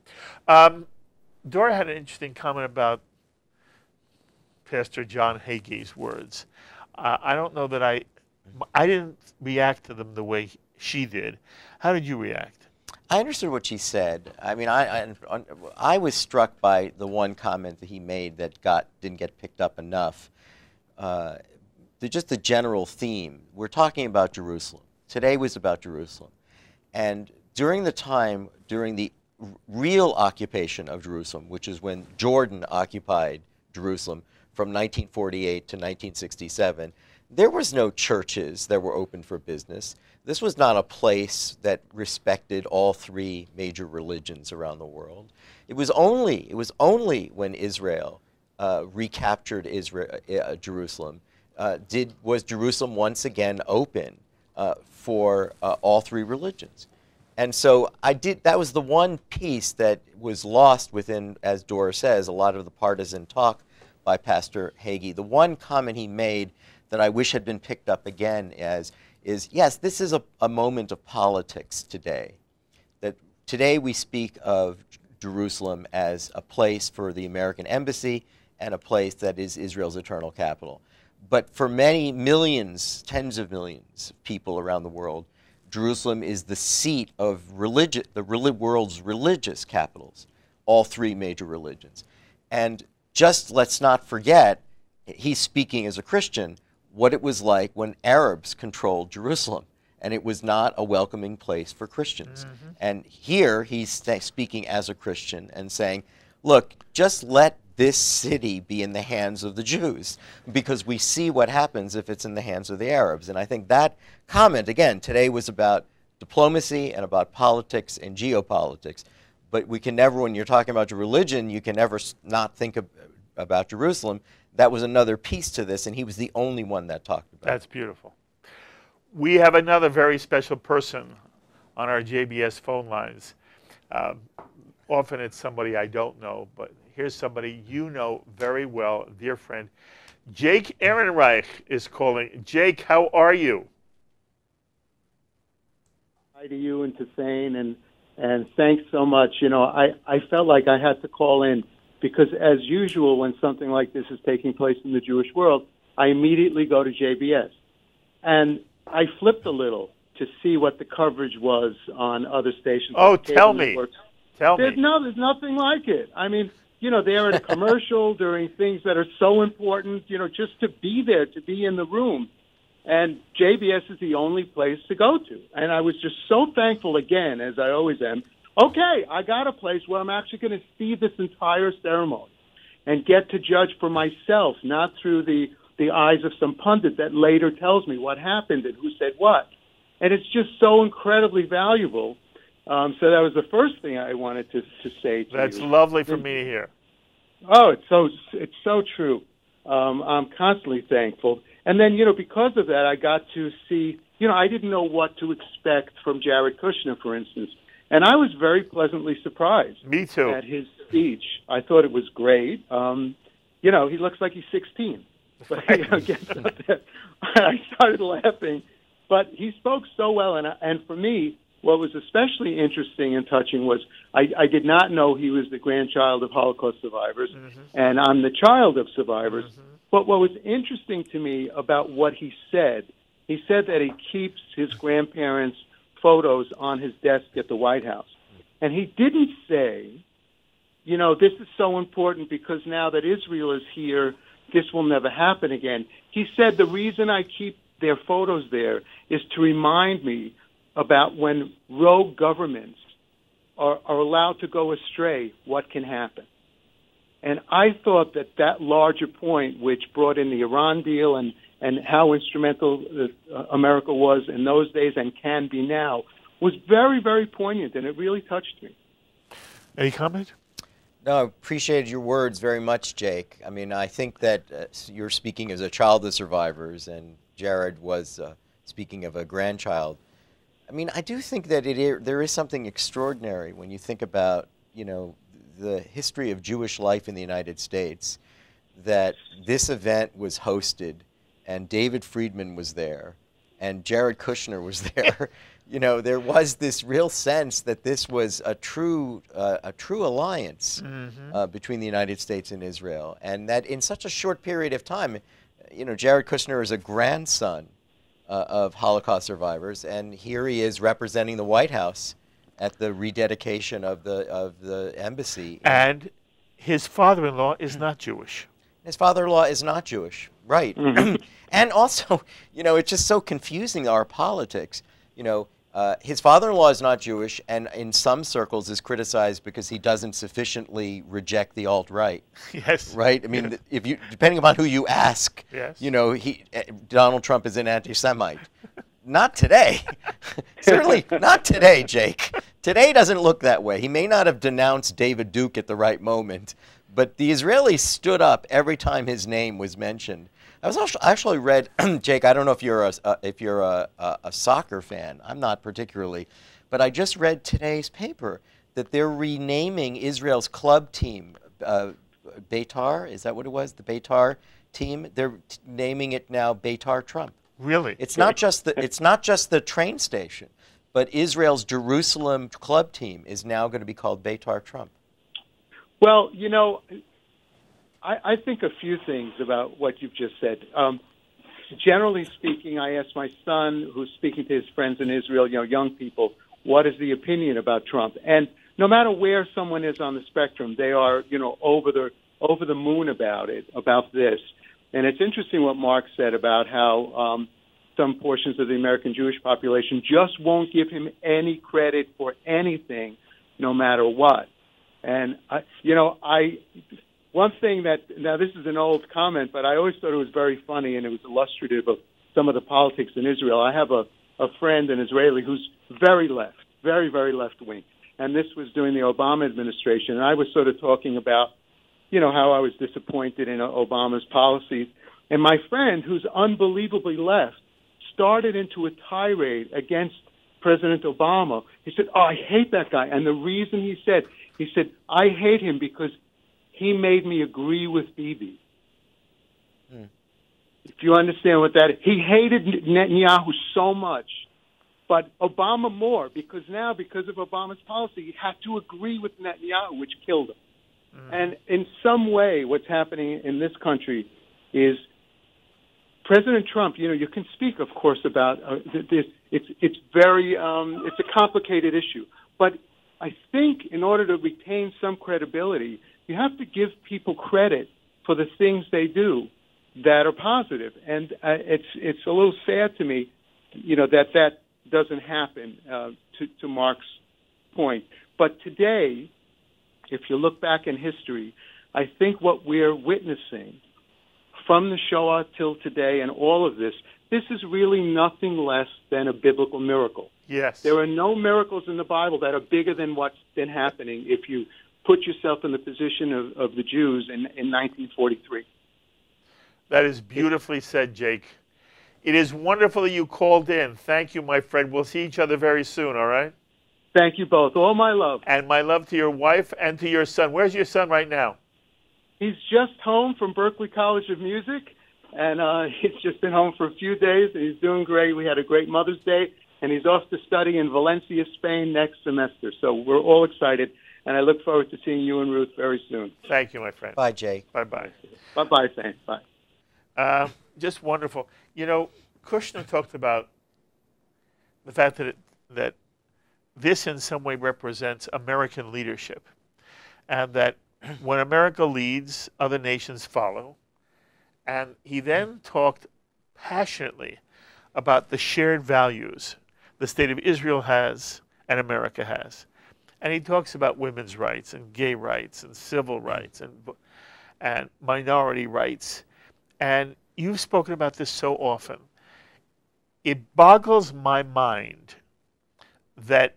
Dora had an interesting comment about Pastor John Hagee's words. I don't know that I didn't react to them the way she did. How did you react? I understood what she said. I mean, I was struck by the one comment that he made that didn't get picked up enough. Just the general theme. We're talking about Jerusalem. Today was about Jerusalem. And during the real occupation of Jerusalem, which is when Jordan occupied Jerusalem from 1948 to 1967, there was no churches that were open for business. This was not a place that respected all three major religions around the world. It was only when Israel recaptured Jerusalem was Jerusalem once again open for all three religions. And so that was the one piece that was lost within, as Dora says, a lot of the partisan talk by Pastor Hagee. The one comment he made that I wish had been picked up again is, yes, this is a moment of politics today. That today we speak of Jerusalem as a place for the American embassy and a place that is Israel's eternal capital. But for many millions, tens of millions of people around the world, Jerusalem is the seat of the world's religious capitals, all three major religions. And just let's not forget, he's speaking as a Christian, what it was like when Arabs controlled Jerusalem. And it was not a welcoming place for Christians. And here he's speaking as a Christian and saying, look, just let this city be in the hands of the Jews, because we see what happens if it's in the hands of the Arabs. And I think that comment, again, today was about diplomacy and about politics and geopolitics. But we can never, when you're talking about your religion, you can never not think about Jerusalem. That was another piece to this, and he was the only one that talked about it. That's beautiful. We have another very special person on our JBS phone lines. Often it's somebody I don't know, but here's somebody you know very well, dear friend. Jake Ehrenreich is calling. Jake, how are you? Hi to you and to Thane, and thanks so much. You know, I felt like I had to call in because, as usual, when something like this is taking place in the Jewish world, I immediately go to JBS. And I flipped a little to see what the coverage was on other stations. Oh, tell me. Tell me. There's nothing like it. I mean, you know, they're in a commercial during things that are so important, you know, just to be there, to be in the room. And JBS is the only place to go to. And I was just so thankful again, as I always am. Okay, I got a place where I'm actually going to see this entire ceremony and get to judge for myself, not through the eyes of some pundit that later tells me what happened and who said what. And it's just so incredibly valuable. So that was the first thing I wanted to say to you. That's lovely for me to hear. Oh, it's so true. I'm constantly thankful. And then, you know, because of that, I got to see, you know, I didn't know what to expect from Jared Kushner, for instance. And I was very pleasantly surprised. Me too. At his speech. I thought it was great. You know, he looks like he's 16. But you know, I started laughing. But he spoke so well. And for me, what was especially interesting and touching was I did not know he was the grandchild of Holocaust survivors, and I'm the child of survivors. But what was interesting to me about what he said that he keeps his grandparents' photos on his desk at the White House. And he didn't say, you know, this is so important because now that Israel is here, this will never happen again. He said the reason I keep their photos there is to remind me about when rogue governments are allowed to go astray, what can happen. And I thought that larger point, which brought in the Iran deal and how instrumental America was in those days and can be now, was very, very poignant, and it really touched me. Any comment? No, I appreciated your words very much, Jake. I mean, I think that you're speaking as a child of survivors, and Jared was speaking of a grandchild. I mean, I do think that there is something extraordinary when you think about, you know, the history of Jewish life in the United States, that this event was hosted, and David Friedman was there, and Jared Kushner was there. You know, there was this real sense that this was a true alliance between the United States and Israel, and that in such a short period of time, you know, Jared Kushner is a grandson of Holocaust survivors, and here he is representing the White House at the rededication of the embassy. And his father-in-law is not Jewish. His father-in-law is not Jewish, right? And also, you know, it's just so confusing, our politics. You know, his father-in-law is not Jewish, and in some circles is criticized because he doesn't sufficiently reject the alt-right. Yes. Right? I mean, if you, depending upon who you ask, yes, you know, Donald Trump is an anti-Semite. Not today. Certainly not today, Jake. Today doesn't look that way. He may not have denounced David Duke at the right moment, but the Israelis stood up every time his name was mentioned. I actually read, Jake, I don't know if you're a soccer fan. I'm not particularly, but I just read today's paper that they're renaming Israel's club team, Beitar. Is that what it was? The Beitar team. They're naming it now Beitar Trump. Really? It's not just the train station, but Israel's Jerusalem club team is now going to be called Beitar Trump. Well, you know, I think a few things about what you've just said. Generally speaking, I asked my son, who's speaking to his friends in Israel, you know, young people, what is the opinion about Trump? And no matter where someone is on the spectrum, they are, you know, over over the moon about this. And it's interesting what Mark said about how some portions of the American Jewish population just won't give him any credit for anything, no matter what. And, one thing now this is an old comment, but I always thought it was very funny and it was illustrative of some of the politics in Israel. I have a friend, an Israeli, who's very left, very, very left-wing. And this was during the Obama administration. And I was sort of talking about, how I was disappointed in Obama's policies. And my friend, who's unbelievably left, started into a tirade against President Obama. He said, "Oh, I hate that guy." And the reason he said, "I hate him because he made me agree with Bibi." If you understand what that is. He hated Netanyahu so much, but Obama more, because of Obama's policy, he had to agree with Netanyahu, which killed him. And in some way, what's happening in this country is President Trump, you can speak, of course, about this. It's a complicated issue. But I think in order to retain some credibility, you have to give people credit for the things they do that are positive. And it's a little sad to me, that doesn't happen, to Mark's point. But today, if you look back in history, I think what we're witnessing from the Shoah till today and all of this is really nothing less than a biblical miracle. Yes. There are no miracles in the Bible that are bigger than what's been happening if you put yourself in the position of the Jews in 1943. That is beautifully said, Jake. It is wonderful that you called in. Thank you, my friend. We'll see each other very soon, all right? Thank you both. All my love. And my love to your wife and to your son. Where's your son right now? He's just home from Berklee College of Music, and he's just been home for a few days, and he's doing great. We had a great Mother's Day, and he's off to study in Valencia, Spain next semester. So we're all excited, and I look forward to seeing you and Ruth very soon. Thank you, my friend. Bye, Jake. Bye-bye. Bye-bye, Thane. Bye. Just wonderful. Kushner talked about the fact that this in some way represents American leadership, and that when America leads, other nations follow. And he then talked passionately about the shared values the State of Israel has and America has. And he talks about women's rights and gay rights and civil rights and minority rights. And you've spoken about this so often. It boggles my mind that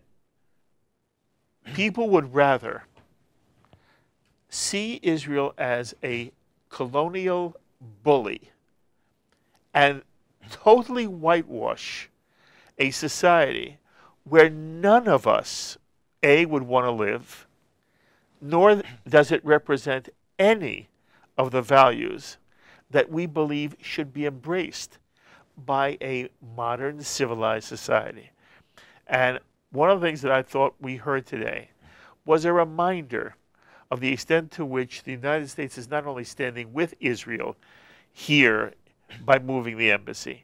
people would rather see Israel as a colonial bully and totally whitewash a society where none of us, A, would want to live, nor does it represent any of the values that we believe should be embraced by a modern civilized society. And one of the things that I thought we heard today was a reminder of the extent to which the United States is not only standing with Israel here by moving the embassy,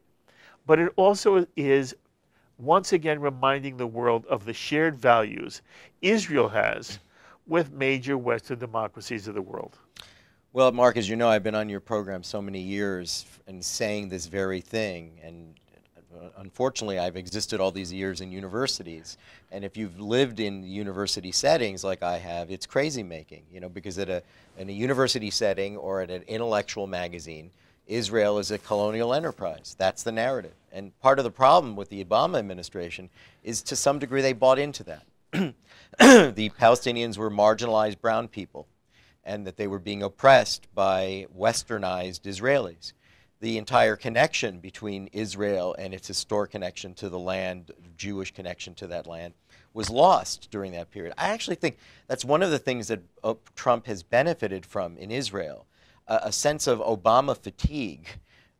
but it also is once again reminding the world of the shared values Israel has with major Western democracies of the world. Well, Mark, as you know, I've been on your program so many years and saying this very thing, and unfortunately, I've existed all these years in universities, and if you've lived in university settings like I have, it's crazy making, because in a university setting or at an intellectual magazine, Israel is a colonial enterprise. That's the narrative. And part of the problem with the Obama administration is to some degree they bought into that. The Palestinians were marginalized brown people, and that they were being oppressed by westernized Israelis. The entire connection between Israel and its historic connection to the land, Jewish connection to that land, was lost during that period. I actually think that's one of the things that Trump has benefited from in Israel, a sense of Obama fatigue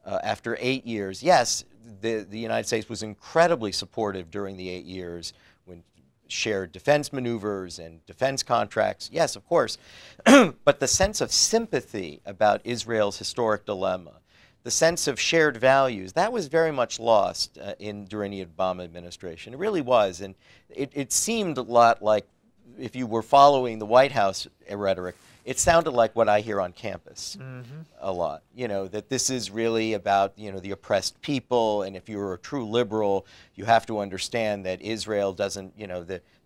after 8 years. Yes, the United States was incredibly supportive during the 8 years when shared defense maneuvers and defense contracts. Yes, of course. But the sense of sympathy about Israel's historic dilemma, the sense of shared values, that was very much lost during the Obama administration. It really was. And it seemed a lot like, if you were following the White House rhetoric, it sounded like what I hear on campus a lot. That this is really about, the oppressed people, and if you're a true liberal, you have to understand that Israel doesn't,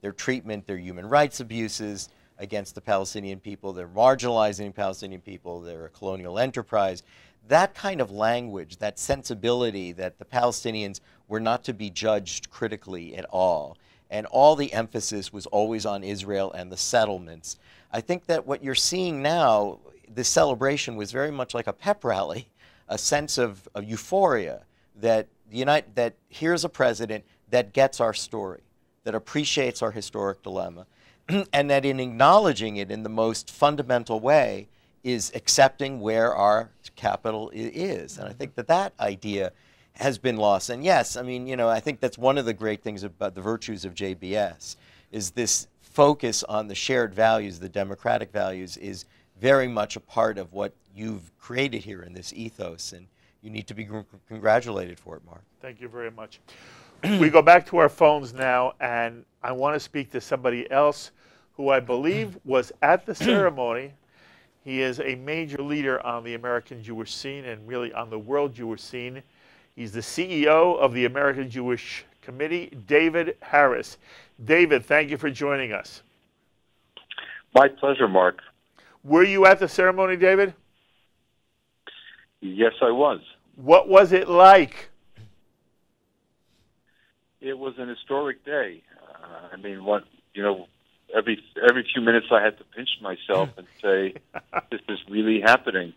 their treatment, their human rights abuses against the Palestinian people, they're marginalizing Palestinian people, they're a colonial enterprise. That kind of language, that sensibility that the Palestinians were not to be judged critically at all, and all the emphasis was always on Israel and the settlements. I think that what you're seeing now, this celebration was very much like a pep rally, a sense of euphoria that that here's a president that gets our story, that appreciates our historic dilemma, and that in acknowledging it in the most fundamental way is accepting where our capital is. And I think that idea has been lost. And yes, I mean, I think that's one of the great things about the virtues of JBS, is this focus on the shared values, the democratic values, is very much a part of what you've created here in this ethos, and you need to be congratulated for it, Mark. Thank you very much. We go back to our phones now, and I want to speak to somebody else who I believe was at the ceremony. He is a major leader on the American Jewish scene and really on the world Jewish scene. He's the CEO of the American Jewish Committee, David Harris. David, thank you for joining us. My pleasure, Mark. Were you at the ceremony, David? Yes, I was. What was it like? It was an historic day. Every few minutes I had to pinch myself and say, this is really happening.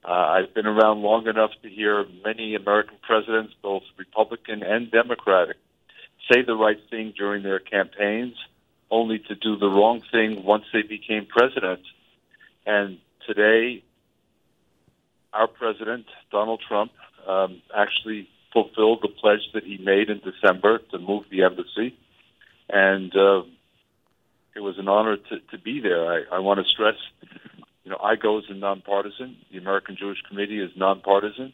I've been around long enough to hear many American presidents, both Republican and Democratic, say the right thing during their campaigns, only to do the wrong thing once they became president. And today, our president, Donald Trump, actually fulfilled the pledge that he made in December to move the embassy. And it was an honor to be there. I want to stress, IGO is nonpartisan. The American Jewish Committee is nonpartisan.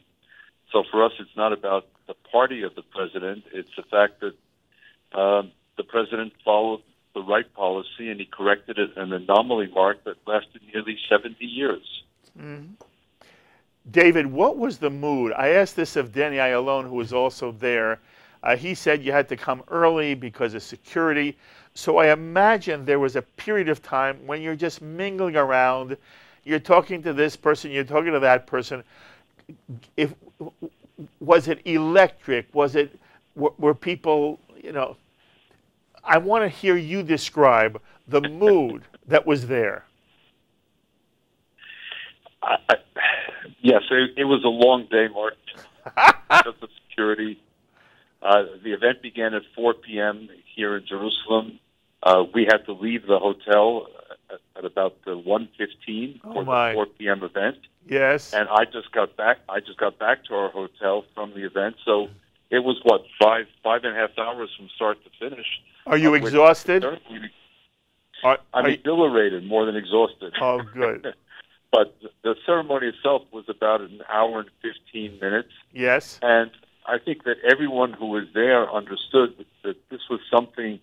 So for us, it's not about the party of the president. It's the fact that the president followed the right policy, and he corrected an anomaly, Mark, that lasted nearly 70 years. Mm-hmm. David, what was the mood? I asked this of Danny Ayalon, who was also there. He said you had to come early because of security. So I imagine there was a period of time when you're just mingling around. You're talking to this person, you're talking to that person. Was it electric? Were people, I want to hear you describe the mood that was there. Yes, it was a long day, Mark, because of security. The event began at 4 p.m. here in Jerusalem. We had to leave the hotel at about 1:15 for the 4 p.m. event. Yes. And I just got back to our hotel from the event. So it was five and a half hours from start to finish. Are you exhausted? I'm exhilarated more than exhausted. Oh, good. But the ceremony itself was about an hour and 15 minutes. Yes. And I think that everyone who was there understood that this was something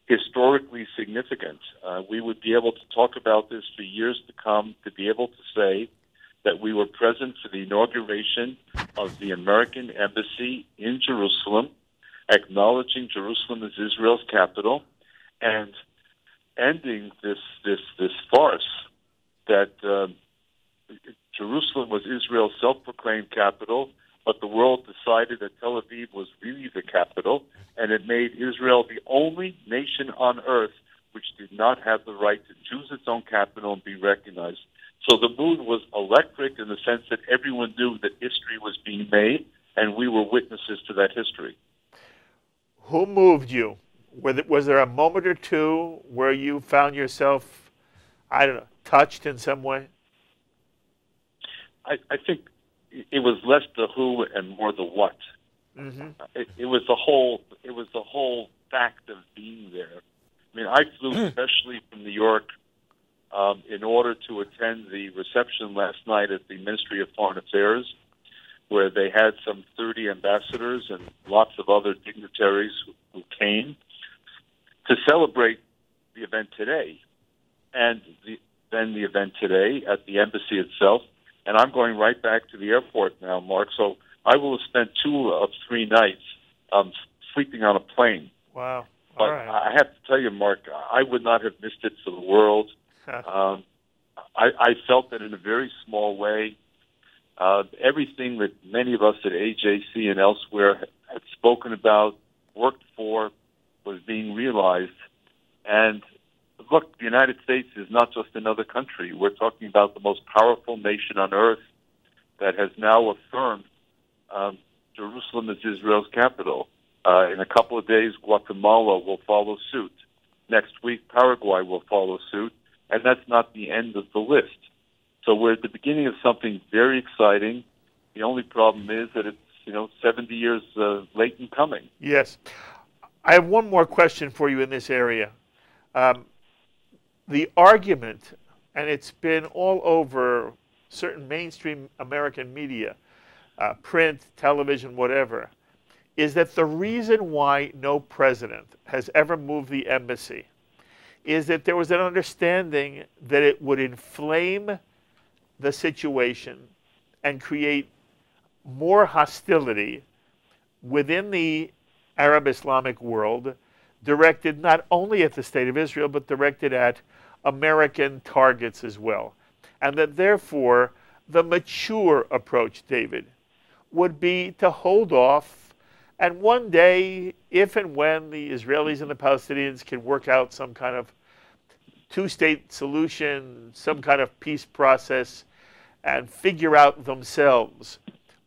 historically significant. We would be able to talk about this for years to come, to be able to say that we were present for the inauguration of the American embassy in Jerusalem, acknowledging Jerusalem as Israel's capital, and ending this farce that Jerusalem was Israel's self-proclaimed capital, but the world decided that Tel Aviv was really the capital, and it made Israel the only nation on earth which did not have the right to choose its own capital and be recognized. So the mood was electric in the sense that everyone knew that history was being made, and we were witnesses to that history. Who moved you? Was there a moment or two where you found yourself, touched in some way? I think it was less the who and more the what. Mm-hmm. It was the whole fact of being there. I mean, I flew especially from New York in order to attend the reception last night at the Ministry of Foreign Affairs, where they had some 30 ambassadors and lots of other dignitaries who came to celebrate the event today. And spend the event today at the embassy itself, and I'm going right back to the airport now, Mark. So I will have spent 2 of 3 nights sleeping on a plane. Wow. But I have to tell you, Mark, I would not have missed it for the world. I felt that in a very small way. Everything that many of us at AJC and elsewhere had spoken about, worked for, was being realized. And look, the United States is not just another country. We're talking about the most powerful nation on earth that has now affirmed Jerusalem as Israel's capital. In a couple of days, Guatemala will follow suit. Next week, Paraguay will follow suit. And that's not the end of the list. So we're at the beginning of something very exciting. The only problem is that it's 70 years late in coming. Yes. I have one more question for you in this area. The argument, and it's been all over certain mainstream American media, print, television, whatever, is that the reason why no president has ever moved the embassy is that there was an understanding that it would inflame the situation and create more hostility within the Arab Islamic world, directed not only at the State of Israel, but directed at American targets as well. And that therefore, the mature approach, David, would be to hold off, and one day, if and when the Israelis and the Palestinians can work out some kind of two-state solution, some kind of peace process, and figure out themselves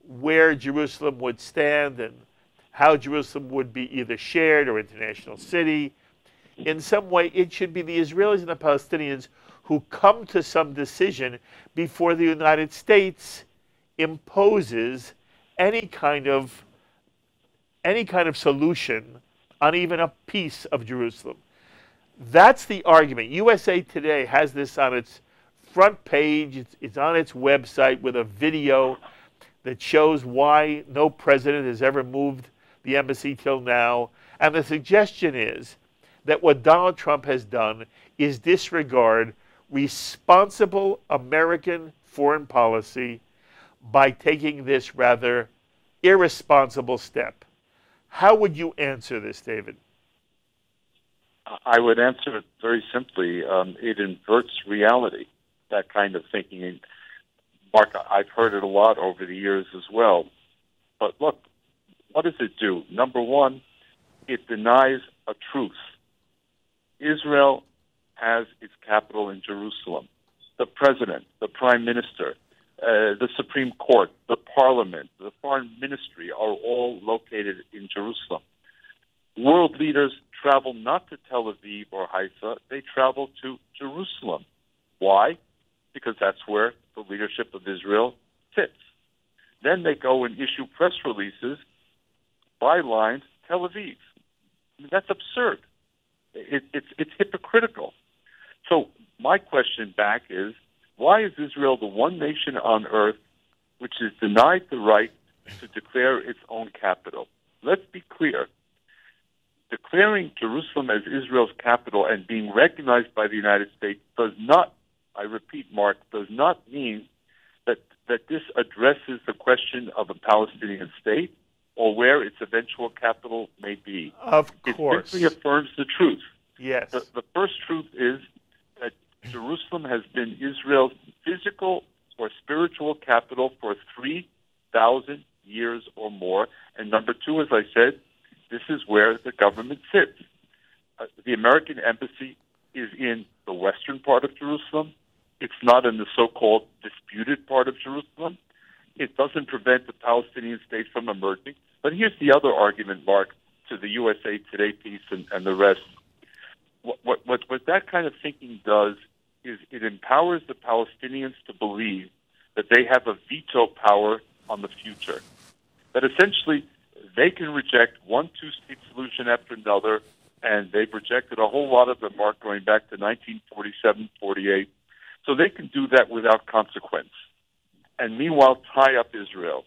where Jerusalem would stand and how Jerusalem would be either shared or international city. In some way, it should be the Israelis and the Palestinians who come to some decision before the United States imposes any kind of solution on even a piece of Jerusalem. That's the argument. USA Today has this on its front page. It's on its website with a video that shows why no president has ever moved the embassy till now. And the suggestion is that what Donald Trump has done is disregard responsible American foreign policy by taking this rather irresponsible step. How would you answer this, David? I would answer it very simply. It inverts reality, that kind of thinking. And Mark, I've heard it a lot over the years as well. But look, what does it do? Number one, it denies a truth. Israel has its capital in Jerusalem. The president, the prime minister, the Supreme Court, the parliament, the foreign ministry are all located in Jerusalem. World leaders travel not to Tel Aviv or Haifa, they travel to Jerusalem. Why? Because that's where the leadership of Israel sits. Then they go and issue press releases, bylines, Tel Aviv. I mean, that's absurd. It's hypocritical. So my question back is, why is Israel the one nation on earth which is denied the right to declare its own capital? Let's be clear. Declaring Jerusalem as Israel's capital and being recognized by the United States does not, I repeat, Mark, does not mean that this addresses the question of a Palestinian state or where its eventual capital may be. Of course. It simply affirms the truth. Yes. The first truth is that Jerusalem has been Israel's physical or spiritual capital for 3,000 years or more. And number two, as I said, this is where the government sits. The American embassy is in the western part of Jerusalem. It's not in the so-called disputed part of Jerusalem. It doesn't prevent the Palestinian state from emerging. But here's the other argument, Mark, to the USA Today piece and the rest. What that kind of thinking does is it empowers the Palestinians to believe that they have a veto power on the future. That essentially they can reject one two-state solution after another, and they've rejected a whole lot of them, Mark, going back to 1947, 48. So they can do that without consequence. And meanwhile, tie up Israel.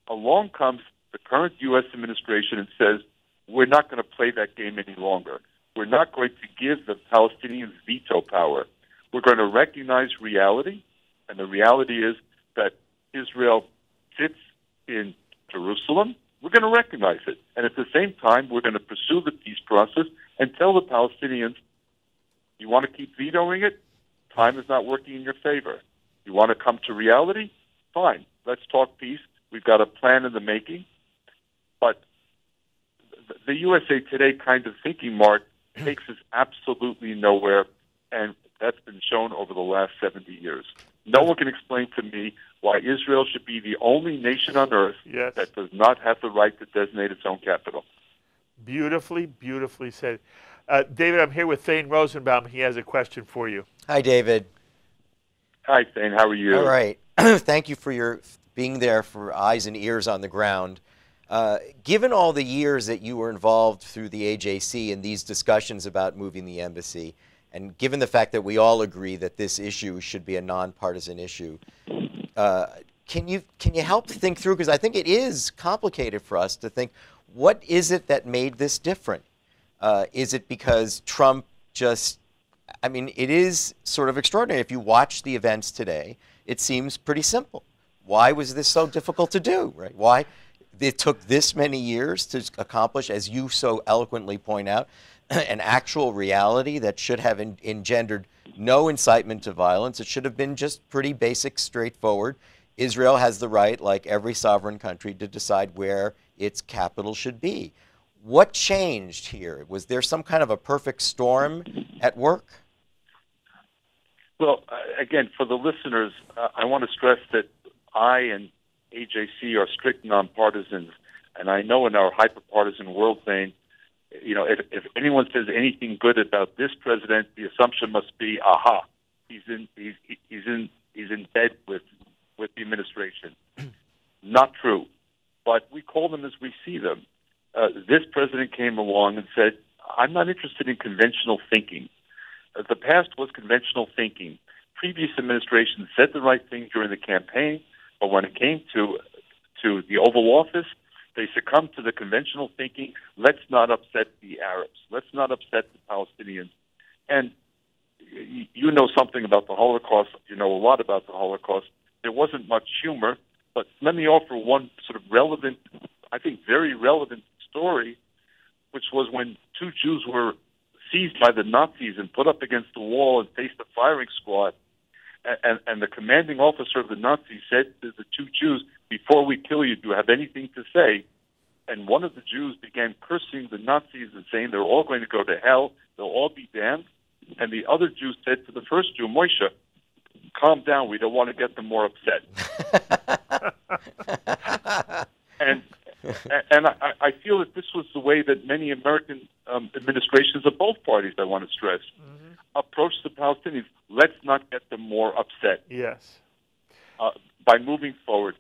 Along comes the current U.S. administration and says, we're not going to play that game any longer. We're not going to give the Palestinians veto power. We're going to recognize reality, and the reality is that Israel sits in Jerusalem. We're going to recognize it. And at the same time, we're going to pursue the peace process and tell the Palestinians, you want to keep vetoing it? Time is not working in your favor. You want to come to reality? Fine. Let's talk peace. We've got a plan in the making. But the USA Today kind of thinking, Mark, takes us absolutely nowhere, and that's been shown over the last 70 years. No one can explain to me why Israel should be the only nation on earth that does not have the right to designate its own capital. Beautifully, beautifully said. David, I'm here with Thane Rosenbaum. He has a question for you. Hi, David. Hi, Thane. How are you? All right. Thank you for your being there for eyes and ears on the ground. Given all the years that you were involved through the AJC in these discussions about moving the embassy, and given the fact that we all agree that this issue should be a nonpartisan issue, can you help think through, because I think it is complicated for us to think, what is it that made this different? Is it because Trump just, I mean, it is sort of extraordinary. If you watch the events today, it seems pretty simple. Why was this so difficult to do, right? Why it took this many years to accomplish, as you so eloquently point out, an actual reality that should have engendered no incitement to violence. It should have been just pretty basic, straightforward. Israel has the right, like every sovereign country, to decide where its capital should be. What changed here? Was there some kind of a perfect storm at work? Well, again, for the listeners, I want to stress that I and AJC are strict nonpartisans, and I know in our hyperpartisan world, Thane, you know, if anyone says anything good about this president, the assumption must be, aha, he's in bed with the administration. Not true, but we call them as we see them. This president came along and said, I'm not interested in conventional thinking. The past was conventional thinking. Previous administrations said the right thing during the campaign, but when it came to the Oval Office, they succumbed to the conventional thinking, let's not upset the Arabs, let's not upset the Palestinians. And you know something about the Holocaust, you know a lot about the Holocaust. There wasn't much humor, but let me offer one sort of relevant, I think very relevant story, which was when two Jews were seized by the Nazis and put up against the wall and faced a firing squad. And the commanding officer of the Nazis said to the two Jews, before we kill you, do you have anything to say? And one of the Jews began cursing the Nazis and saying they're all going to go to hell, they'll all be damned. And the other Jew said to the first Jew, Moshe, calm down, we don't want to get them more upset. and I feel that this was the way that many American administrations of both parties, I want to stress, approached the Palestinians. Let's not get them more upset. Yes. By moving forward.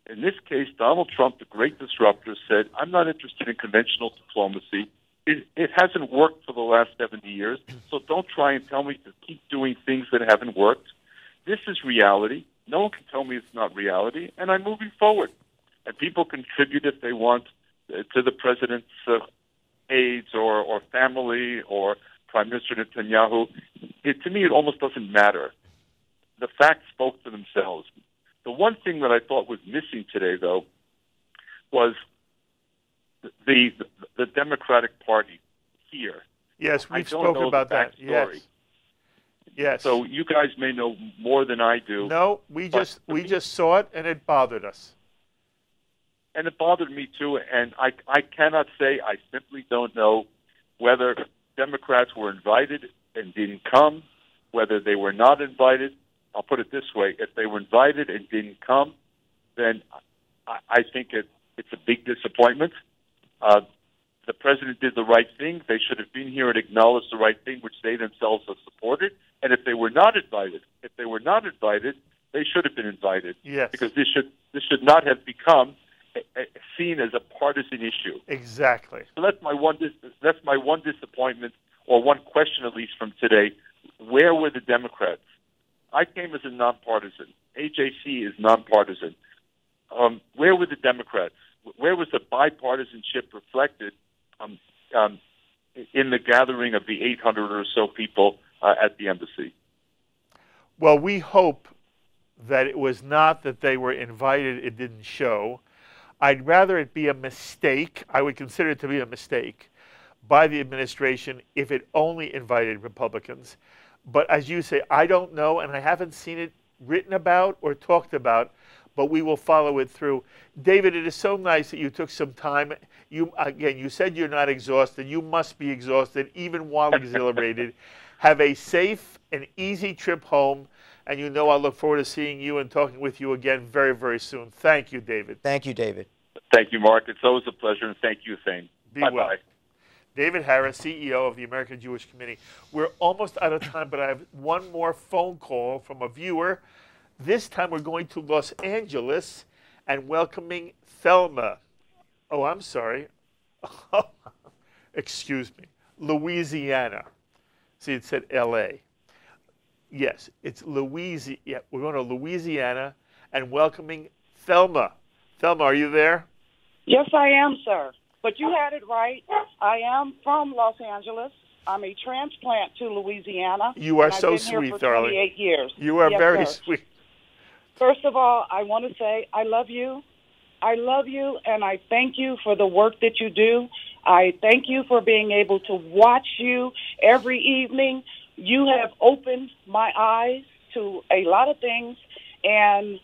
In this case, Donald Trump, the great disruptor, said, I'm not interested in conventional diplomacy. It hasn't worked for the last 70 years, so don't try and tell me to keep doing things that haven't worked. This is reality. No one can tell me it's not reality, and I'm moving forward. And people contribute if they want to the president's aides or family or Prime Minister Netanyahu. To me, it almost doesn't matter. The facts spoke for themselves. The one thing that I thought was missing today, though, was the Democratic Party here. Yes, we've spoken about that. Yes. Yes. So you guys may know more than I do. No, we just saw it, and it bothered us. And it bothered me, too, and I cannot say, I simply don't know whether Democrats were invited and didn't come, whether they were not invited. I'll put it this way. If they were invited and didn't come, then I think it's a big disappointment. The president did the right thing. They should have been here and acknowledged the right thing, which they themselves have supported. And if they were not invited, they should have been invited. Yes. Because this should not have become seen as a partisan issue. Exactly. So that's my one disappointment, or one question at least from today. Where were the Democrats? I came as a nonpartisan. AJC is nonpartisan. Where were the Democrats? Where was the bipartisanship reflected in the gathering of the 800 or so people at the embassy? Well, we hope that it was not that they were invited, it didn't show. I'd rather it be a mistake. I would consider it to be a mistake by the administration if it only invited Republicans. But as you say, I don't know, and I haven't seen it written about or talked about, but we will follow it through. David, it is so nice that you took some time. You said you're not exhausted. You must be exhausted, even while exhilarated. Have a safe and easy trip home, and you know I'll look forward to seeing you and talking with you again very, very soon. Thank you, David. Thank you, David. Thank you, Mark. It's always a pleasure, and thank you, Thane. Be Bye-bye. well. David Harris, CEO of the American Jewish Committee. We're almost out of time, but I have one more phone call from a viewer. This time we're going to Los Angeles and welcoming Thelma. Oh, I'm sorry. Excuse me. Louisiana. See, it said L.A. Yes, it's Louisiana. Yeah, we're going to Louisiana and welcoming Thelma. Thelma, are you there? Yes, I am, sir. But you had it right. I am from Los Angeles. I'm a transplant to Louisiana. You are and so I've been sweet, here for darling. 28 years. You are Yes, very sir. sweet. First of all, I want to say I love you. I love you, and I thank you for the work that you do. I thank you for being able to watch you every evening. You have opened my eyes to a lot of things, and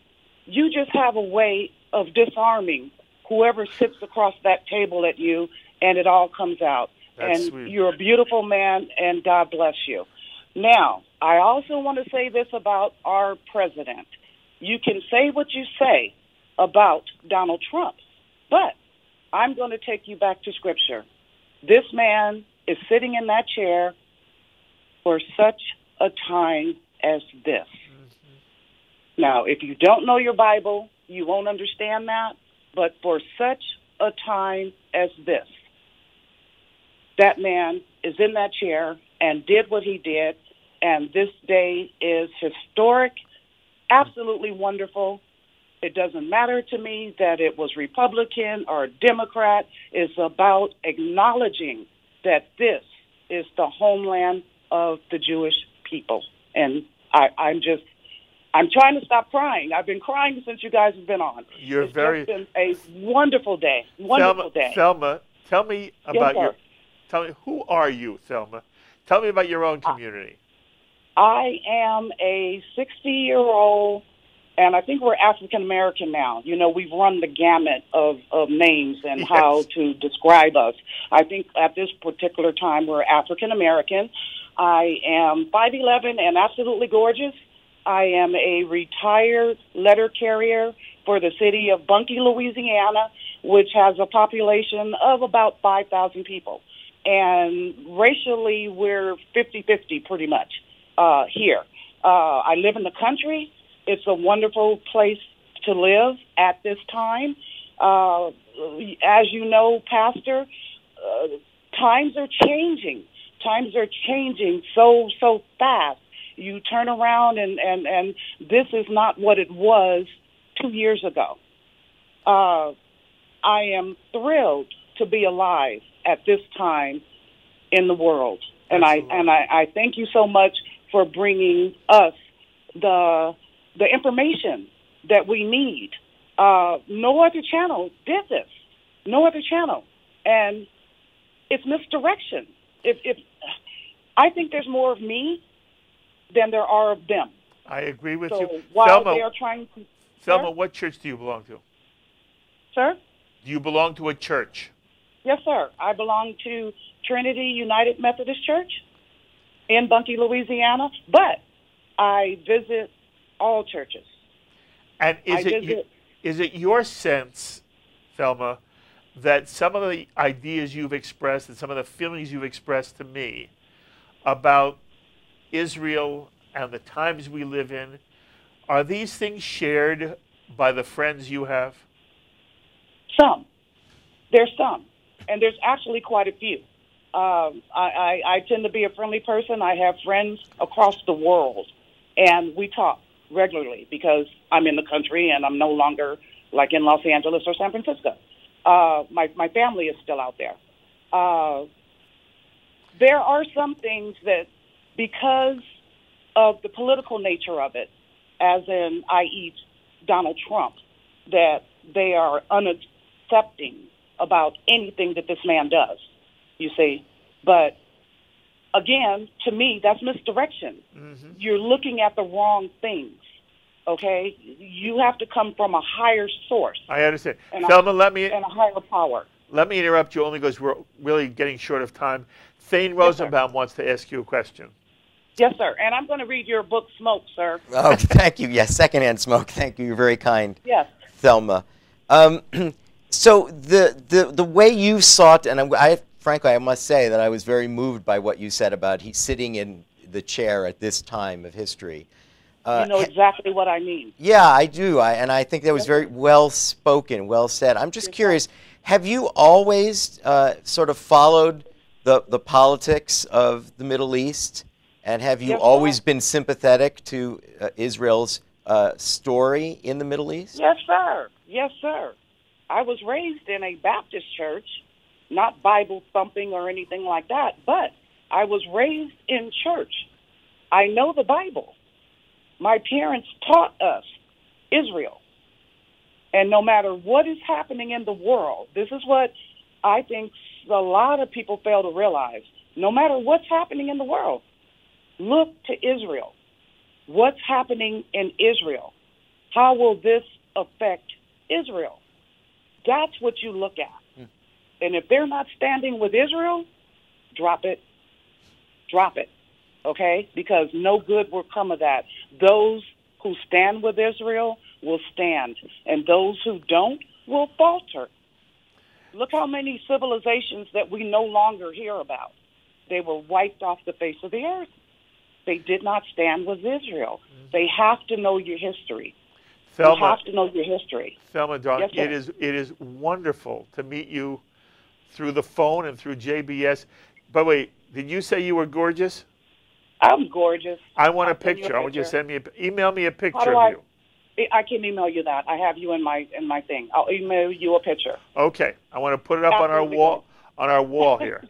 you just have a way of disarming whoever sits across that table at you, and it all comes out. That's and sweet. You're a beautiful man, and God bless you. Now, I also want to say this about our president. You can say what you say about Donald Trump, but I'm going to take you back to Scripture. This man is sitting in that chair for such a time as this. Mm-hmm. Now, if you don't know your Bible, you won't understand that, but for such a time as this, that man is in that chair and did what he did, and this day is historic, absolutely wonderful. It doesn't matter to me that it was Republican or Democrat. It's about acknowledging that this is the homeland of the Jewish people. And I'm trying to stop crying. I've been crying since you guys have been on. It's just been a wonderful day. Wonderful day. Thelma, tell me about Yes, sir. Tell me, who are you, Thelma? Tell me about your own community. I am a 60-year-old, and I think we're African-American now. You know, we've run the gamut of names and how to describe us. I think at this particular time we're African-American. I am 5'11" and absolutely gorgeous. I am a retired letter carrier for the city of Bunkie, Louisiana, which has a population of about 5,000 people. And racially, we're 50-50 pretty much here. I live in the country. It's a wonderful place to live at this time. As you know, Pastor, times are changing. Times are changing so fast. You turn around and this is not what it was 2 years ago. I am thrilled to be alive at this time in the world. And I thank you so much for bringing us the information that we need. No other channel did this. No other channel. And it's misdirection. If I think there's more of me than there are of them. I agree with so you. While Thelma, they are trying to... Thelma, Sir? what church do you belong to? Sir? Do you belong to a church? Yes, sir. I belong to Trinity United Methodist Church in Bunkie, Louisiana, but I visit all churches. And is it your sense, Thelma, that some of the ideas you've expressed and some of the feelings you've expressed to me about Israel and the times we live in, are these things shared by the friends you have? Some. There's some. And there's actually quite a few. I tend to be a friendly person. I have friends across the world, and we talk regularly because I'm in the country and I'm no longer like in Los Angeles or San Francisco. My family is still out there. There are some things that because of the political nature of it, as in, i.e., Donald Trump, that they are unaccepting about anything that this man does, you see. But again, to me, that's misdirection. Mm-hmm. You're looking at the wrong things, okay? You have to come from a higher source. I understand. And Thelma, and a higher power. Let me interrupt you only because we're really getting short of time. Thane Rosenbaum wants to ask you a question. Yes, sir. And I'm going to read your book, Smoke, sir. Oh, thank you. Yes, secondhand smoke. Thank you. You're very kind, Yes. Thelma. So the way you sought, and frankly, I must say that I was very moved by what you said about he's sitting in the chair at this time of history. You know exactly what I mean. Yeah, I do. And I think that was very well spoken, well said. I'm just curious, have you always sort of followed the politics of the Middle East? And have you always been sympathetic to Israel's story in the Middle East? Yes, sir. Yes, sir. I was raised in a Baptist church, not Bible thumping or anything like that, but I was raised in church. I know the Bible. My parents taught us Israel. And no matter what is happening in the world, this is what I think a lot of people fail to realize. No matter what's happening in the world, look to Israel. What's happening in Israel? How will this affect Israel? That's what you look at. And if they're not standing with Israel, drop it. Drop it. Okay? Because no good will come of that. Those who stand with Israel will stand, and those who don't will falter. Look how many civilizations that we no longer hear about. They were wiped off the face of the earth. They did not stand with Israel. They have to know your history. Thelma, you have to know your history. Thelma, darling, Yes, it is wonderful to meet you through the phone and through JBS. By the way, did you say you were gorgeous? I'm gorgeous. I want a I'll send you picture. I want you to picture. send me email me a How picture do of you. I can email you that. I have you in my thing. I'll email you a picture. Okay, I want to put it up on our wall here.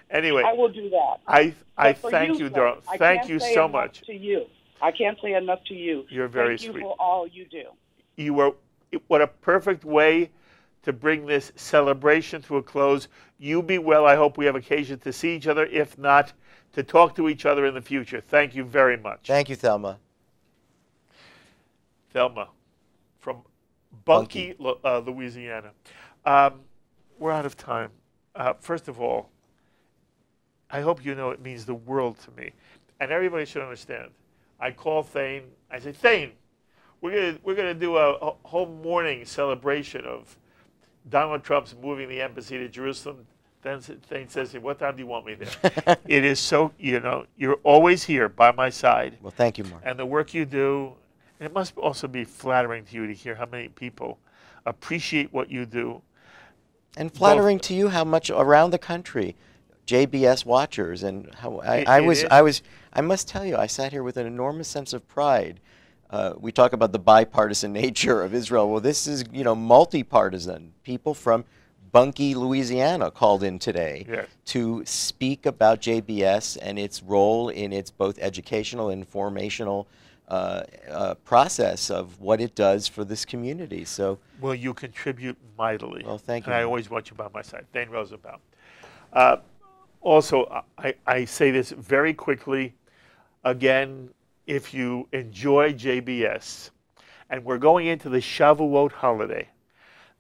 Anyway, I will do that. I But for thank you, sir, darling. I Thank can't you say so enough much. To you, I can't say enough to you. You're very Thank sweet. you for all you do. You were what a perfect way to bring this celebration to a close. You be well. I hope we have occasion to see each other. If not, to talk to each other in the future. Thank you very much. Thank you, Thelma. Thelma from Bunkie, Louisiana. We're out of time. First of all, I hope you know it means the world to me. And everybody should understand. I call Thane. I say, Thane, we're gonna do a whole morning celebration of Donald Trump's moving the embassy to Jerusalem. Then Thane says, what time do you want me there? It is so, you're always here by my side. Well, thank you, Mark. And the work you do, and it must also be flattering to you to hear how many people appreciate what you do. And flattering to you how much around the country, JBS watchers, and how I must tell you, I sat here with an enormous sense of pride. We talk about the bipartisan nature of Israel. Well, this is, multi-partisan. People from Bunkie, Louisiana called in today to speak about JBS and its role in its both educational and informational process of what it does for this community. So, well, you contribute mightily. Well, thank you. And I always want you by my side. Thane Rosenbaum. Also, I say this very quickly. Again, if you enjoy JBS, and we're going into the Shavuot holiday,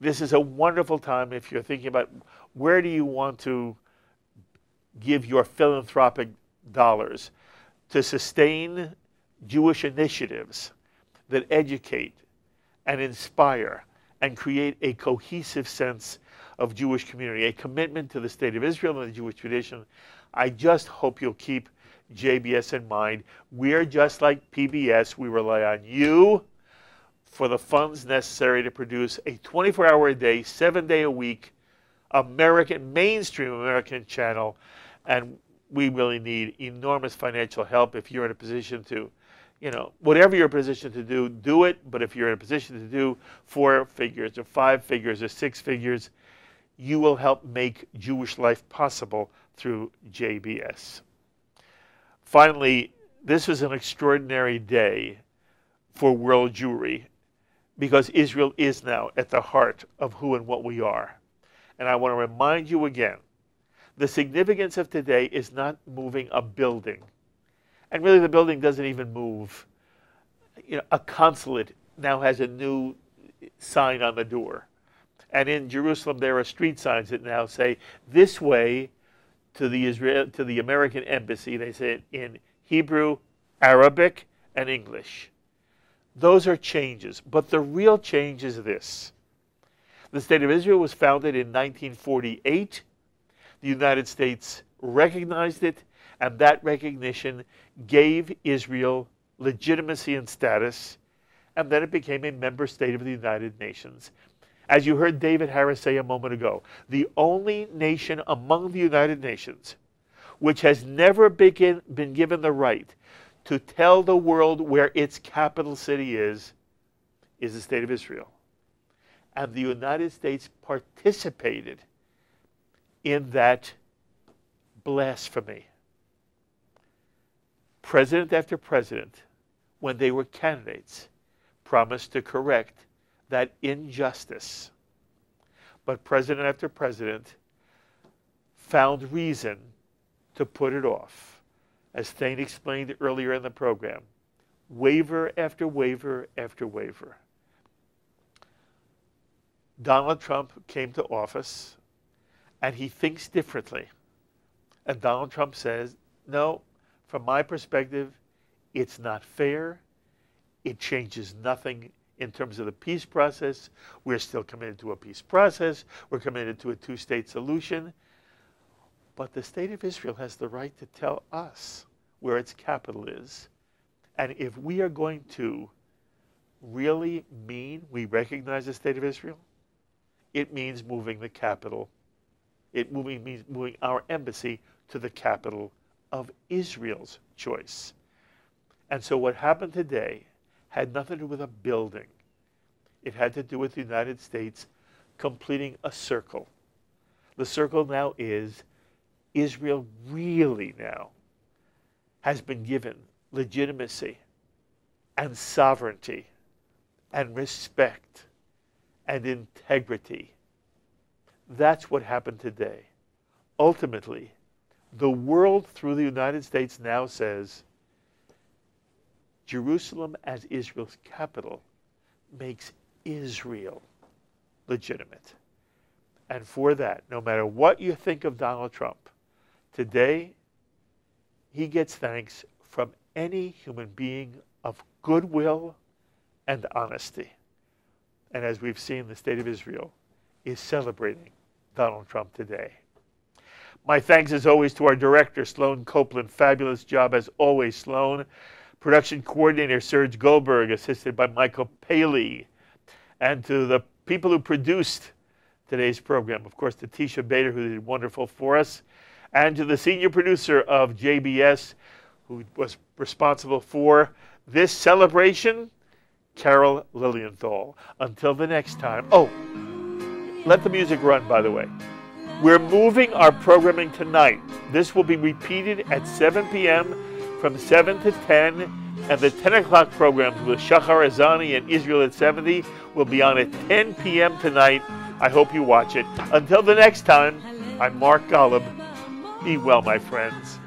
this is a wonderful time if you're thinking about where do you want to give your philanthropic dollars to sustain Jewish initiatives that educate and inspire and create a cohesive sense of Jewish community, a commitment to the state of Israel and the Jewish tradition. I just hope you'll keep JBS in mind. We're just like PBS. We rely on you for the funds necessary to produce a 24-hour-a-day, 7-day-a-week mainstream American channel. And we really need enormous financial help. If you're in a position to, whatever you're in a position to do, do it. But if you're in a position to do 4 figures or 5 figures or 6 figures, you will help make Jewish life possible through JBS. Finally, this was an extraordinary day for world Jewry, because Israel is now at the heart of who and what we are. And I want to remind you again, the significance of today is not moving a building. And really the building doesn't even move. You know, a consulate now has a new sign on the door. And in Jerusalem there are street signs that now say, this way to the American embassy. They say it in Hebrew, Arabic, and English. Those are changes. But the real change is this. The State of Israel was founded in 1948. The United States recognized it, and that recognition gave Israel legitimacy and status, and then it became a member state of the United Nations. As you heard David Harris say a moment ago, the only nation among the United Nations which has never been given the right to tell the world where its capital city is the State of Israel. And the United States participated in that blasphemy. President after president, when they were candidates, promised to correct that injustice. But president after president found reason to put it off. As Thane explained earlier in the program, waiver after waiver after waiver. Donald Trump came to office, and he thinks differently. And Donald Trump says, no, from my perspective, it's not fair. It changes nothing in terms of the peace process. We're still committed to a peace process. We're committed to a two-state solution. But the State of Israel has the right to tell us where its capital is. And if we are going to really mean we recognize the State of Israel, it means moving the capital. It means moving our embassy to the capital of Israel's choice. And so what happened today had nothing to do with a building. It had to do with the United States completing a circle. The circle now is Israel really now has been given legitimacy and sovereignty and respect and integrity. That's what happened today. Ultimately, the world through the United States now says Jerusalem as Israel's capital makes Israel legitimate. And for that, no matter what you think of Donald Trump, today he gets thanks from any human being of goodwill and honesty. And as we've seen, the State of Israel is celebrating Donald Trump today. My thanks as always to our director, Sloan Copeland. Fabulous job as always, Sloan. Production coordinator, Serge Goldberg, assisted by Michael Paley. And to the people who produced today's program, of course, to Tisha Bader, who did wonderful for us, and to the senior producer of JBS, who was responsible for this celebration, Carol Lilienthal. Until the next time. Oh, let the music run, by the way. We're moving our programming tonight. This will be repeated at 7 p.m. from 7 to 10, and the 10 o'clock programs with Shachar Azani and Israel at 70 will be on at 10 p.m. tonight. I hope you watch it. Until the next time, I'm Mark Golub. Be well, my friends.